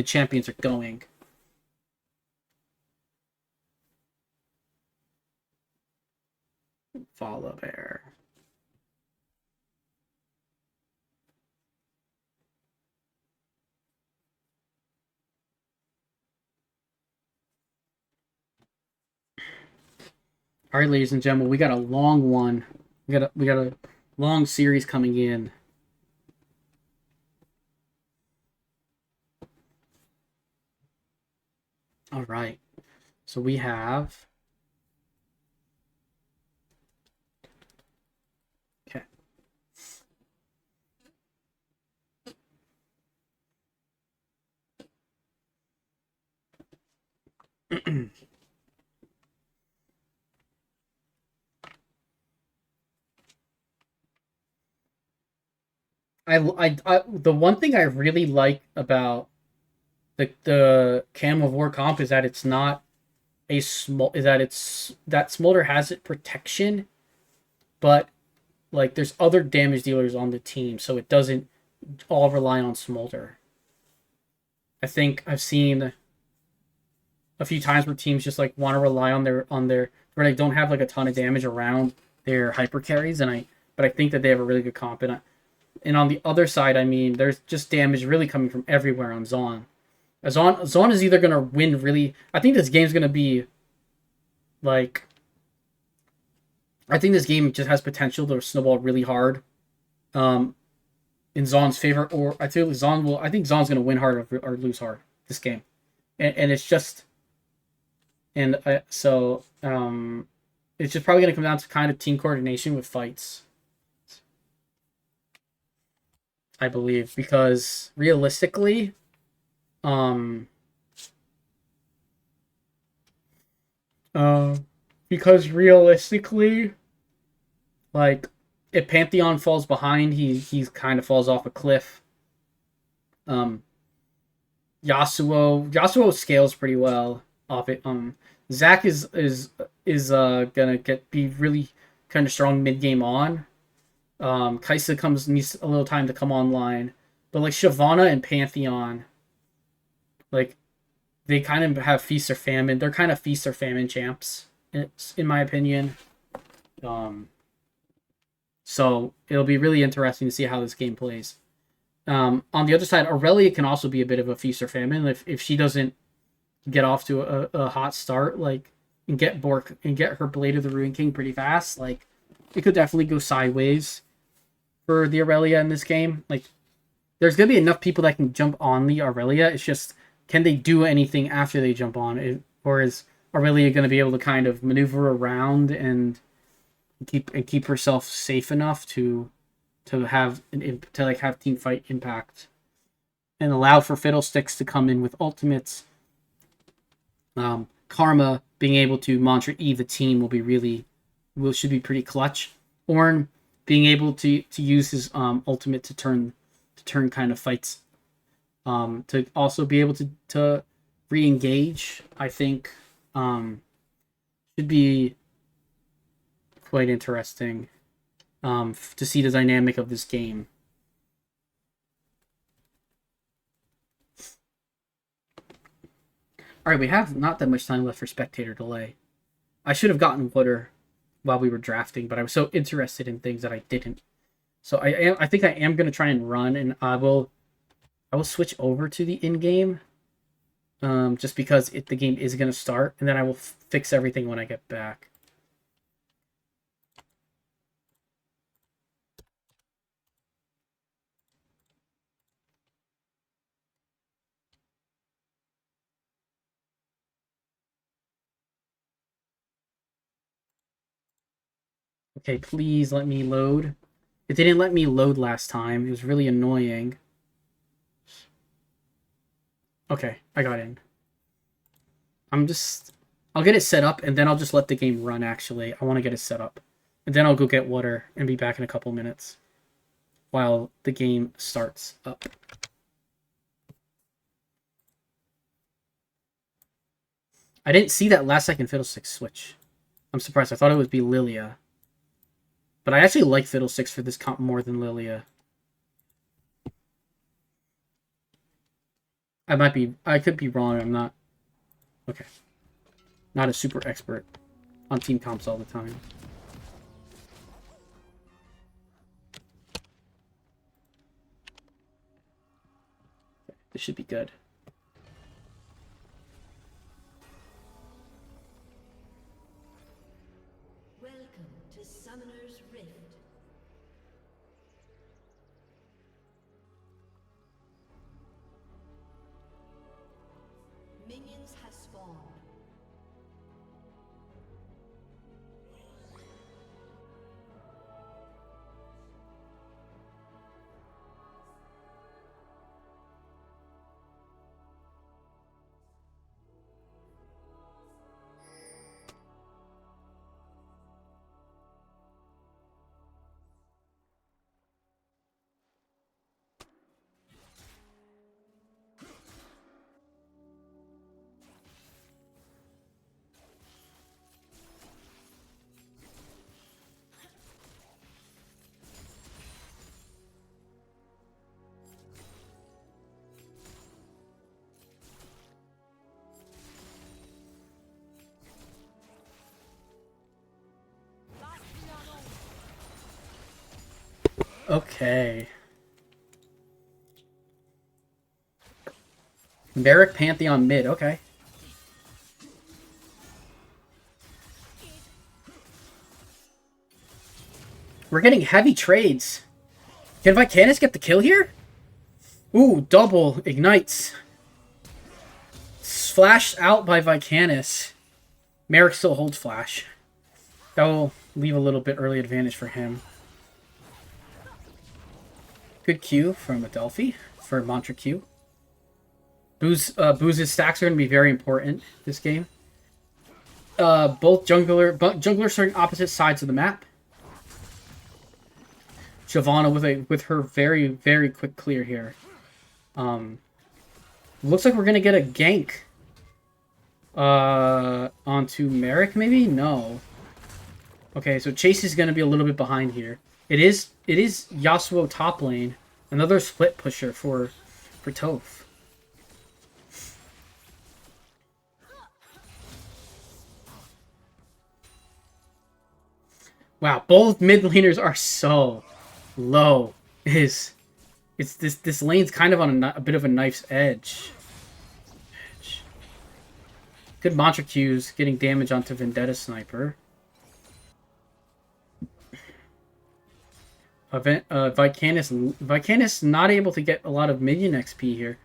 champions are going. Follow bear. All right, ladies and gentlemen, we got a long one. We got a long series coming in. All right. So we have okay. The one thing I really like about the Camavor comp is that it's not a small is that it's that Smolder has it protection, but like there's other damage dealers on the team, so it doesn't all rely on Smolder. I think I've seen a few times where teams just like want to rely on their where they don't have like a ton of damage around their hyper carries, but I think that they have a really good comp, and on the other side, I mean, there's just damage really coming from everywhere on Zaun. Zaun is either gonna win really. I think this game's gonna be like. I think this game just has potential to snowball really hard, in Zaun's favor. Or I think Zaun will. I think Zaun's gonna win hard or lose hard this game, and it's just. And it's just probably gonna come down to kind of team coordination with fights. I believe because realistically. Because realistically, like if Pantheon falls behind, he kind of falls off a cliff. Yasuo scales pretty well off it. Zac is gonna be really kind of strong mid game on. Kaisa needs a little time to come online, but like Shyvana and Pantheon, like they kind of have feast or famine. They're kind of feast or famine champs, in my opinion. So it'll be really interesting to see how this game plays. On the other side, Aurelia can also be a bit of a feast or famine if she doesn't get off to a hot start, like and get her Blade of the Ruin King pretty fast. Like it could definitely go sideways for the Aurelia in this game. Like there's gonna be enough people that can jump on the Aurelia. It's just can they do anything after they jump on it, or is Aurelia going to be able to kind of maneuver around and keep herself safe enough to have team fight impact and allow for Fiddlesticks to come in with ultimates. Karma being able to Mantra E the team should be pretty clutch. Ornn being able to use his ultimate to turn kind of fights. To also be able to re-engage, I think, should be quite interesting to see the dynamic of this game. All right, we have not that much time left for spectator delay. I should have gotten water while we were drafting, but I was so interested in things that I didn't. So I think I am going to try and run, and I will switch over to the in-game, just because the game is going to start, and then I will fix everything when I get back. Okay, please let me load. It didn't let me load last time. It was really annoying. Okay, I got in. I'll get it set up, and then I'll just let the game run, actually. I want to get it set up. And then I'll go get water and be back in a couple minutes while the game starts up. I didn't see that last second Fiddlesticks switch. I'm surprised. I thought it would be Lilia. But I actually like Fiddlesticks for this comp more than Lilia. I could be wrong. I'm not. Okay. Not a super expert on team comps all the time. This should be good. Welcome to Summoner's Rift. Minions have spawned. Okay. Merrick Pantheon mid, okay. We're getting heavy trades. Can Vicanis get the kill here? Ooh, double ignites. Flashed out by Vicanis. Merrick still holds flash. That will leave a little bit early advantage for him. Good Q from Adelphi for Mantra Q. Booze's stacks are going to be very important this game. Both junglers starting opposite sides of the map. Shyvana with her very, very quick clear here. Looks like we're going to get a gank. Onto Merrick, maybe? No. Okay, so Chase is going to be a little bit behind here. It is Yasuo top lane. Another split pusher for Toph. Wow, both mid laners are so low. This lane's kind of on a bit of a knife's edge. Good mantra Qs, getting damage onto Vendetta Sniper. Vicanis not able to get a lot of minion XP here.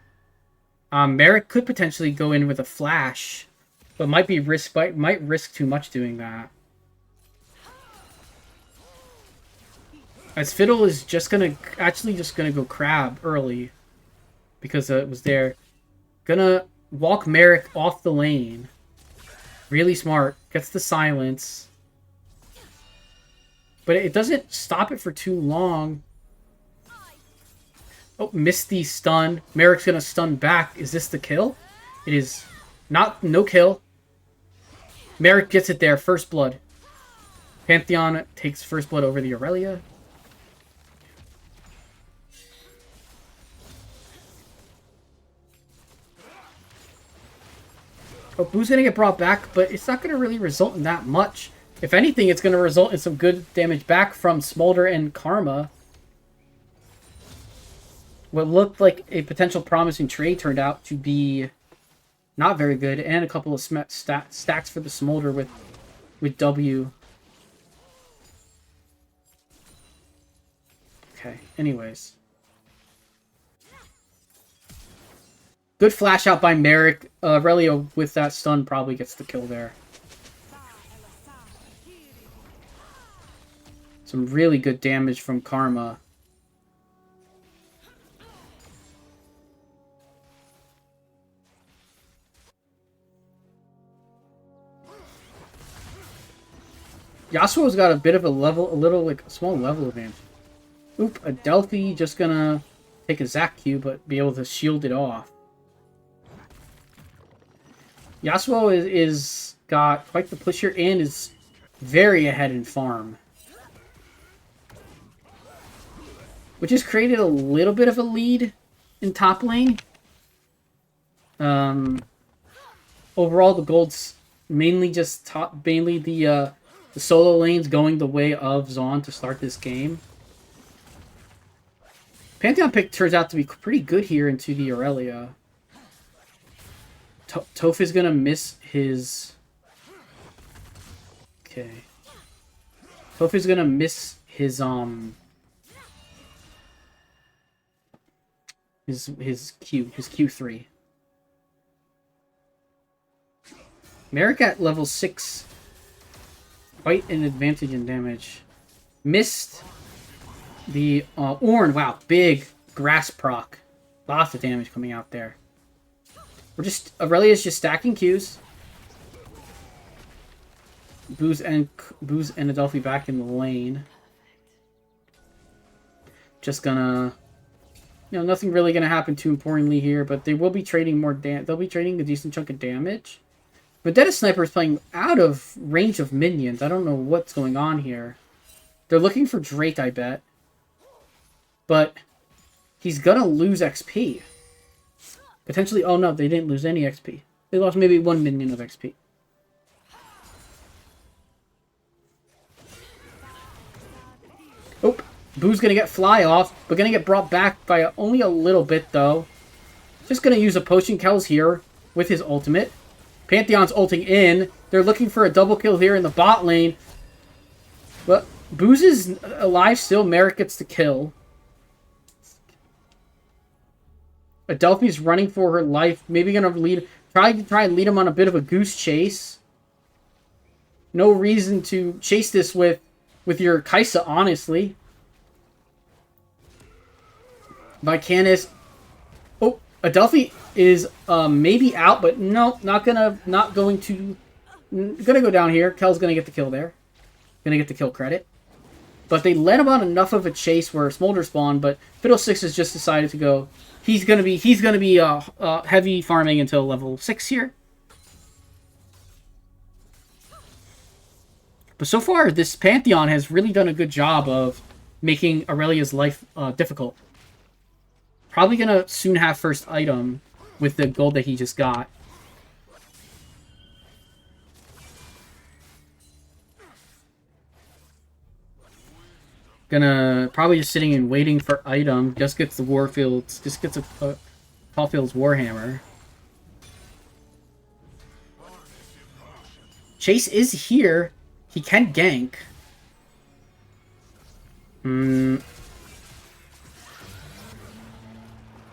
Merrick could potentially go in with a flash, but might risk too much doing that. As Fiddle is just gonna go crab early because it was there. Gonna walk Merrick off the lane. Really smart. Gets the silence. But it doesn't stop it for too long. Oh, missed the stun. Merrick's gonna stun back. Is this the kill? It is not. No kill. Merrick gets it there. First blood. Pantheon takes first blood over the Aurelia. Oh, Boo's gonna get brought back, but it's not gonna really result in that much. If anything, it's gonna result in some good damage back from Smolder and Karma. What looked like a potential promising trade turned out to be not very good, and a couple of stacks for the Smolder with W. Okay, anyways. Good flash out by Merrick. Aurelia with that stun probably gets the kill there. Some really good damage from Karma. Yasuo's got a bit of a small level advantage. Oop, Adelphi just gonna take a Zac Q, but be able to shield it off. Yasuo is got quite the push here and is very ahead in farm. Which has created a little bit of a lead in top lane. Overall, the gold's mainly just mainly the solo lanes going the way of Zaun to start this game. Pantheon pick turns out to be pretty good here into the Aurelia. Toph is going to miss his... Okay. Toph is going to miss his, his Q3. Merrick at level 6. Quite an advantage in damage. Missed the Ornn. Wow, big grass proc. Lots of damage coming out there. Aurelia's just stacking Qs. Booze and Adelphi back in the lane. Just gonna, nothing really gonna happen too importantly here, but they will be trading more they'll be trading a decent chunk of damage. Vendetta Sniper is playing out of range of minions. I don't know what's going on here. They're looking for Drake, I bet. But he's gonna lose XP. Potentially, oh no, they didn't lose any XP. They lost maybe 1 minion of XP. Oh, Boo's gonna get fly off, but gonna get brought back by only a little bit though. Just gonna use a potion. Kel's here with his ultimate. Pantheon's ulting in. They're looking for a double kill here in the bot lane. But Boo's is alive still. Merrick gets the kill. Adelphi's running for her life. Maybe gonna try and lead him on a bit of a goose chase. No reason to chase this with your Kaisa, honestly. Vicanis. Oh, Adelphi is maybe out, but no, gonna go down here. Kel's gonna get the kill there. Gonna get the kill credit. But they let him on enough of a chase where Smolder spawned, but Fiddlesticks has just decided to go. He's gonna be heavy farming until level 6 here. But so far, this Pantheon has really done a good job of making Aurelia's life difficult. Probably gonna soon have first item with the gold that he just got. Gonna probably just sitting and waiting for item. Just gets the Warfields. Just gets a Caulfield's Warhammer. Chase is here. He can gank.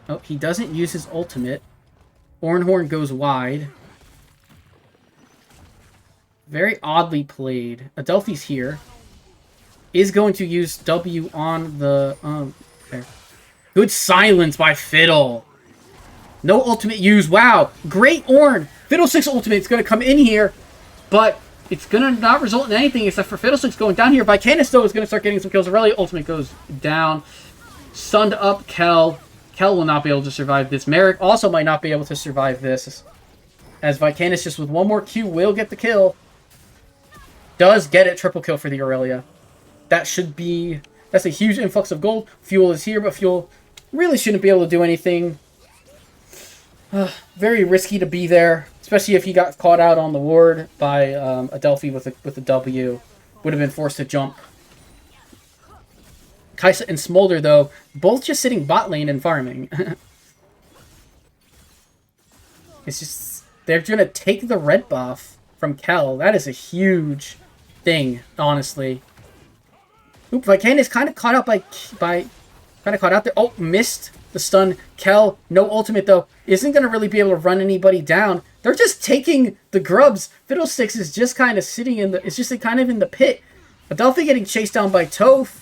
Oh, he doesn't use his ultimate. Ornhorn goes wide. Very oddly played. Adelphi's here. Is going to use W on the... there. Good silence by Fiddle. No ultimate use. Wow. Great Ornn. Fiddlesticks ultimate is going to come in here. But it's going to not result in anything except for Fiddlesticks going down here. Vicanis, though, is going to start getting some kills. Aurelia ultimate goes down. Stunned up Kel. Kel will not be able to survive this. Merrick also might not be able to survive this. As Vicanis just with one more Q will get the kill. Does get it. Triple kill for the Aurelia. That's a huge influx of gold. Fuel is here, but Fuel really shouldn't be able to do anything. Very risky to be there, especially if he got caught out on the ward by Adelphi with a W. Would have been forced to jump. Kaisa and Smolder, though, both just sitting bot lane and farming. It's just, they're going to take the red buff from Kel. That is a huge thing, honestly. Oop, Vicanis kind of caught out kind of caught out there. Oh, missed the stun. Kel, no ultimate though, isn't going to really be able to run anybody down. They're just taking the grubs. Fiddlesticks is just kind of sitting in the, it's just kind of in the pit. Adelphi getting chased down by Toph.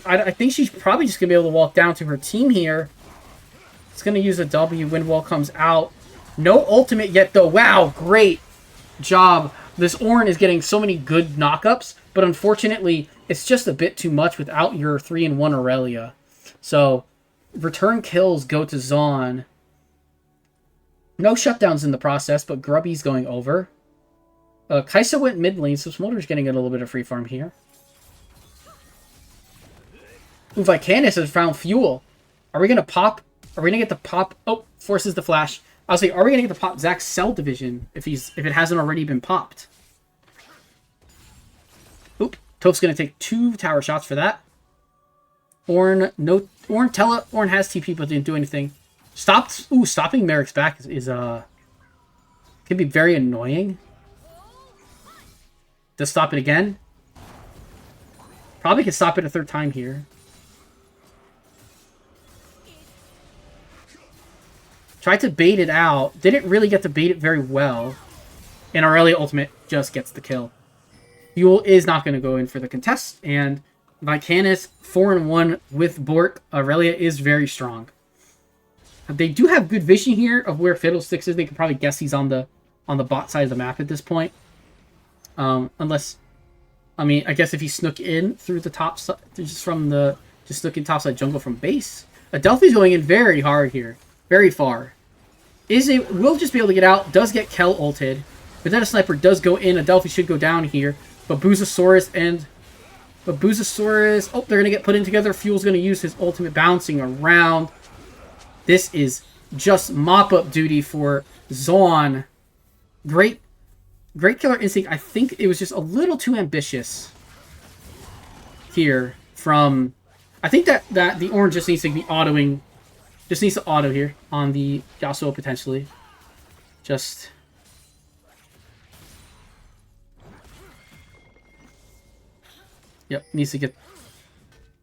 I think she's probably just going to be able to walk down to her team here. It's going to use a W. Windwall comes out. No ultimate yet though. Wow, great job. This Ornn is getting so many good knockups, but unfortunately, it's just a bit too much without your 3-in-1 Aurelia. So, return kills go to Zaun. No shutdowns in the process, but Grubby's going over. Kaisa went mid lane, so Smolder's getting a little bit of free farm here. Ooh, Vicanis has found Fuel. Are we going to pop? Are we going to get the pop? Oh, forces the flash. I was like, are we going to get the pop Zach's Cell Division if it hasn't already been popped? Oop. Toph's going to take 2 tower shots for that. Ornn, no, Ornn has TP but didn't do anything. Stopping Merrick's back is can be very annoying. Does stop it again? Probably can stop it a third time here. Tried to bait it out. Didn't really get to bait it very well. And Aurelia ultimate just gets the kill. Fuel is not going to go in for the contest. And Vicanis 4-1 with Bork. Aurelia is very strong. They do have good vision here of where Fiddlesticks is. They can probably guess he's on the bot side of the map at this point. Unless, I mean, I guess if he snook in through the top side, just snook in topside jungle from base. Adelphi's going in very hard here. Very far. Will just be able to get out. Does get Kel ulted. Vendetta Sniper does go in. Adelphi should go down here. But Busasaurus, oh, they're going to get put in together. Fuel's going to use his ultimate bouncing around. This is just mop-up duty for Zaun. Great Killer Instinct. I think it was just a little too ambitious here from... I think that the Ornn just needs to be autoing... Just needs to auto here on the Yasuo potentially. Just... Yep, needs to get...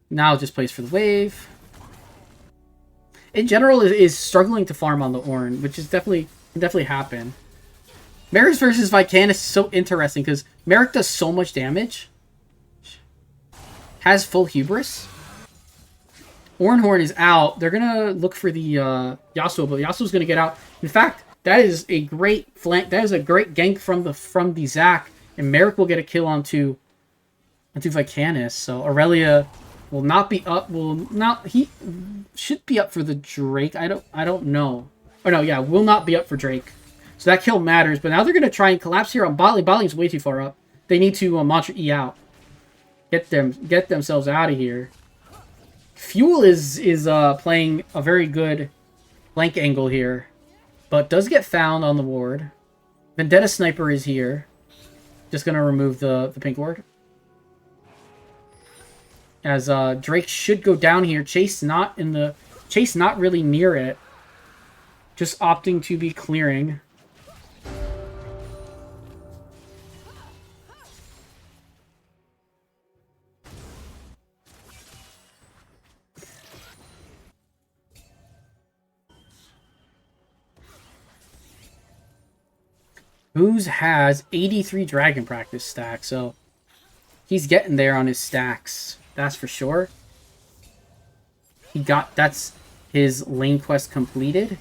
Now just plays for the wave. In general, is struggling to farm on the Ornn, which is can definitely happen. Merrick versus Vicanis is so interesting because Merrick does so much damage. Has full hubris. Ornhorn is out. They're gonna look for the Yasuo, but Yasuo's gonna get out. In fact, that is a great flank. That is a great gank from the Zac, and Merrick will get a kill onto Vicanis. So Aurelia will not be up. He should be up for the Drake. I don't know. Oh no, yeah, will not be up for Drake. So that kill matters. But now they're gonna try and collapse here on Botlane. Botlane's way too far up. They need to Mantra E out. Get themselves out of here. Fuel is playing a very good flank angle here, but does get found on the ward. Vendetta Sniper is here. Just gonna remove the pink ward. As Drake should go down here. Chase not really near it. Just opting to be clearing. Booze has 83 Dragon Practice stacks, so he's getting there on his stacks. That's for sure. That's his lane quest completed.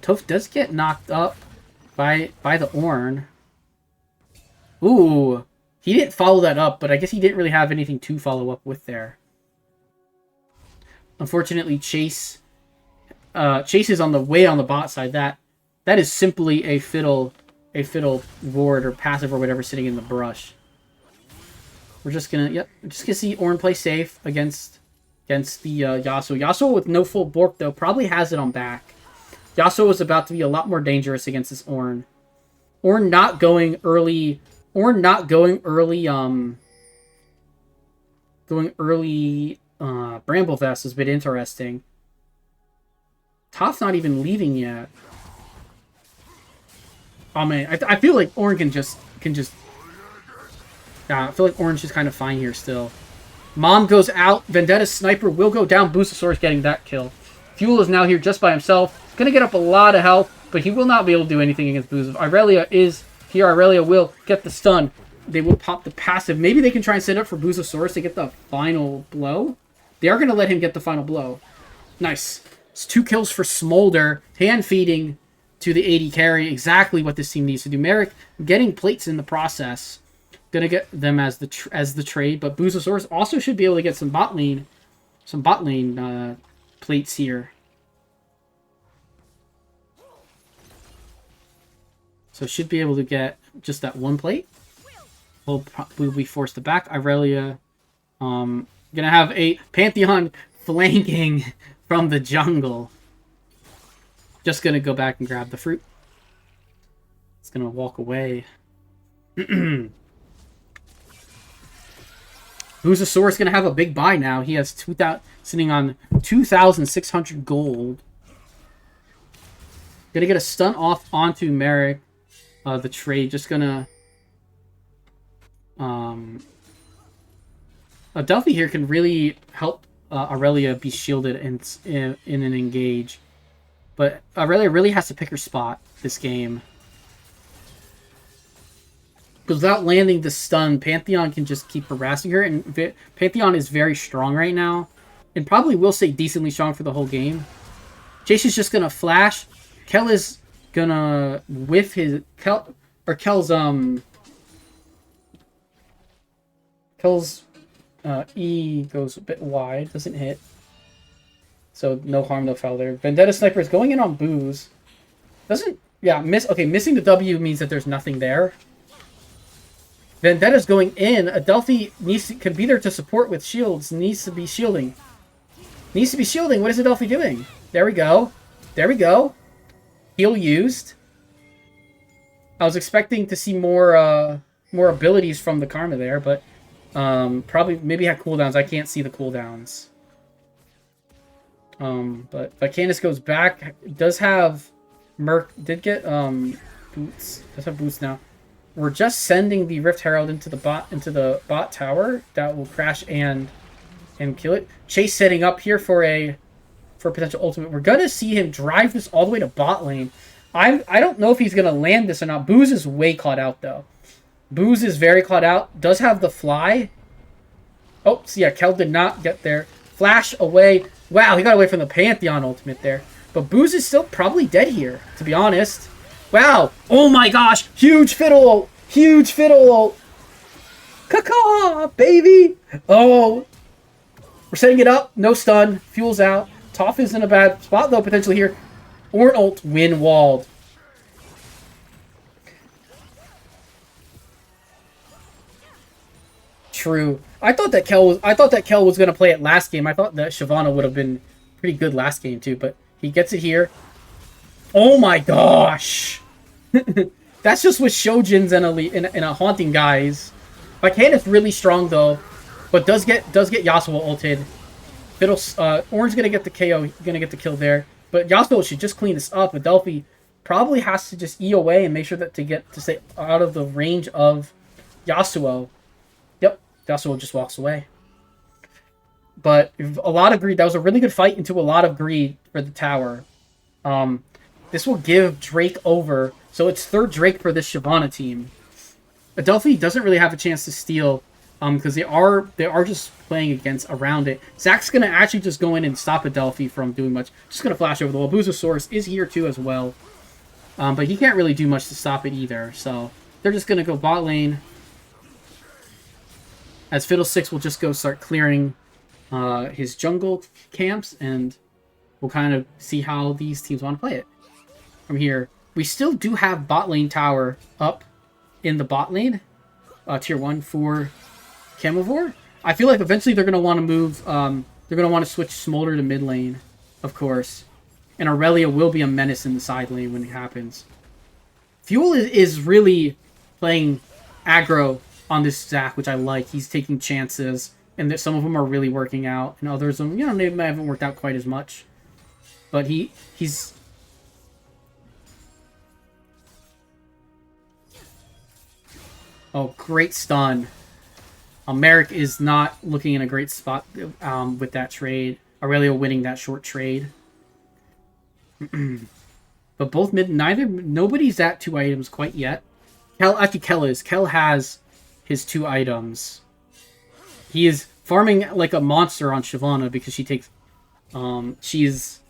Toph does get knocked up by the Ornn. Ooh, he didn't follow that up, but I guess he didn't really have anything to follow up with there. Unfortunately, Chase is on the bot side. That is simply a fiddle ward or passive or whatever sitting in the brush. We're just gonna see Ornn play safe against the Yasuo. Yasuo with no full Bork though probably has it on back. Yasuo is about to be a lot more dangerous against this Ornn. Ornn not going early. Bramble Vest is a bit interesting. Toph's not even leaving yet. Oh man, I feel like Ornn can just. I feel like Ornn's just kind of fine here still. Mom goes out. Vendetta Sniper will go down. Busasaurus getting that kill. Fuel is now here just by himself. Gonna get up a lot of health, but he will not be able to do anything against Busa. Aurelia is here. Aurelia will get the stun. They will pop the passive. Maybe they can try and set up for Busasaurus to get the final blow. They are gonna let him get the final blow. Nice. It's 2 kills for Smolder. Hand feeding to the AD carry, exactly what this team needs to do. Merrick getting plates in the process, gonna get them as the trade, but Busasaurus also should be able to get some bot lane plates here. So should be able to get just that 1 plate. We'll probably be forced to back. Aurelia, gonna have a Pantheon flanking from the jungle. Just gonna go back and grab the fruit. It's gonna walk away. Boozosaurus gonna have a big buy now. He has 2,000, sitting on 2,600 gold. Gonna get a stun off onto Merrick. The trade just gonna Adelphi here can really help Aurelia be shielded in an engage, but Aurelia really has to pick her spot this game. Because without landing the stun, Pantheon can just keep harassing her, and Pantheon is very strong right now, and probably will stay decently strong for the whole game. Jace is just gonna flash. Kel is gonna whiff his Kel's E goes a bit wide, doesn't hit, so no harm, no foul there. Vendetta Sniper is going in on Booze. Doesn't miss. Okay, missing the W means that there's nothing there. Vendetta's going in. Adelphi can be there to support with shields. Needs to be shielding. Needs to be shielding. What is Adelphi doing? There we go. There we go. Heal used. I was expecting to see more abilities from the Karma there, but probably maybe had cooldowns. I can't see the cooldowns. But Vicanus goes back. Does have Merc did get boots. Does have boots now. We're just sending the Rift Herald into the bot tower that will crash and kill it. Chase setting up here for a potential ultimate. We're gonna see him drive this all the way to bot lane. I don't know if he's gonna land this or not. Booze is way caught out though. Booze is very caught out. Does have the fly. Oh, so yeah, Kel did not get there. Flash away. Wow, he got away from the Pantheon ultimate there. But Booze is still probably dead here, to be honest. Wow. Oh my gosh. Huge fiddle ult. Huge fiddle ult. Caw-caw, baby. Oh. We're setting it up. No stun. Fuel's out. Toph is in a bad spot, though, potentially here. Ornn ult, win walled. True. I thought that Kel was gonna play it last game. I thought that Shyvana would have been pretty good last game too, but he gets it here. Oh my gosh. That's just with Shojins and a Haunting guys. Vicanus really strong though, but does get Yasuo ulted. Ornn's gonna get the KO, gonna get the kill there. But Yasuo should just clean this up. Adelphi probably has to just E away and make sure that to stay out of the range of Yasuo. Yep, Yasuo just walks away. But a lot of greed. That was a really good fight into a lot of greed for the tower. This will give Drake over. So it's third Drake for this Shyvana team. Adelphi doesn't really have a chance to steal because they are just playing around it. Zach's going to actually just go in and stop Adelphi from doing much. Just going to flash over the wall. Boozosaurus is here too as well. But he can't really do much to stop it either. So they're just going to go bot lane. As Fiddlesticks will just go start clearing his jungle camps. And we'll kind of see how these teams want to play it. From here, we still do have bot lane tower up in the bot lane. Tier 1 for Camavor. I feel like eventually they're going to want to move, they're going to want to switch Smolder to mid lane, of course. And Aurelia will be a menace in the side lane when it happens. Fuel is really playing aggro on this Zach, which I like. He's taking chances, and some of them are really working out, and others, maybe haven't worked out quite as much. But he's... Oh, great stun. Merrick is not looking in a great spot with that trade. Aurelia winning that short trade. But both nobody's at 2 items quite yet. Kel is. Kel has his 2 items. He is farming like a monster on Shyvana because she takes... she's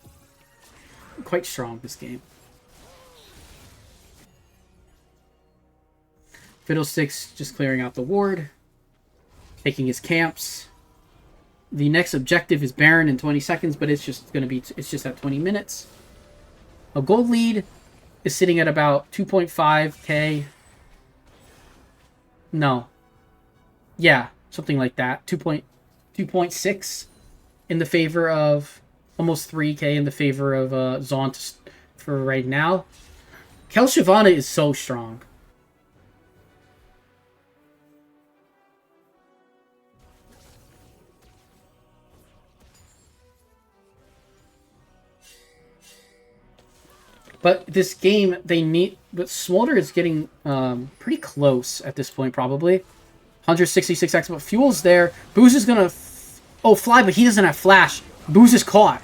quite strong this game. Fiddlesticks just clearing out the ward. Taking his camps. The next objective is Baron in 20 seconds, but it's just at 20 minutes. A gold lead is sitting at about 2.5k. No. Yeah, something like that. 2.6 in the favor of almost 3k in the favor of Zaun for right now. Kel Shyvana is so strong. But this game, they need... But Smolder is getting pretty close at this point, probably. 166x, but Fuel's there. Booze is gonna... fly, but he doesn't have Flash. Booze is caught.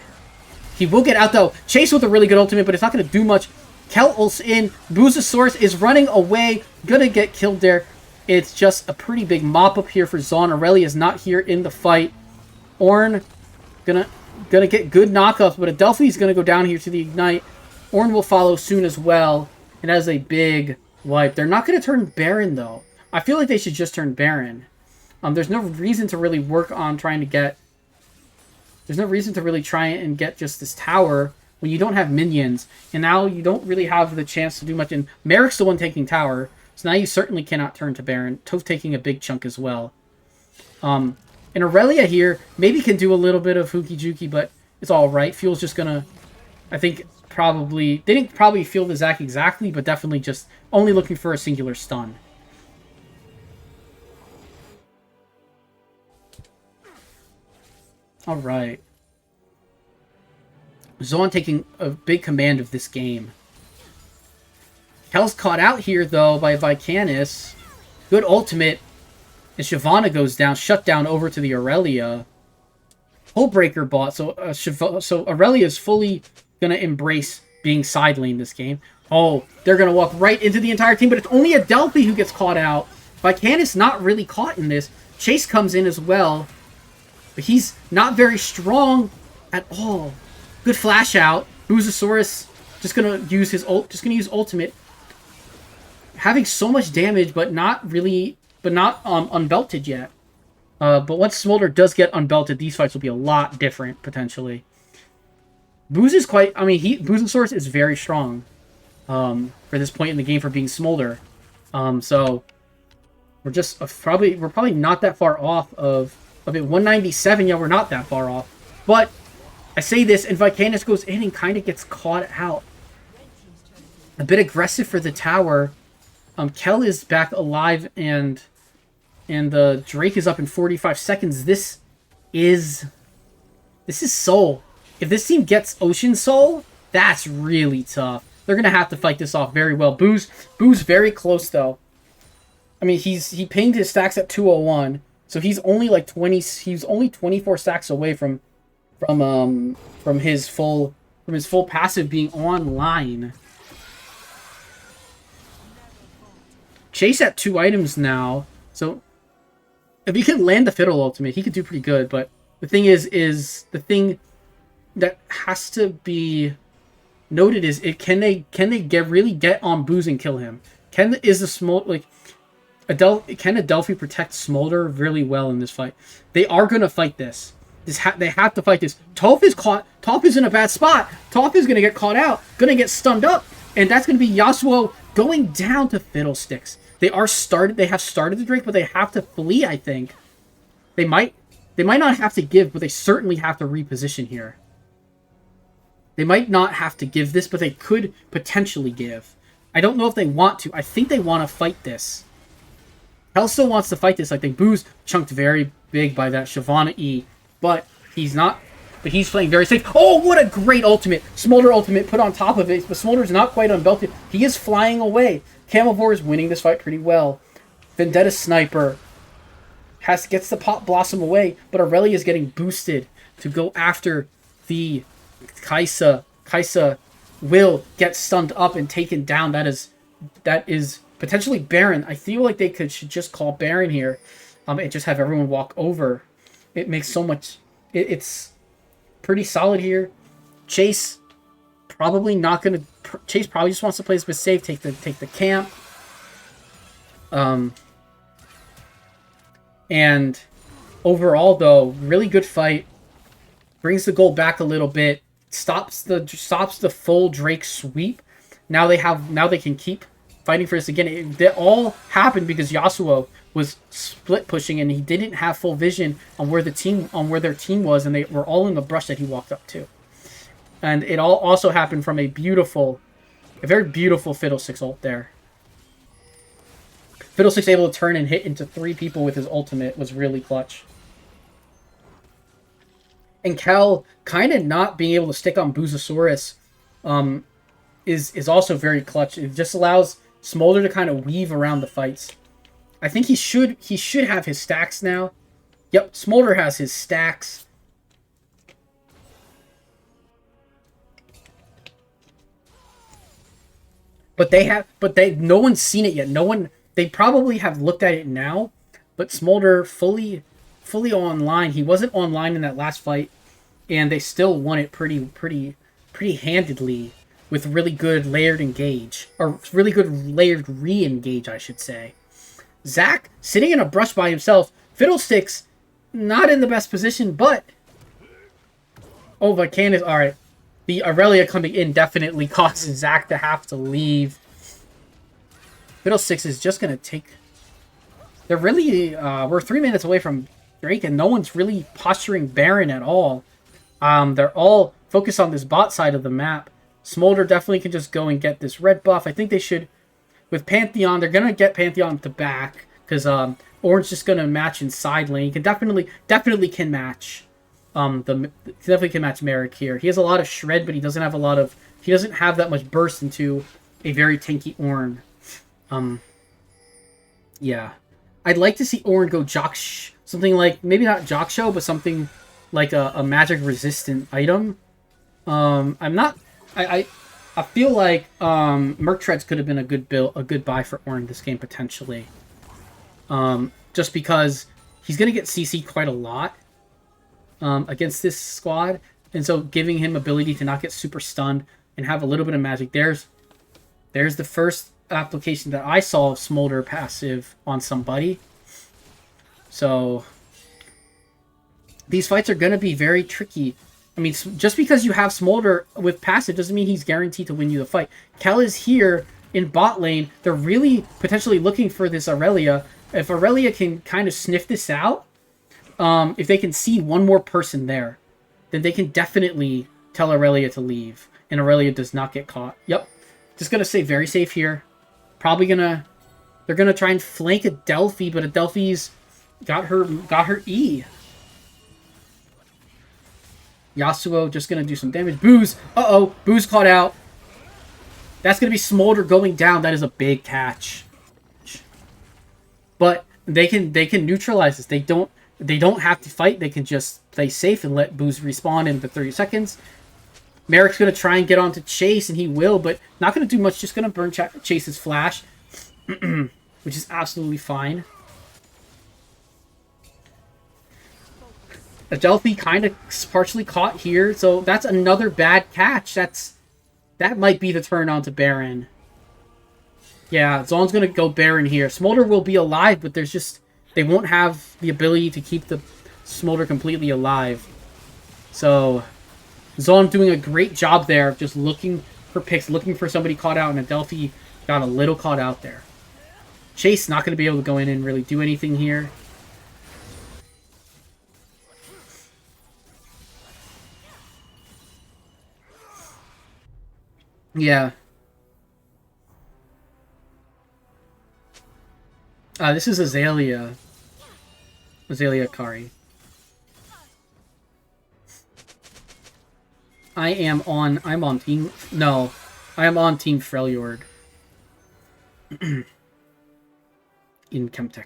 He will get out, though. Chase with a really good ultimate, but it's not gonna do much. Kel ults in. Boozosaurus is running away. Gonna get killed there. It's just a pretty big mop-up here for Zaun. Aurelia is not here in the fight. Ornn gonna get good knockups, but Adelphi's gonna go down here to the Ignite. Ornn will follow soon as well. It has a big wipe. They're not gonna turn Baron, though. I feel like they should just turn Baron. There's no reason to really work on trying to get... There's no reason to really try and get just this tower when you don't have minions. And now you don't really have the chance to do much. And Merrick's the one taking tower. So now you certainly cannot turn to Baron. Toph taking a big chunk as well. And Aurelia here maybe can do a little bit of Hooky Jooky, but it's alright. Fuel's just gonna... I think probably... They didn't probably feel the Zac exactly, but definitely just only looking for a singular stun. Alright. Zaun taking a big command of this game. Kel's caught out here, though, by Vicanis. Good ultimate. And Shyvana goes down. Shut down over to the Aurelia. Hullbreaker bot. So Aurelia is fully going to embrace being side lane this game. Oh, they're going to walk right into the entire team, but it's only Adelphi who gets caught out. Vicanis not really caught in this. Chase comes in as well. But he's not very strong at all. Good flash out. Boozosaurus just gonna use his ultimate. Having so much damage, but not unbelted yet. But once Smolder does get unbelted, these fights will be a lot different potentially. Booz is quite. I mean, Boozosaurus is very strong. For this point in the game for being Smolder. So we're just probably not that far off of it. 197. Yeah, we're not that far off. But I say this, and Vicanis goes in and kind of gets caught out. A bit aggressive for the tower. Kel is back alive, and the Drake is up in 45 seconds. This is Soul. If this team gets Ocean Soul, that's really tough. They're gonna have to fight this off very well. Boo's very close though. I mean, he pinged his stacks at 201, so he's only like 20. He's only 24 stacks away from his full passive being online. Chase at 2 items now, so if he can land the Fiddle ultimate, he could do pretty good. But the thing is the thing that has to be noted is can they really get on Booz and kill him? Can Adelphi protect Smolder really well in this fight? They are gonna fight this. They have to fight this. Toph is caught. Toph is in a bad spot. Toph is gonna get caught out. Gonna get stunned up, and that's gonna be Yasuo going down to Fiddlesticks. They have started the Drake, but they have to flee. I think they might not have to give, but they certainly have to reposition here. They might not have to give this, but they could potentially give. I don't know if they want to. I think they want to fight this. Hell still wants to fight this. I think Booz chunked very big by that Shyvana E, but he's not. But he's playing very safe. Oh, what a great ultimate! Smolder ultimate put on top of it, but Smolder's not quite unbelted. He is flying away. Camavor is winning this fight pretty well. Vendetta Sniper gets the Pop Blossom away, but Aurelia is getting boosted to go after the Kaisa. Kaisa will get stunned up and taken down. That is potentially Baron. I feel like they should just call Baron here, and just have everyone walk over. It makes so much. It's pretty solid here. Chase probably not gonna. Chase probably just wants to play this bit safe. Take the camp. And overall though, really good fight. Brings the goal back a little bit. Stops the full Drake sweep. Now they can keep fighting for this again. It all happened because Yasuo was split pushing and he didn't have full vision on where their team was, and they were all in the brush that he walked up to. And it all also happened from a very beautiful Fiddlesticks ult there. Fiddlesticks able to turn and hit into 3 people with his ultimate was really clutch. And Kel kind of not being able to stick on Boozosaurus is also very clutch. It just allows Smolder to kind of weave around the fights. I think he should have his stacks now. Yep, Smolder has his stacks. But no one's seen it yet. They probably have looked at it now, but Smolder fully online. He wasn't online in that last fight, and they still won it pretty handedly with really good layered engage, or really good layered re-engage, I should say. Zac sitting in a brush by himself. Fiddlesticks not in the best position, but Candace, all right. The Aurelia coming in definitely causes Zac to have to leave. Fiddlesticks is just going to take... They're really... we're 3 minutes away from Drake, and no one's really posturing Baron at all. They're all focused on this bot side of the map. Smolder definitely can just go and get this red buff. I think they should... With Pantheon, they're going to get Pantheon to back, because Orange just going to match in side lane. He can definitely can match... definitely can match Merrick here. He has a lot of shred, but he doesn't have a lot of... He doesn't have that much burst into a very tanky Ornn. Yeah. I'd like to see Ornn go something like, maybe not Jock Show, but something like a magic resistant item. I'm not... I feel like Merc Treads could have been a good buy for Ornn this game, potentially. Just because he's going to get CC'd quite a lot. Against this squad, and so giving him ability to not get super stunned and have a little bit of magic. There's the first application that I saw of Smolder passive on somebody. So these fights are going to be very tricky. I mean, just because you have Smolder with passive doesn't mean he's guaranteed to win you the fight. Kel is here in bot lane. They're really potentially looking for this Aurelia. If Aurelia can kind of sniff this out, if they can see one more person there, then they can definitely tell Aurelia to leave. And Aurelia does not get caught. Yep. Just going to stay very safe here. Probably going to... They're going to try and flank a Delphi, but a Delphi's got her E. Yasuo just going to do some damage. Booze! Uh-oh! Booze caught out. That's going to be Smolder going down. That is a big catch. But they can neutralize this. They don't have to fight. They can just play safe and let Booze respawn in the 30 seconds. Merrick's going to try and get onto Chase, and he will, but not going to do much. Just going to burn Chase's flash, which is absolutely fine. Adelphi kind of partially caught here, so that's another bad catch. That might be the turn on to Baron. Yeah, Zaun's going to go Baron here. Smolder will be alive, but there's just... They won't have the ability to keep the Smolder completely alive. So, Zaun doing a great job there of just looking for picks, looking for somebody caught out, and Adelphi got a little caught out there. Chase not going to be able to go in and really do anything here. Yeah. This is Azalea. Azalea Kari. I'm on team... No. I am on team Freljord. In Chemtech.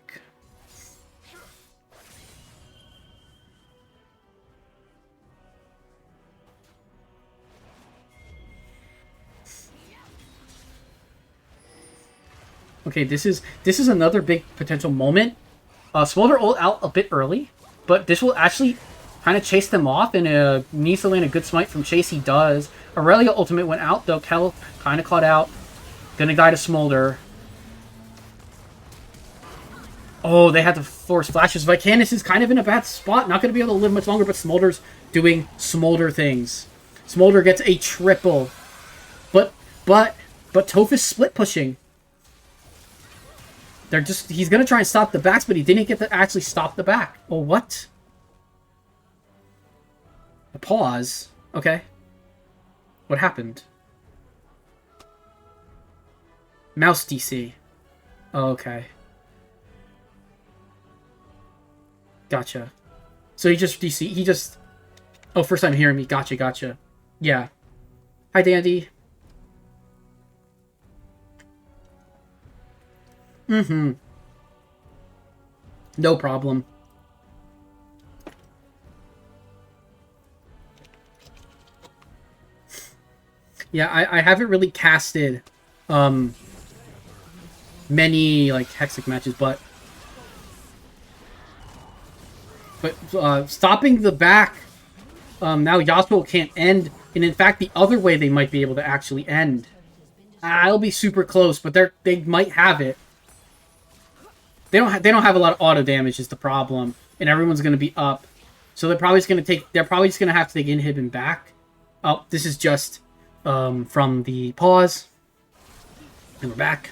Okay, this is another big potential moment. Smolder ult out a bit early, but this will actually kind of chase them off, and needs to land a good smite from Chase. He does. Aurelia ultimate went out, though. Kel kind of caught out. Gonna die to Smolder. Oh, they had to force flashes. Vicanus is kind of in a bad spot. Not going to be able to live much longer, but Smolder's doing Smolder things. Smolder gets a triple. But Toph is split pushing. He's going to try and stop the backs, but he didn't get to actually stop the back. Oh, what? A pause. Okay. What happened? Mouse DC. Oh, okay. Gotcha. So he just... Oh, first time hearing me. Gotcha. Yeah. Hi, Dandy. Mm-hmm. No problem. Yeah, I haven't really casted many like Hexic matches, but stopping the back, now Yasuo can't end, and in fact the other way they might be able to actually end. It'll be super close, but they might have it. They don't have a lot of auto damage is the problem, and everyone's gonna be up, so they're probably just gonna have to take inhib and back. Oh, this is just from the pause, and we're back.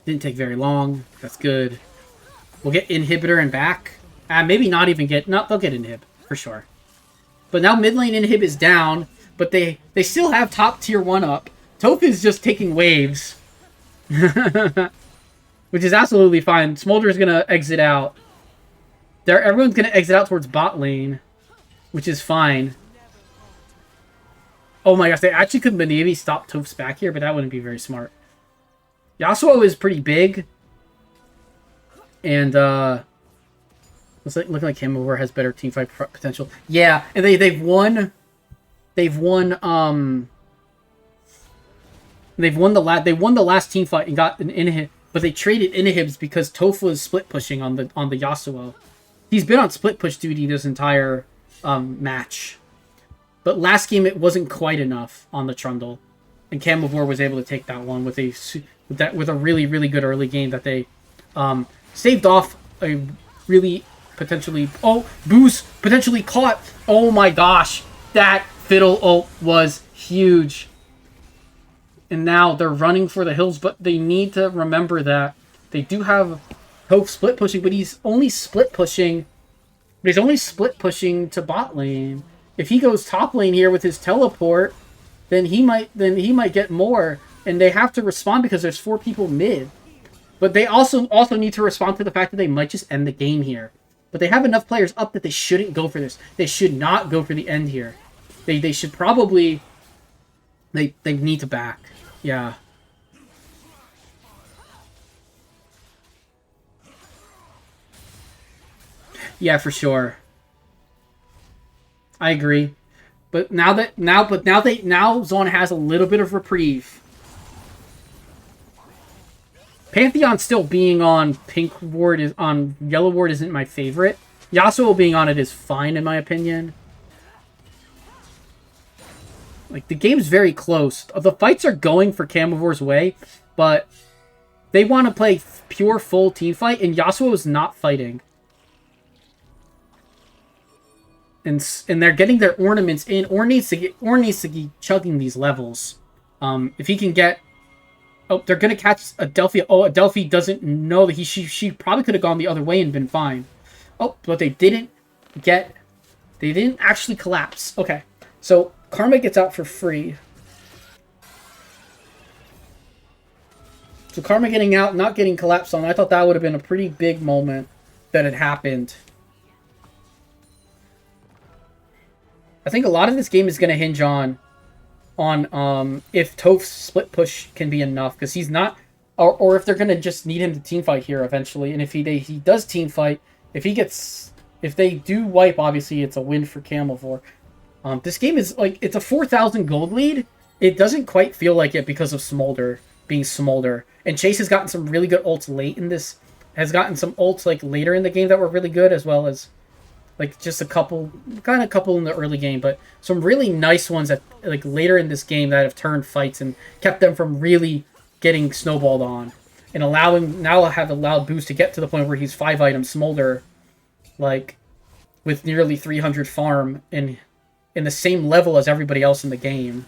Didn't take very long. That's good. We'll get inhibitor and back. Maybe not even get... No, they'll get inhib, for sure. But now mid lane inhib is down, but they still have top tier 1 up. Toph is just taking waves. Which is absolutely fine. Smolder's gonna exit out. Everyone's gonna exit out towards bot lane, which is fine. Oh my gosh, they actually could maybe stop Toph's back here, but that wouldn't be very smart. Yasuo is pretty big. And, looks like Camavor has better teamfight potential. Yeah, and they've won the last team fight and got an inhib, but they traded inhibs because Toph was split pushing on the Yasuo. He's been on split push duty this entire match. But last game it wasn't quite enough on the Trundle, and Camavor was able to take that one with a really, really good early game that they saved off a really potentially... Oh, Boost potentially caught! Oh my gosh! That Fiddle ult was huge. And now they're running for the hills, but they need to remember that they do have Hope split pushing, but he's only split pushing... He's only split pushing to bot lane. If he goes top lane here with his teleport, then he might get more, and they have to respond because there's 4 people mid. But they also need to respond to the fact that they might just end the game here. But they have enough players up that they shouldn't go for this. They should not go for the end here. They should probably... They need to back. Yeah. Yeah, for sure. I agree. But now Zaun has a little bit of reprieve. Pantheon still being on pink ward is on yellow ward isn't my favorite. Yasuo being on it is fine in my opinion. Like the game's very close. The fights are going for Camavor's way, but they want to play pure full team fight, and Yasuo is not fighting. And they're getting their ornaments in. Ornn needs to keep chugging these levels. If he can get... Oh, they're going to catch Adelphi. Oh, Adelphi doesn't know that she probably could have gone the other way and been fine. Oh, but they didn't get... They didn't actually collapse. Okay, so Karma gets out for free. So Karma getting out, not getting collapsed on. I thought that would have been a pretty big moment that had happened. I think a lot of this game is going to hinge on if Toph's split push can be enough, because he's not, or if they're going to just need him to team fight here eventually. And if he does team fight, if they do wipe, obviously it's a win for Camavor. This game is like, it's a 4,000 gold lead. It doesn't quite feel like it because of Smolder being Smolder. And Chase has gotten some really good ults late in this, has gotten some ults like later in the game that were really good, as well as like just a couple in the early game, but some really nice ones that like later in this game that have turned fights and kept them from really getting snowballed on, and have allowed Boost to get to the point where he's 5 items Smolder, like with nearly 300 farm in the same level as everybody else in the game.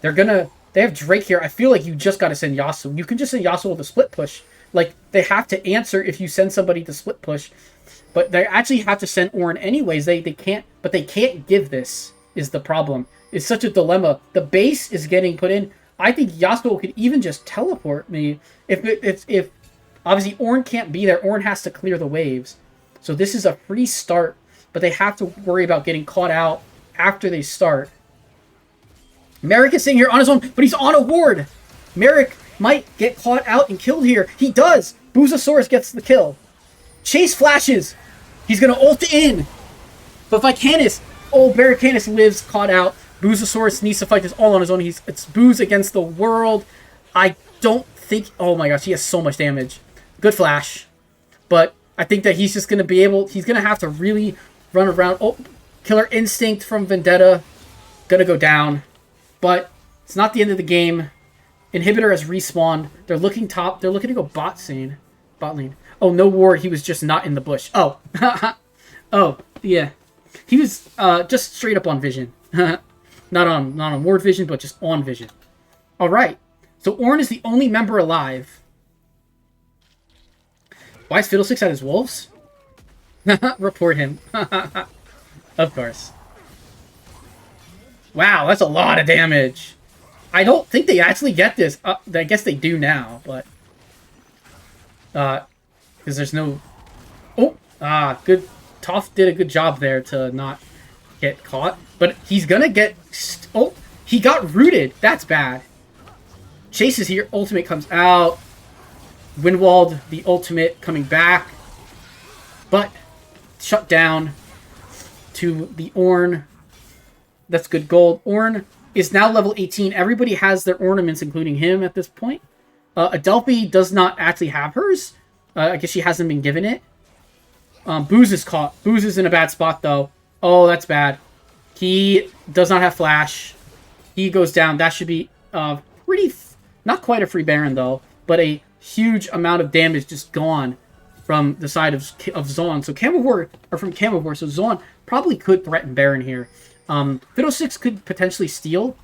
They have Drake here. I feel like you just got to send Yasuo. You can just send Yasuo with a split push. Like they have to answer if you send somebody to split push. But they actually have to send Ornn anyways. They can't, but they can't give this, is the problem. It's such a dilemma. The base is getting put in. I think Yasuo could even just teleport me. If obviously Ornn can't be there, Ornn has to clear the waves. So this is a free start, but they have to worry about getting caught out after they start. Merrick is sitting here on his own, but he's on a ward. Merrick might get caught out and killed here. He does! Boozosaurus gets the kill. Chase flashes! He's gonna ult in! But Vicanis, oh, Barricanis lives, caught out. Boozosaurus needs to fight this all on his own. It's Booz against the world. I don't think... Oh my gosh, he has so much damage. Good flash. But I think that he's just gonna be able... He's gonna have to really run around. Oh, Killer Instinct from Vendetta. Gonna go down. But it's not the end of the game. Inhibitor has respawned. They're looking top. They're looking to go bot lane. Oh, no ward. He was just not in the bush. Oh. Oh, yeah. He was just straight up on vision. not on ward vision, but just on vision. All right. So Ornn is the only member alive. Why is Fiddlesticks at his wolves? Report him. Of course. Wow, that's a lot of damage. I don't think they actually get this. I guess they do now, but... because there's no... Oh! Good. Toph did a good job there to not get caught. But he's gonna get... Oh! He got rooted! That's bad. Chase is here. Ultimate comes out. Windwald, the ultimate, coming back. But, shut down to the Ornn. That's good gold. Ornn is now level 18. Everybody has their ornaments, including him at this point. Adelphi does not actually have hers. I guess she hasn't been given it. Booz is caught. Booz is in a bad spot, though. Oh, that's bad. He does not have flash. He goes down. That should be pretty... Not quite a free Baron, though, but a huge amount of damage just gone from the side of Zaun. So Camavor, or from Camavor, so Zaun probably could threaten Baron here. Fiddlesticks could potentially steal.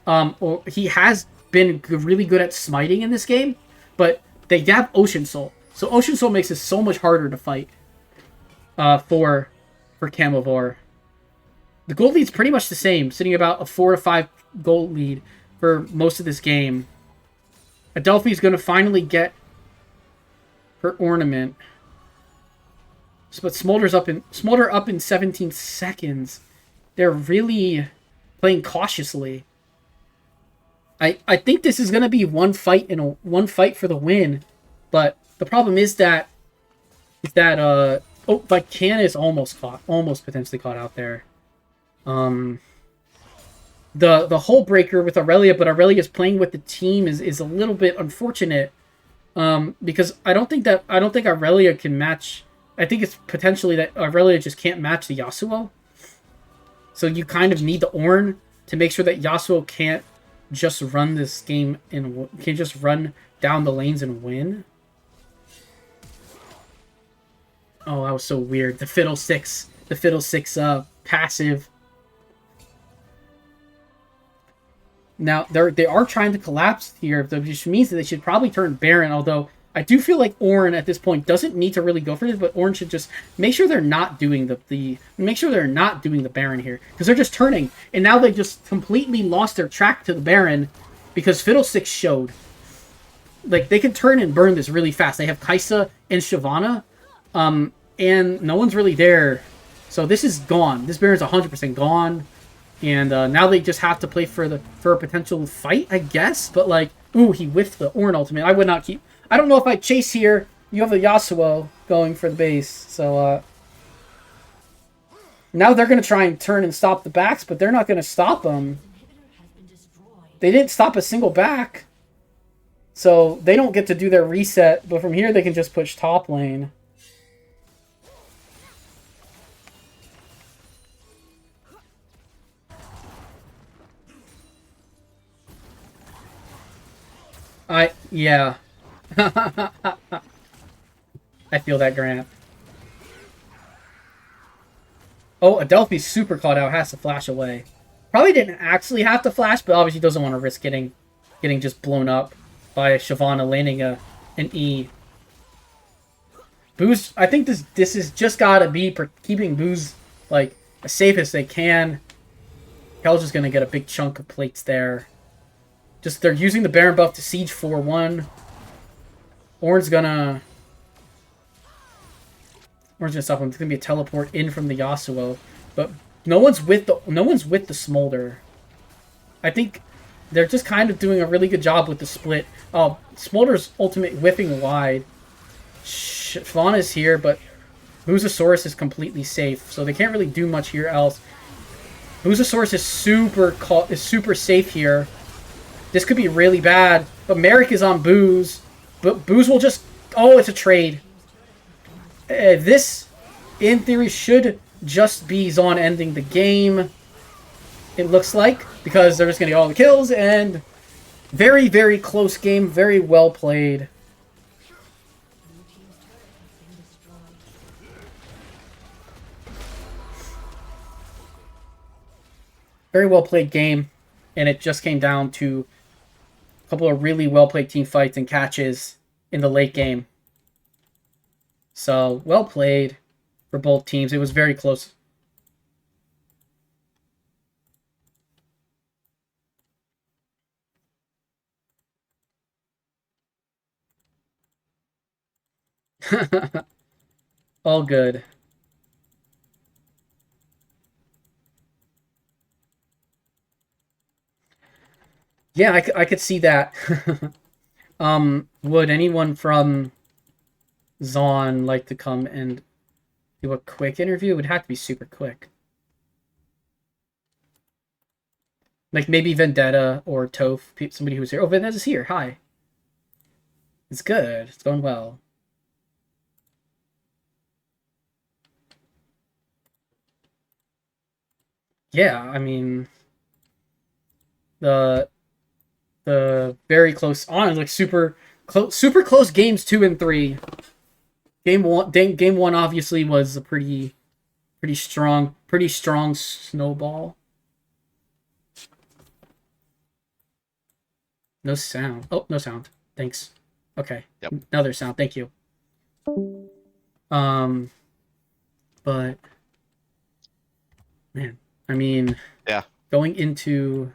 Or he has been really good at smiting in this game, but they have Ocean Soul. So Ocean Soul makes it so much harder to fight for Camavor. The gold lead's pretty much the same, sitting about a 4 to 5 gold lead for most of this game. Adelphi is going to finally get her ornament. But Smolder up in 17 seconds. They're really playing cautiously. I think this is going to be one fight for the win, but the problem is that oh, Vicanis almost potentially caught out there. The hole breaker with Aurelia, but Aurelia's playing with the team is a little bit unfortunate. Because I don't think Aurelia can match. I think it's potentially that Aurelia just can't match the Yasuo. So you kind of need the Ornn to make sure that Yasuo can't just run this game and can't just run down the lanes and win. Oh, that was so weird. The Fiddlesticks passive. Now they are trying to collapse here, which means that they should probably turn Baron. Although I do feel like Ornn at this point doesn't need to really go for this, but Ornn should just make sure they're not doing the Baron here, because they're just turning, and now they just completely lost their track to the Baron because Fiddlesticks showed. Like, they can turn and burn this really fast. They have Kaisa and Shyvana, and no one's really there, so this is gone. This Baron's 100% gone. And now they just have to play for a potential fight, I guess. But like, ooh, he whiffed the Ornn ultimate. I would not keep. I don't know if I chase here. You have the Yasuo going for the base, so now they're gonna try and turn and stop the backs, but they're not gonna stop them. They didn't stop a single back, so they don't get to do their reset. But from here, they can just push top lane. Yeah. I feel that, Grant. Oh, Adelphi's super caught out, has to flash away. Probably didn't actually have to flash, but obviously doesn't want to risk getting just blown up by Shyvana landing an E. Booz, I think this is just gotta be for keeping Booz like as safe as they can. Kel's just gonna get a big chunk of plates there. Just, they're using the Baron buff to siege 4-1. Ornn's gonna stop him. It's gonna be a teleport in from the Yasuo, but no one's with the Smolder. I think they're just kind of doing a really good job with the split. Oh, Smolder's ultimate whipping wide. Fawn is here, but Boozosaurus is completely safe, so they can't really do much here else. Boozosaurus is super safe here. This could be really bad, but Merrick is on Booz. But Booz will just... Oh, it's a trade. This, in theory, should just be Zaun ending the game. It looks like, because they're just going to get all the kills, and very, very close game, very well played. Very well played game, and it just came down to a couple of really well played team fights and catches in the late game. So, well played for both teams. It was very close. All good. Yeah, I could see that. Would anyone from Zaun like to come and do a quick interview? It would have to be super quick. Like maybe Vendetta or Toph, somebody who's here. Oh, Vendetta's here. Hi. It's good. It's going well. Yeah, I mean, the very close on like super close games 2 and 3. Game one obviously was a pretty strong snowball. No sound. Oh, no sound. Thanks. Okay. Yep. Another sound. Thank you. But man, I mean, Yeah. going into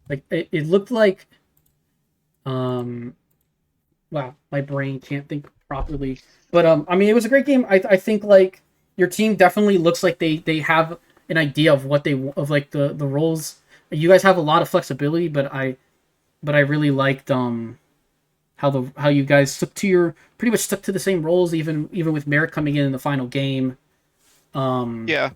like it looked like wow, my brain can't think properly. But I mean, it was a great game. I think like your team definitely looks like they have an idea of what like the roles. You guys have a lot of flexibility, but I really liked how you guys pretty much stuck to the same roles even with Merrick coming in the final game. Yeah.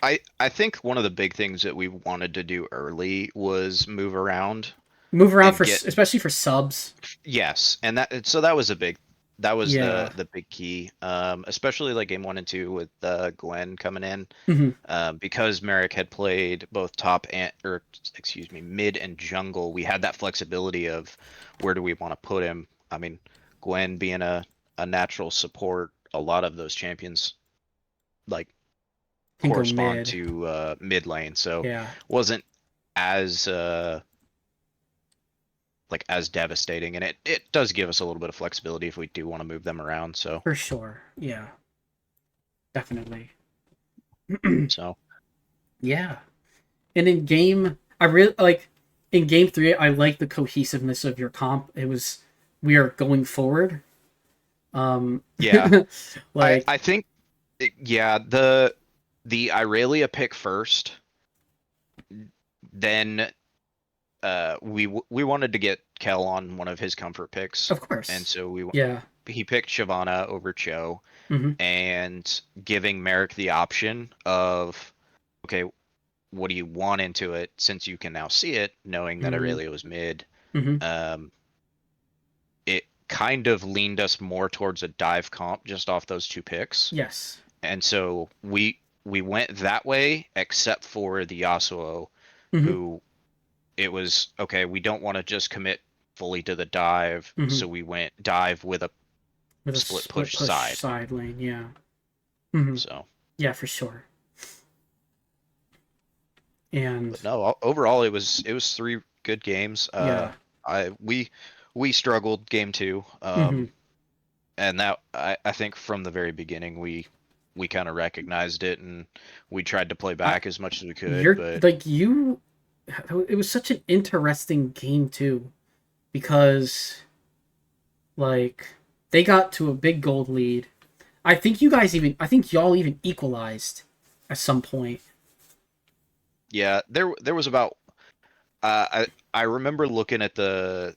I think one of the big things that we wanted to do early was move around for especially for subs. Yes, and that was Yeah. the big key, especially like game 1 and 2 with Gwen coming in, because Merrick had played both mid and jungle. We had that flexibility of where do we want to put him. I mean, Gwen being a natural support, a lot of those champions like Can go correspond mid. to mid lane, so Yeah. wasn't as like as devastating, and it does give us a little bit of flexibility if we do want to move them around. So For sure. Yeah. Definitely. so Yeah. And in game, I really like in game 3. I like the cohesiveness of your comp. We are going forward. Yeah. like I think yeah, the Irelia pick first, then we wanted to get Kel on one of his comfort picks, of course. and so Yeah. he picked Shyvana over Cho, Mhm. and giving Merrick the option of, okay, what do you want into it, since you can now see it, knowing that Irelia was mid. Mhm. It kind of leaned us more towards a dive comp just off those two picks, Yes. and so we went that way, except for the Yasuo, Mhm. who it was okay. We don't want to just commit fully to the dive, so we went dive with a With a split push side. lane, yeah. Mhm. So Yeah, for sure. And but no, overall it was 3 good games. yeah. We struggled game 2, Mhm. and that I think from the very beginning we kind of recognized it, and we tried to play back as much as we could. But it was such an interesting game too, because like they got to a big gold lead. I think y'all even equalized at some point. yeah, there was about I remember looking at the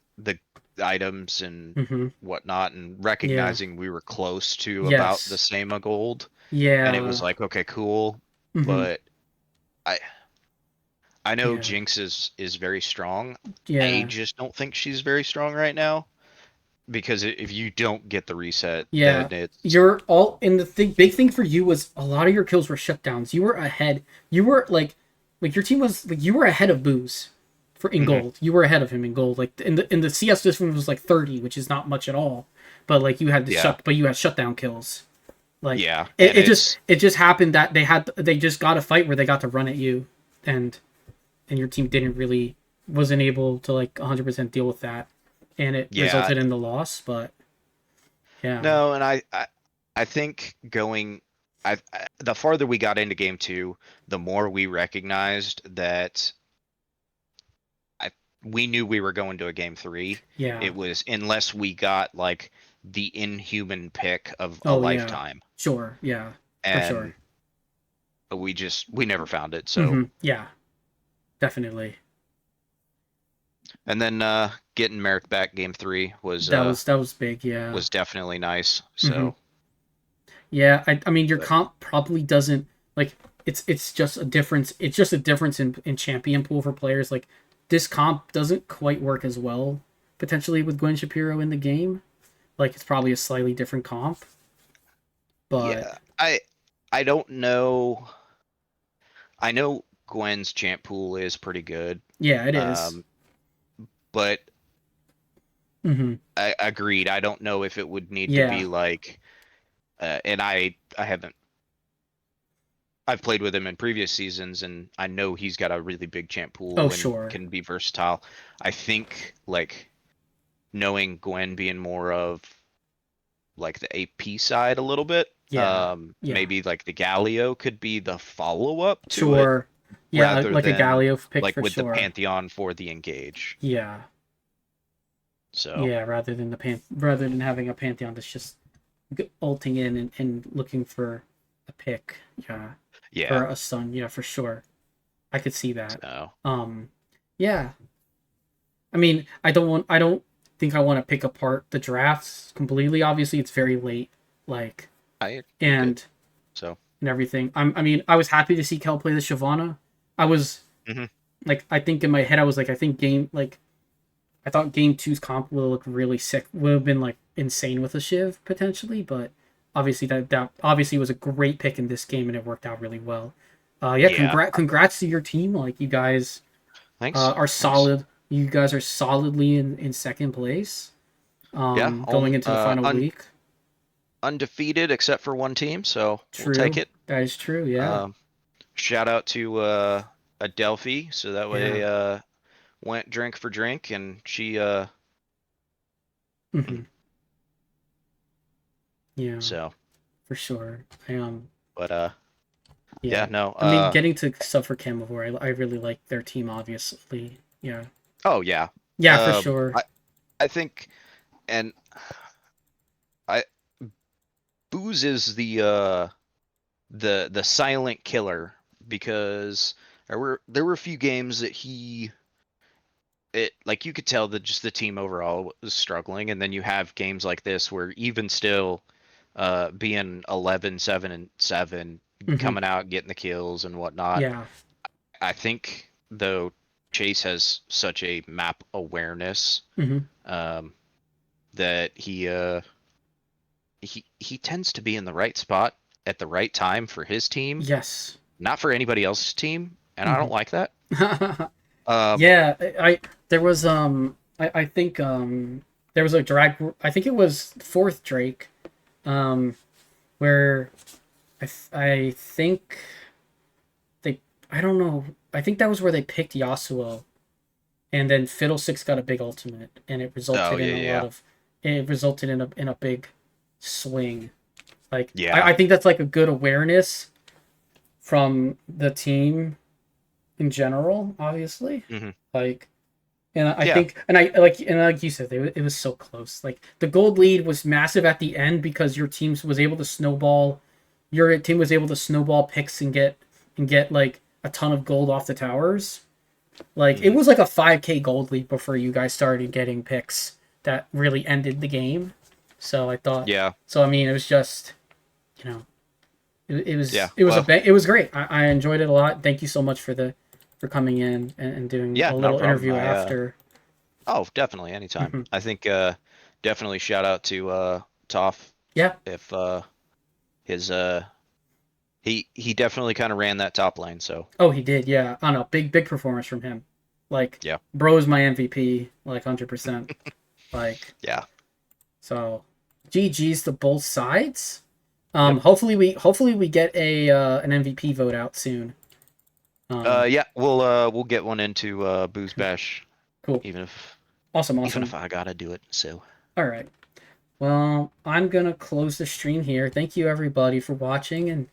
items and Mm-hmm. whatnot and Yeah. recognizing we were close to about the Yes. same of gold, and it was Yeah. like, okay, cool, Mm-hmm. but I I know Yeah. Jinx is very strong. I Yeah. just don't think she's very strong right now because if you don't get the reset, then Yeah. it's You're all and the thing big thing for you was a lot of your kills were shutdowns. You were ahead. You were like your team was like you were ahead of Booze for in Mhm. gold. You were ahead of him in gold. Like in the CS this one was like 30, which is not much at all. But like Yeah, you had shutdown kills. Like yeah, and it's it just happened that they just got a fight where they got to run at you and your team didn't really wasn't able to like 100% deal with that and it yeah. resulted in the loss, but yeah. No, and I think going the farther we got into game two, the more we recognized that I we knew we were going to a game three. Yeah. It was unless we got like the inhuman pick of a Oh yeah. lifetime, Sure. Yeah. For sure. and we never found it. So Yeah. Definitely. and then getting Merrick back game three That was big. Yeah. was definitely nice. hmm So Yeah. I mean, your but comp probably doesn't like. It's just a difference. It's just a difference in champion pool for players. Like this comp doesn't quite work as well potentially with Gwen Shapiro in the game. Like it's probably a slightly different comp, but yeah, I don't know. I know Gwen's champ pool is pretty good. yeah, it is. Um, but Mm-hmm. I agreed. I don't know if it would need to Yeah. be like, and I haven't. I've played with him in previous seasons, and I know he's got a really big champ Oh, pool and sure. can be versatile. I think like knowing Gwen being more of like the AP side a little bit, Yeah. Yeah. maybe like the Galio could be the follow up to it Sure. Yeah, rather like a than Galio pick like for with the sure. Pantheon for the engage. Yeah. So Yeah, rather than having a Pantheon that's just ulting in and looking for a pick. Yeah. yeah, Or a stun. Yeah, for sure. I could see that. so Um yeah. I mean, I don't think I want to pick apart the drafts completely. Obviously, it's very late. Like I did. and So and everything. I mean, I was happy to see Kel play the Shyvana. I was mhm. like, I think in my head, I was like, I think I thought game two's comp would look really sick. Would have been like insane with a Shiv potentially, but obviously that obviously was a great pick in this game and it worked out really well. Yeah, Yeah, congrats to your team. Like you guys thanks. are Thanks. solid. You guys are solidly in second place. Yeah, Going into the final week. undefeated except for one team, so we'll take True, it. that is true. Yeah, Um, shout out to Adelphi, so that way yeah. went drink for drink, and she hmm Yeah, so for sure. but yeah, Yeah. no, I mean, getting to suffer Camavor, I really like their team, obviously. Yeah. oh yeah, Yeah, for um, sure. I think, and I Booze is the silent killer because there were a few games that it like you could tell that just the team overall was struggling, and then you have games like this where even still being 11-7-7 hmm coming out getting the kills and whatnot. Yeah. I think though Chase has such a map awareness hmm um, that he tends to be in the right spot at the right time for his team, Yes. not for anybody else's team, and I hmm don't like that. Um, Yeah, there was I think there was a drag I think it was fourth Drake um where I think they I don't know. I think that was where they picked Yasuo and then Fiddlesticks got a big ultimate and oh yeah, yeah, it resulted in a big swing. Like yeah. I think that's like a good awareness from the team in general, obviously. Hmm. Like, and I Yeah, think, and like you said, it was so close. Like the gold lead was massive at the end because your team was able to snowball picks and get like a ton of gold off the towers. Like, it was like a 5k gold lead before you guys started getting picks that really ended the game. So I thought, Yeah. so I mean, it was just, you know, it was Yeah, it was well- it was great. I enjoyed it a lot. Thank you so much for coming in and doing Yeah, a no little problem. interview I, after. Oh, definitely, anytime. Mhm. I think definitely shout out to Toph Yeah. if his he definitely kind of ran that top lane, so Oh, he did. Yeah. I don't know. Big performance from him. Like, yeah. bro's my MVP. Like 100%. Like, Yeah. so GG's to both sides. Yep. Hopefully we get a an MVP vote out soon. Yeah, we'll get one into Booze Bash Cool. even if Awesome. I gotta do it, so All right. Well, I'm gonna close the stream here. Thank you everybody for watching, and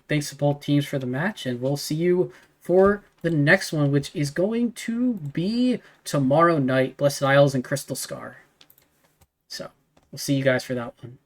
thanks to both teams for the match, and we'll see you for the next one, which is going to be tomorrow night, Blessed Isles and Crystal Scar. So we'll see you guys for that one.